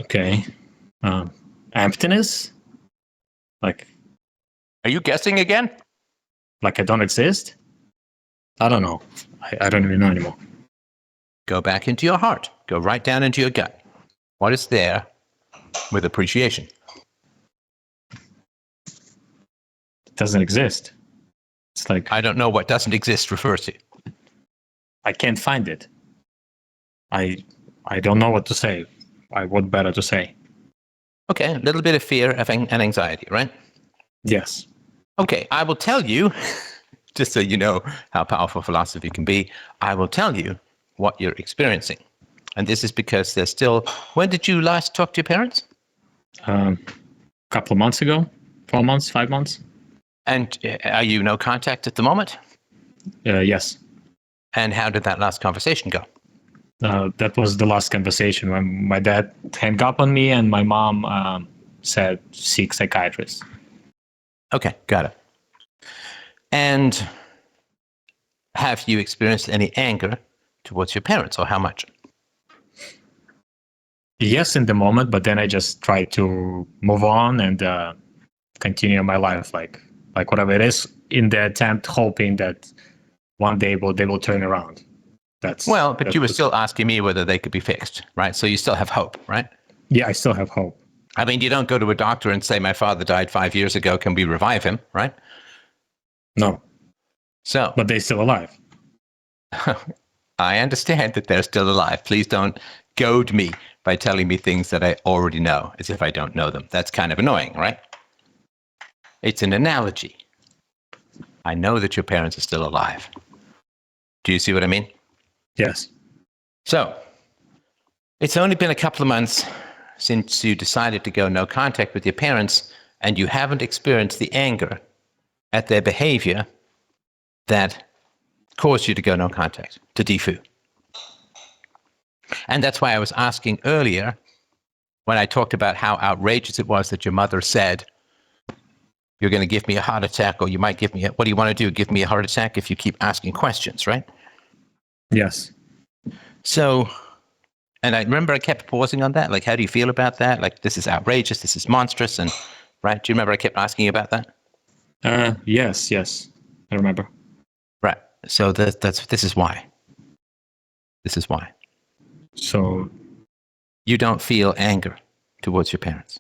okay, emptiness, like Are you guessing again? I don't exist. I don't know. I don't even know anymore. Go back into your heart. Go right down into your gut. What is there with appreciation? It doesn't exist. It's like I don't know what doesn't exist refers to. I can't find it. I don't know what to say. What better to say? Okay, a little bit of fear and anxiety, right? Yes. Okay, I will tell you, just so you know how powerful philosophy can be, I will tell you what you're experiencing. And this is because there's still... When did you last talk to your parents? A couple of months ago. 4 months, 5 months. And are you no contact at the moment? Yes. And how did that last conversation go? That was the last conversation when my dad hung up on me and my mom said, seek psychiatrist. Okay, got it. And have you experienced any anger towards your parents, or how much? Yes, in the moment, but then I just try to move on and continue my life, like whatever it is, in the attempt, hoping that one day they will turn around. But you were still asking me whether they could be fixed, right? So you still have hope, right? Yeah, I still have hope. I mean, you don't go to a doctor and say, my father died 5 years ago, can we revive him, right? No. So, but they're still alive. I understand that they're still alive. Please don't goad me by telling me things that I already know, as if I don't know them. That's kind of annoying, right? It's an analogy. I know that your parents are still alive. Do you see what I mean? Yes. So, it's only been a couple of months since you decided to go no contact with your parents, and you haven't experienced the anger at their behavior that caused you to go no contact, to defu. And that's why I was asking earlier, when I talked about how outrageous it was that your mother said, you're going to give me a heart attack, or you might give me what do you want to do? Give me a heart attack if you keep asking questions, right? Yes. So, and I remember I kept pausing on that. Like, how do you feel about that? Like, this is outrageous. This is monstrous. And, right? Do you remember I kept asking you about that? Yes. I remember. Right. So this is why. This is why. So you don't feel anger towards your parents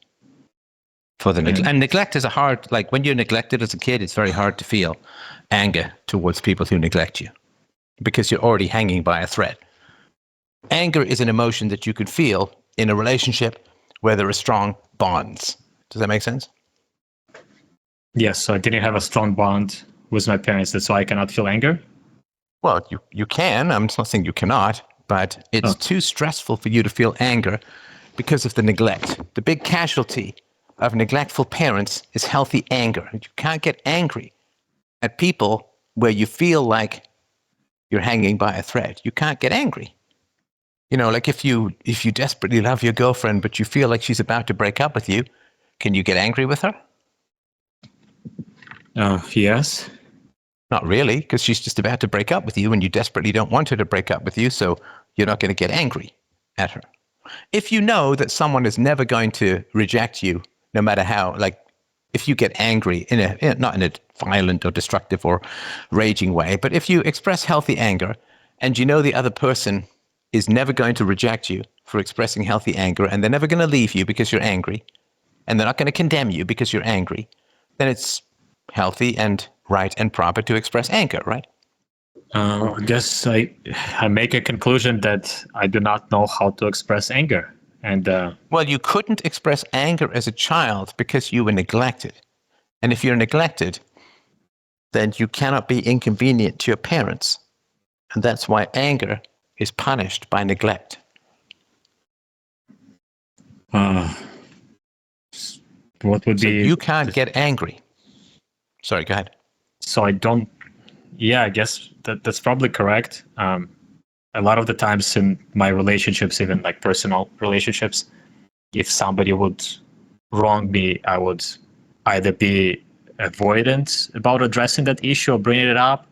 for the neglect. And neglect is like when you're neglected as a kid, it's very hard to feel anger towards people who neglect you because you're already hanging by a thread. Anger is an emotion that you could feel in a relationship where there are strong bonds. Does that make sense? Yes. So I didn't have a strong bond with my parents. That's why I cannot feel anger. Well, you can. I'm not saying you cannot, but it's too stressful for you to feel anger because of the neglect. The big casualty of neglectful parents is healthy anger. You can't get angry at people where you feel like you're hanging by a thread. You can't get angry. You know, like if you desperately love your girlfriend, but you feel like she's about to break up with you, can you get angry with her? Yes. Not really, because she's just about to break up with you and you desperately don't want her to break up with you, so you're not going to get angry at her. If you know that someone is never going to reject you, no matter how, like, if you get angry, not in a violent or destructive or raging way, but if you express healthy anger and you know the other person is never going to reject you for expressing healthy anger, and they're never going to leave you because you're angry, and they're not going to condemn you because you're angry, then it's healthy and right and proper to express anger, right? I guess I make a conclusion that I do not know how to express anger. And Well, you couldn't express anger as a child because you were neglected. And if you're neglected, then you cannot be inconvenient to your parents. And that's why anger is punished by neglect. What would So be... you can't get angry. Sorry, go ahead. So I don't... Yeah, I guess that's probably correct. A lot of the times in my relationships, even like personal relationships, if somebody would wrong me, I would either be avoidant about addressing that issue or bringing it up,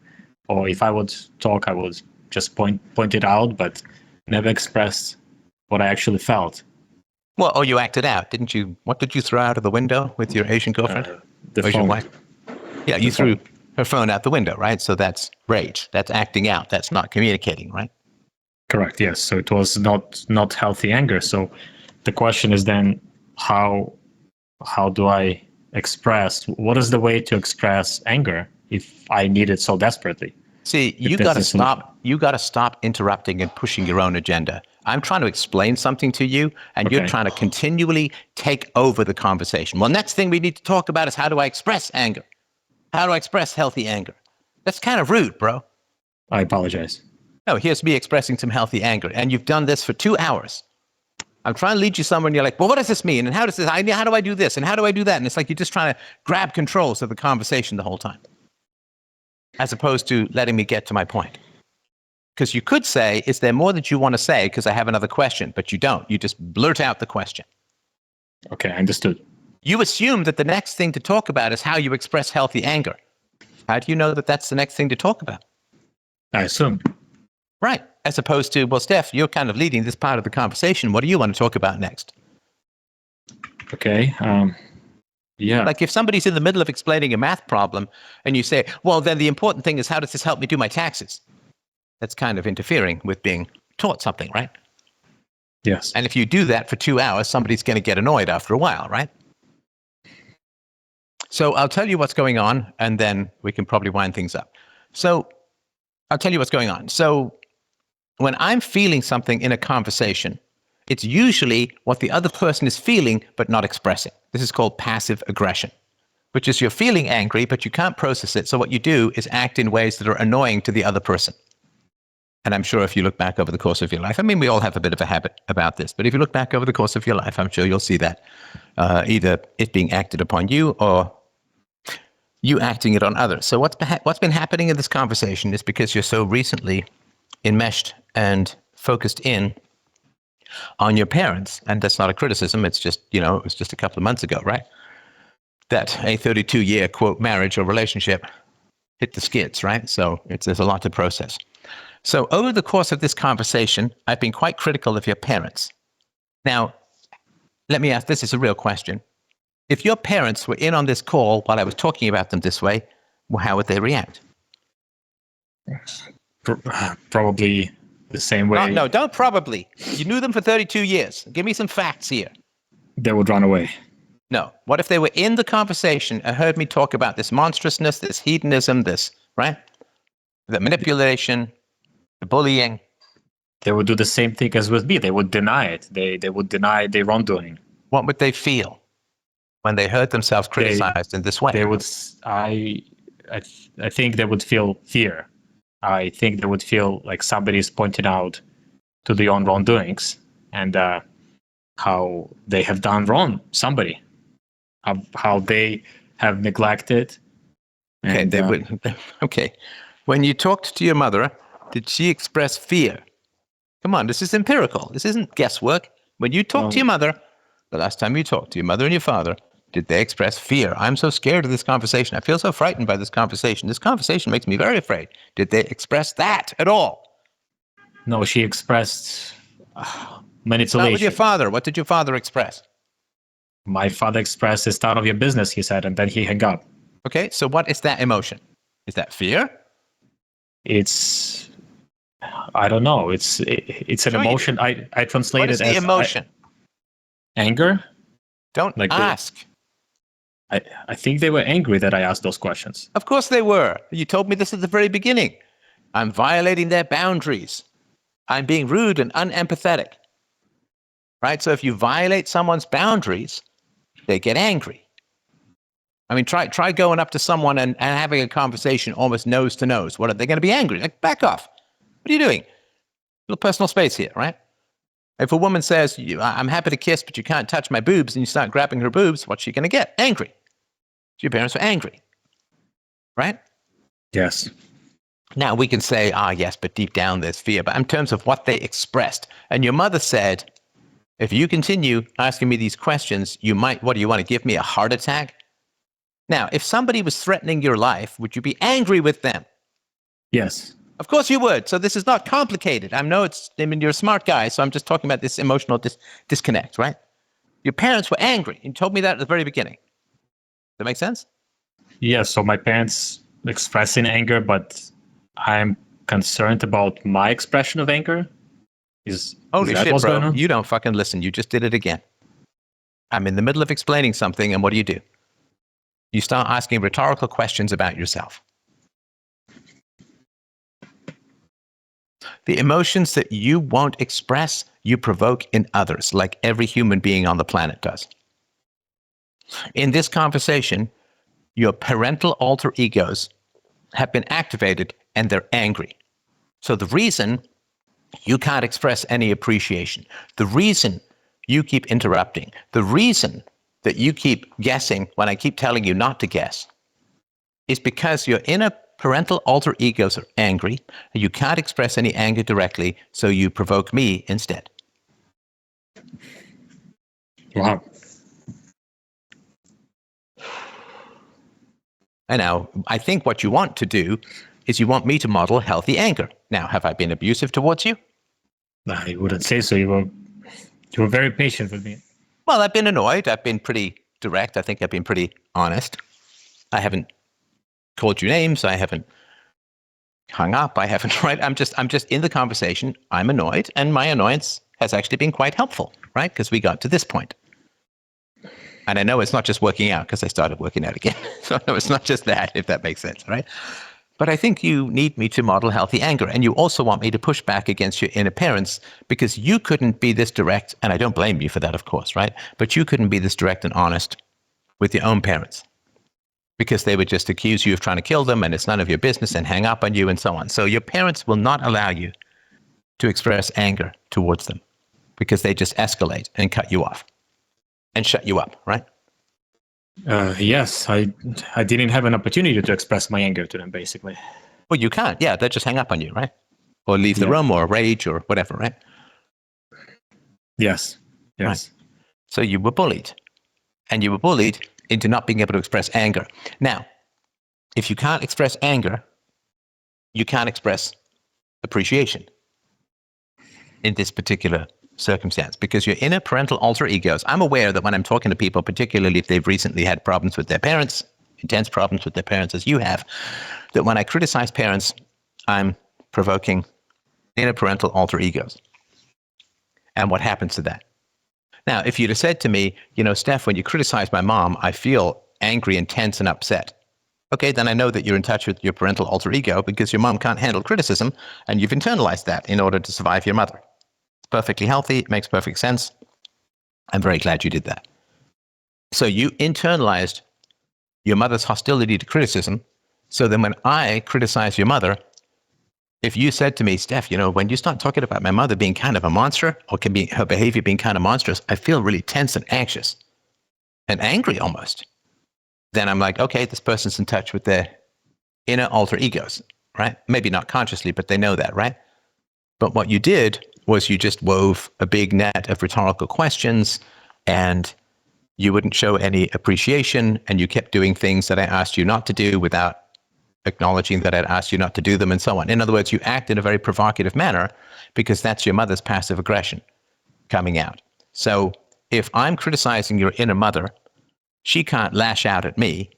or if I would talk, I would just point it out, but never express what I actually felt. Well, oh, you acted out, didn't you? What did you throw out of the window with your Asian girlfriend? The Asian phone. wife? Yeah, you threw her phone out the window, right? So that's rage. That's acting out. That's not communicating, right? Correct, yes. So it was not healthy anger. So the question is then, how do I express, what is the way to express anger if I need it so desperately? See, you got to stop. You got to stop interrupting and pushing your own agenda. I'm trying to explain something to you, and you're trying to continually take over the conversation. Well, next thing we need to talk about is how do I express anger? How do I express healthy anger? That's kind of rude, bro. I apologize. No, here's me expressing some healthy anger, and you've done this for 2 hours. I'm trying to lead you somewhere, and you're like, well, what does this mean? And how do I do this? And how do I do that? And it's like you're just trying to grab controls of the conversation the whole time, as opposed to letting me get to my point. Because you could say, is there more that you want to say? Because I have another question, but you don't. You just blurt out the question. Okay, understood. You assume that the next thing to talk about is how you express healthy anger. How do you know that that's the next thing to talk about? I assume. Right. As opposed to, well, Steph, you're kind of leading this part of the conversation. What do you want to talk about next? Okay. Yeah. Like if somebody's in the middle of explaining a math problem and you say, well, then the important thing is how does this help me do my taxes? That's kind of interfering with being taught something, right? Yes. And if you do that for 2 hours, somebody's going to get annoyed after a while, right? So I'll tell you what's going on, and then we can probably wind things up. So I'll tell you what's going on. So when I'm feeling something in a conversation, it's usually what the other person is feeling but not expressing. This is called passive aggression, which is you're feeling angry, but you can't process it. So what you do is act in ways that are annoying to the other person. And I'm sure if you look back over the course of your life, I mean, we all have a bit of a habit about this, but if you look back over the course of your life, I'm sure you'll see that either it being acted upon you or you acting it on others. So what's been happening in this conversation is because you're so recently enmeshed and focused in on your parents, and that's not a criticism. It's just, it was just a couple of months ago, right? That a 32-year, quote, marriage or relationship hit the skids, right? So there's a lot to process. So over the course of this conversation, I've been quite critical of your parents. Now, let me ask, this is a real question. If your parents were in on this call while I was talking about them this way, well, how would they react? Probably the same way. No, don't probably. You knew them for 32 years. Give me some facts here. They would run away. No. What if they were in the conversation and heard me talk about this monstrousness, this hedonism, this, right? The manipulation, the bullying. They would do the same thing as with me. They would deny it. They would deny their wrongdoing. What would they feel when they heard themselves criticized in this way? They would. I think they would feel fear. I think they would feel like somebody's pointing out to their own wrongdoings and how they have done wrong. Somebody, how they have neglected. Okay, and, they would. Okay, when you talked to your mother, did she express fear? Come on, this is empirical. This isn't guesswork. When you talked to your mother, the last time you talked to your mother and your father, did they express fear? I'm so scared of this conversation. I feel so frightened by this conversation. This conversation makes me very afraid. Did they express that at all? No, she expressed manipulation. Not with your father. What did your father express? My father expressed, it's none of your business, he said, and then he hung up. Okay, so what is that emotion? Is that fear? It's, I don't know. It's an emotion. I translate it as the emotion? Anger. Don't ask. I think they were angry that I asked those questions. Of course they were. You told me this at the very beginning. I'm violating their boundaries. I'm being rude and unempathetic. Right? So if you violate someone's boundaries, they get angry. I mean, try going up to someone and having a conversation almost nose to nose. What are they going to be angry? Like, back off. What are you doing? Little personal space here, right? If a woman says, I'm happy to kiss, but you can't touch my boobs, and you start grabbing her boobs, what's she going to get? Angry. So your parents were angry, right? Yes. Now we can say, yes, but deep down there's fear. But in terms of what they expressed, and your mother said, if you continue asking me these questions, what do you want to give me a heart attack? Now, if somebody was threatening your life, would you be angry with them? Yes. Of course you would. So this is not complicated. You're a smart guy, so I'm just talking about this emotional disconnect, right? Your parents were angry. You told me that at the very beginning. Does that make sense? Yes. So my parents expressing anger, but I'm concerned about my expression of anger. Holy that shit, what's going bro. on? You don't fucking listen. You just did it again. I'm in the middle of explaining something, and what do? You start asking rhetorical questions about yourself. The emotions that you won't express, you provoke in others, like every human being on the planet does. In this conversation, your parental alter egos have been activated and they're angry. So the reason you can't express any appreciation, the reason you keep interrupting, the reason that you keep guessing when I keep telling you not to guess, is because your inner parental alter egos are angry, and you can't express any anger directly, so you provoke me instead. Wow. And now, I think what you want to do is you want me to model healthy anger. Now, have I been abusive towards you? I wouldn't say so. You were very patient with me. Well, I've been annoyed. I've been pretty direct. I think I've been pretty honest. I haven't called you names. I haven't hung up. I haven't, right? I'm just in the conversation. I'm annoyed, and my annoyance has actually been quite helpful, right? Because we got to this point. And I know it's not just working out because I started working out again. So no, it's not just that, if that makes sense, right? But I think you need me to model healthy anger. And you also want me to push back against your inner parents because you couldn't be this direct. And I don't blame you for that, of course, right? But you couldn't be this direct and honest with your own parents because they would just accuse you of trying to kill them and it's none of your business and hang up on you and so on. So your parents will not allow you to express anger towards them because they just escalate and cut you off and shut you up, right? Yes, I didn't have an opportunity to express my anger to them, basically. Well, you can't. Yeah, they'll just hang up on you, right? Or leave the room or rage or whatever, right? Yes. Right. So you were bullied. And you were bullied into not being able to express anger. Now, if you can't express anger, you can't express appreciation in this particular circumstance because your inner parental alter egos, I'm aware that when I'm talking to people, particularly if they've recently had problems with their parents, intense problems with their parents as you have, that when I criticize parents, I'm provoking inner parental alter egos. And what happens to that? Now, if you'd have said to me, Steph, when you criticize my mom, I feel angry and tense and upset. Okay, then I know that you're in touch with your parental alter ego because your mom can't handle criticism and you've internalized that in order to survive your mother. It's perfectly healthy. It makes perfect sense. I'm very glad you did that. So you internalized your mother's hostility to criticism. So then when I criticize your mother, if you said to me, Steph, when you start talking about my mother being kind of a monster or can be her behavior being kind of monstrous, I feel really tense and anxious and angry almost. Then I'm like, okay, this person's in touch with their inner alter egos, right? Maybe not consciously, but they know that, right? But what you did was you just wove a big net of rhetorical questions and you wouldn't show any appreciation and you kept doing things that I asked you not to do without acknowledging that I'd asked you not to do them and so on. In other words, you act in a very provocative manner because that's your mother's passive aggression coming out. So if I'm criticizing your inner mother, she can't lash out at me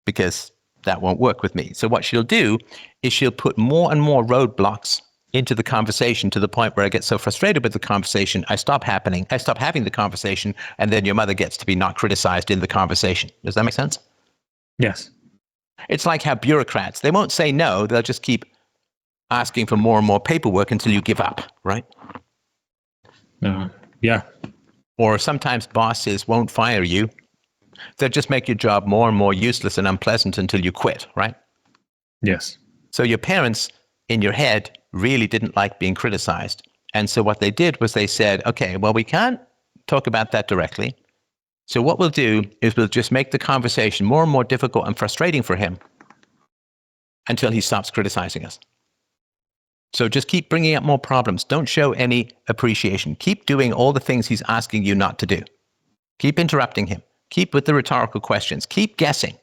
because that won't work with me. So what she'll do is she'll put more and more roadblocks into the conversation to the point where I get so frustrated with the conversation, I stop having the conversation, and then your mother gets to be not criticized in the conversation. Does that make sense? Yes. It's like how bureaucrats, they won't say no, they'll just keep asking for more and more paperwork until you give up, right? Yeah. Or sometimes bosses won't fire you. They'll just make your job more and more useless and unpleasant until you quit, right? Yes. So your parents, in your head, really didn't like being criticized. And so what they did was they said, okay, well, we can't talk about that directly. So what we'll do is we'll just make the conversation more and more difficult and frustrating for him until he stops criticizing us. So just keep bringing up more problems. Don't show any appreciation. Keep doing all the things he's asking you not to do. Keep interrupting him. Keep with the rhetorical questions. Keep guessing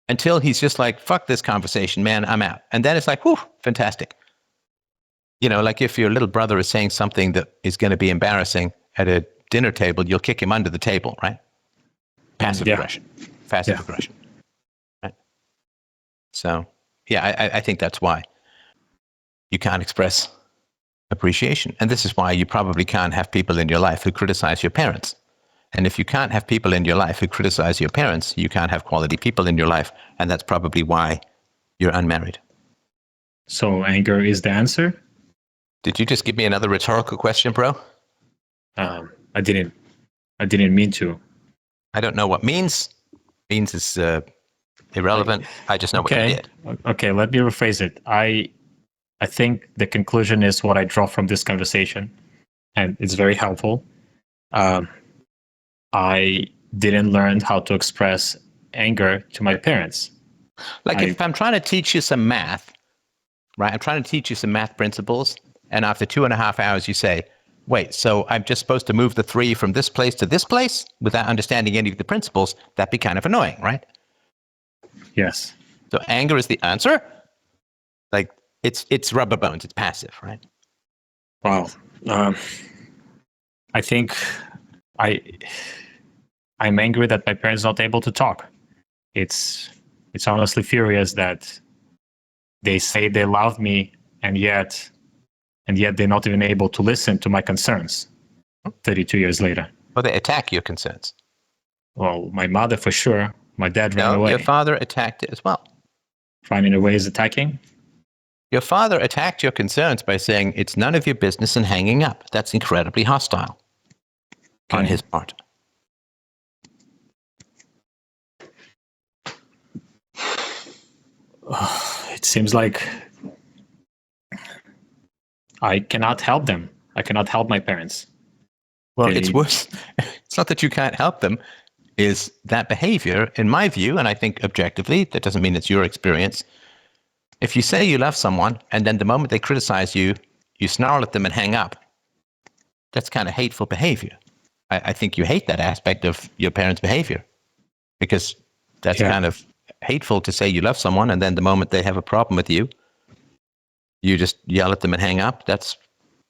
until he's just like, fuck this conversation, man, I'm out. And then it's like, whew, fantastic. You know, like if your little brother is saying something that is going to be embarrassing at a dinner table, you'll kick him under the table, right? Passive aggression. Passive aggression. Right? So, yeah, I think that's why you can't express appreciation. And this is why you probably can't have people in your life who criticize your parents. And if you can't have people in your life who criticize your parents, you can't have quality people in your life. And that's probably why you're unmarried. So anger is the answer? Did you just give me another rhetorical question, bro? I didn't mean to. I don't know what means. Means is irrelevant. I just know what you did. Okay, let me rephrase it. I think the conclusion is what I draw from this conversation, and it's very helpful. I didn't learn how to express anger to my parents. Like if I'm trying to teach you some math, right? I'm trying to teach you some math principles, and after 2.5 hours you say, wait, so I'm just supposed to move the 3 from this place to this place without understanding any of the principles? That'd be kind of annoying, right? Yes. So anger is the answer? Like it's rubber bones, it's passive, right? Wow. I think I'm angry that my parents are not able to talk. It's honestly furious that they say they love me and yet they're not even able to listen to my concerns 32 years later. Well, they attack your concerns. Well, my mother for sure. My dad ran away. Your father attacked it as well. Finding a way is attacking? Your father attacked your concerns by saying it's none of your business and hanging up. That's incredibly hostile on his part. It seems like I cannot help them. I cannot help my parents. Well, it's worse. It's not that you can't help them. Is that behavior, in my view, and I think objectively, that doesn't mean it's your experience. If you say you love someone and then the moment they criticize you, you snarl at them and hang up, that's kind of hateful behavior. I think you hate that aspect of your parents' behavior because that's kind of hateful to say you love someone and then the moment they have a problem with you, you just yell at them and hang up. That's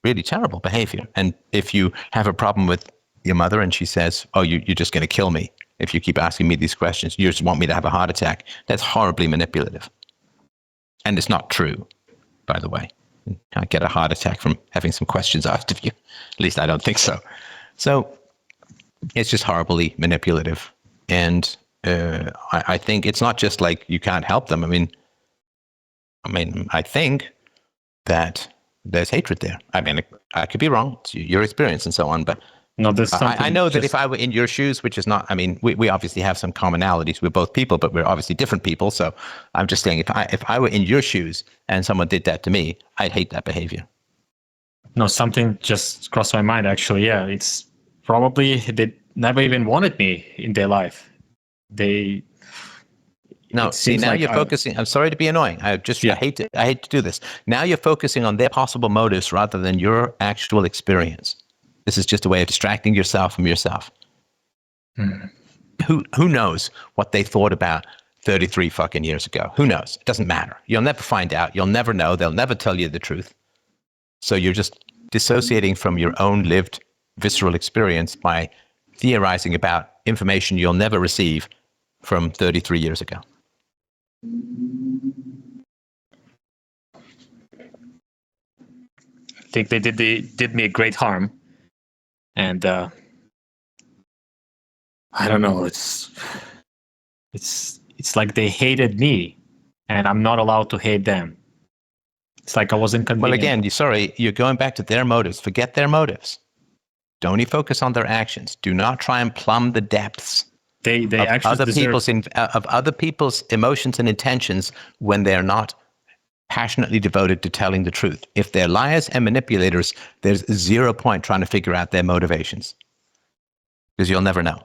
really terrible behavior. And if you have a problem with your mother and she says, oh, you're just going to kill me if you keep asking me these questions, you just want me to have a heart attack, that's horribly manipulative. And it's not true, by the way. You can't get a heart attack from having some questions asked of you. At least I don't think so. So it's just horribly manipulative. And I think it's not just like you can't help them. I mean, I think that there's hatred there. I mean, I could be wrong. It's your experience and so on, but no, there's something I know that if I were in your shoes, which is not, I mean, we obviously have some commonalities. We're both people, but we're obviously different people. So I'm just saying, if I were in your shoes and someone did that to me, I'd hate that behavior. No, something just crossed my mind, actually. Yeah, it's probably they never even wanted me in their life. No, see, now you're focusing. I'm sorry to be annoying. I hate to do this. Now you're focusing on their possible motives rather than your actual experience. This is just a way of distracting yourself from yourself. Who knows what they thought about 33 fucking years ago? Who knows? It doesn't matter. You'll never find out. You'll never know. They'll never tell you the truth. So you're just dissociating from your own lived visceral experience by theorizing about information you'll never receive from 33 years ago. I think they did me a great harm. And I don't know, it's like they hated me and I'm not allowed to hate them. It's like I was inconvenient. Well, again, you're going back to their motives. Forget their motives. Don't you focus on their actions. Do not try and plumb the depths They of actually other people's emotions and intentions when they're not passionately devoted to telling the truth. If they're liars and manipulators, there's 0 point trying to figure out their motivations, because you'll never know.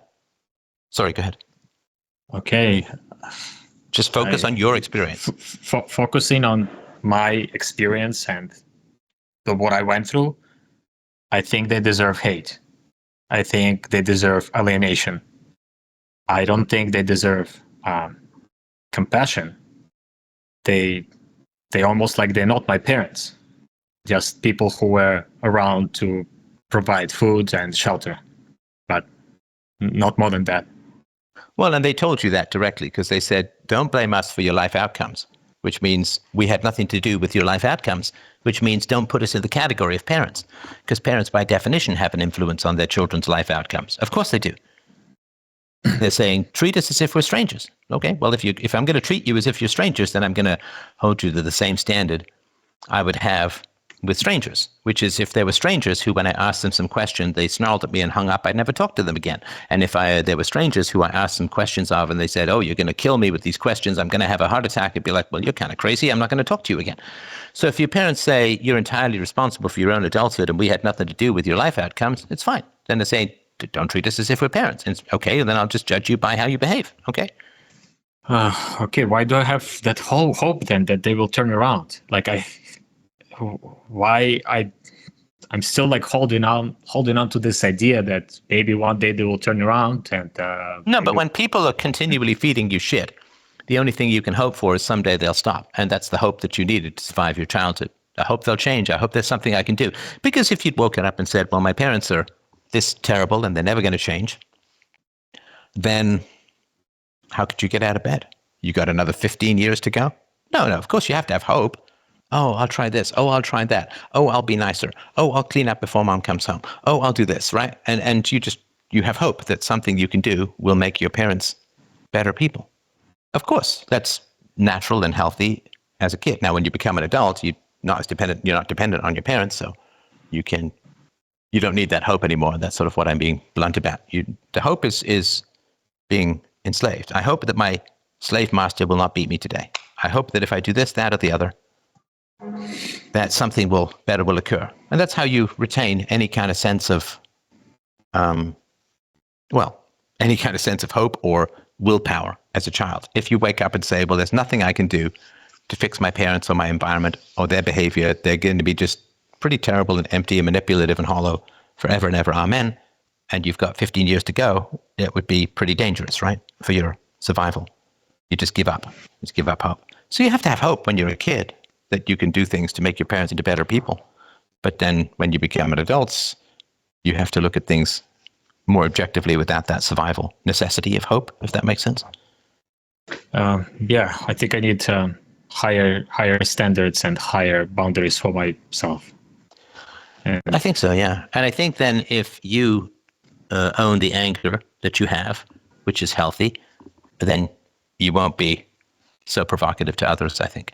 Sorry, go ahead. Okay. Just focus on your experience. Focusing on my experience and what I went through, I think they deserve hate. I think they deserve alienation. I don't think they deserve compassion. They almost like they're not my parents, just people who were around to provide food and shelter, but not more than that. Well, and they told you that directly, because they said, don't blame us for your life outcomes, which means we had nothing to do with your life outcomes, which means don't put us in the category of parents, because parents by definition have an influence on their children's life outcomes. Of course they do. They're saying, treat us as if we're strangers. Okay, well, if I'm going to treat you as if you're strangers, then I'm going to hold you to the same standard I would have with strangers, which is if there were strangers who, when I asked them some question, they snarled at me and hung up, I'd never talk to them again. And if there were strangers who I asked some questions of and they said, oh, you're going to kill me with these questions, I'm going to have a heart attack, I'd be like, well, you're kind of crazy, I'm not going to talk to you again. So if your parents say you're entirely responsible for your own adulthood and we had nothing to do with your life outcomes, it's fine. Then they say, don't treat us as if we're parents. And it's okay, and then I'll just judge you by how you behave. Okay. Okay. Why do I have that whole hope then that they will turn around? Like I'm still like holding on to this idea that maybe one day they will turn around and. No, but when people are continually feeding you shit, the only thing you can hope for is someday they'll stop, and that's the hope that you needed to survive your childhood. I hope they'll change. I hope there's something I can do. Because if you'd woken up and said, well, my parents are this terrible and they're never going to change, then how could you get out of bed? You got another 15 years to go? No, of course you have to have hope. Oh, I'll try this. Oh, I'll try that. Oh, I'll be nicer. Oh, I'll clean up before mom comes home. Oh, I'll do this, right? And you have hope that something you can do will make your parents better people. Of course, that's natural and healthy as a kid. Now, when you become an adult, you're not dependent on your parents, so you don't need that hope anymore. That's sort of what I'm being blunt about. The hope is being enslaved. I hope that my slave master will not beat me today. I hope that if I do this, that, or the other, that something better will occur. And that's how you retain any kind of sense of, any kind of sense of hope or willpower as a child. If you wake up and say, well, there's nothing I can do to fix my parents or my environment or their behavior, they're going to be just pretty terrible and empty and manipulative and hollow forever and ever, amen, and you've got 15 years to go, it would be pretty dangerous, right, for your survival. You just give up. Just give up hope. So you have to have hope when you're a kid that you can do things to make your parents into better people. But then when you become an adult, you have to look at things more objectively without that survival necessity of hope, if that makes sense. Yeah, I think I need higher standards and higher boundaries for myself. And I think so, yeah. And I think then if you own the anger that you have, which is healthy, then you won't be so provocative to others, I think.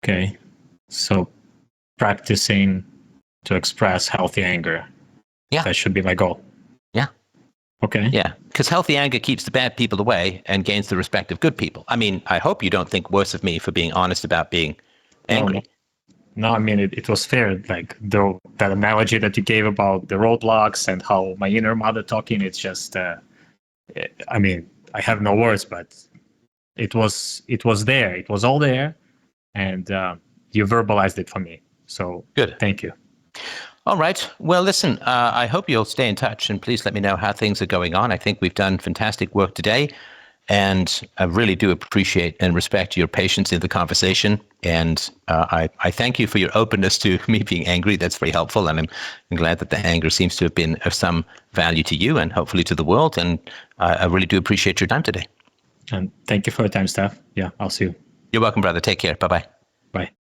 Okay. So practicing to express healthy anger. Yeah. That should be my goal. Yeah. Okay. Yeah. Because healthy anger keeps the bad people away and gains the respect of good people. I mean, I hope you don't think worse of me for being honest about being angry. No, I mean, it was fair. Like that analogy that you gave about the roadblocks and how my inner mother talking, it's just, I mean, I have no words, but it was there. It was all there. And you verbalized it for me. So good. Thank you. All right. Well, listen, I hope you'll stay in touch and please let me know how things are going on. I think we've done fantastic work today. And I really do appreciate and respect your patience in the conversation. And I thank you for your openness to me being angry. That's very helpful. And I'm glad that the anger seems to have been of some value to you and hopefully to the world. And I really do appreciate your time today. And thank you for your time, Steph. Yeah, I'll see you. You're welcome, brother. Take care. Bye-bye. Bye.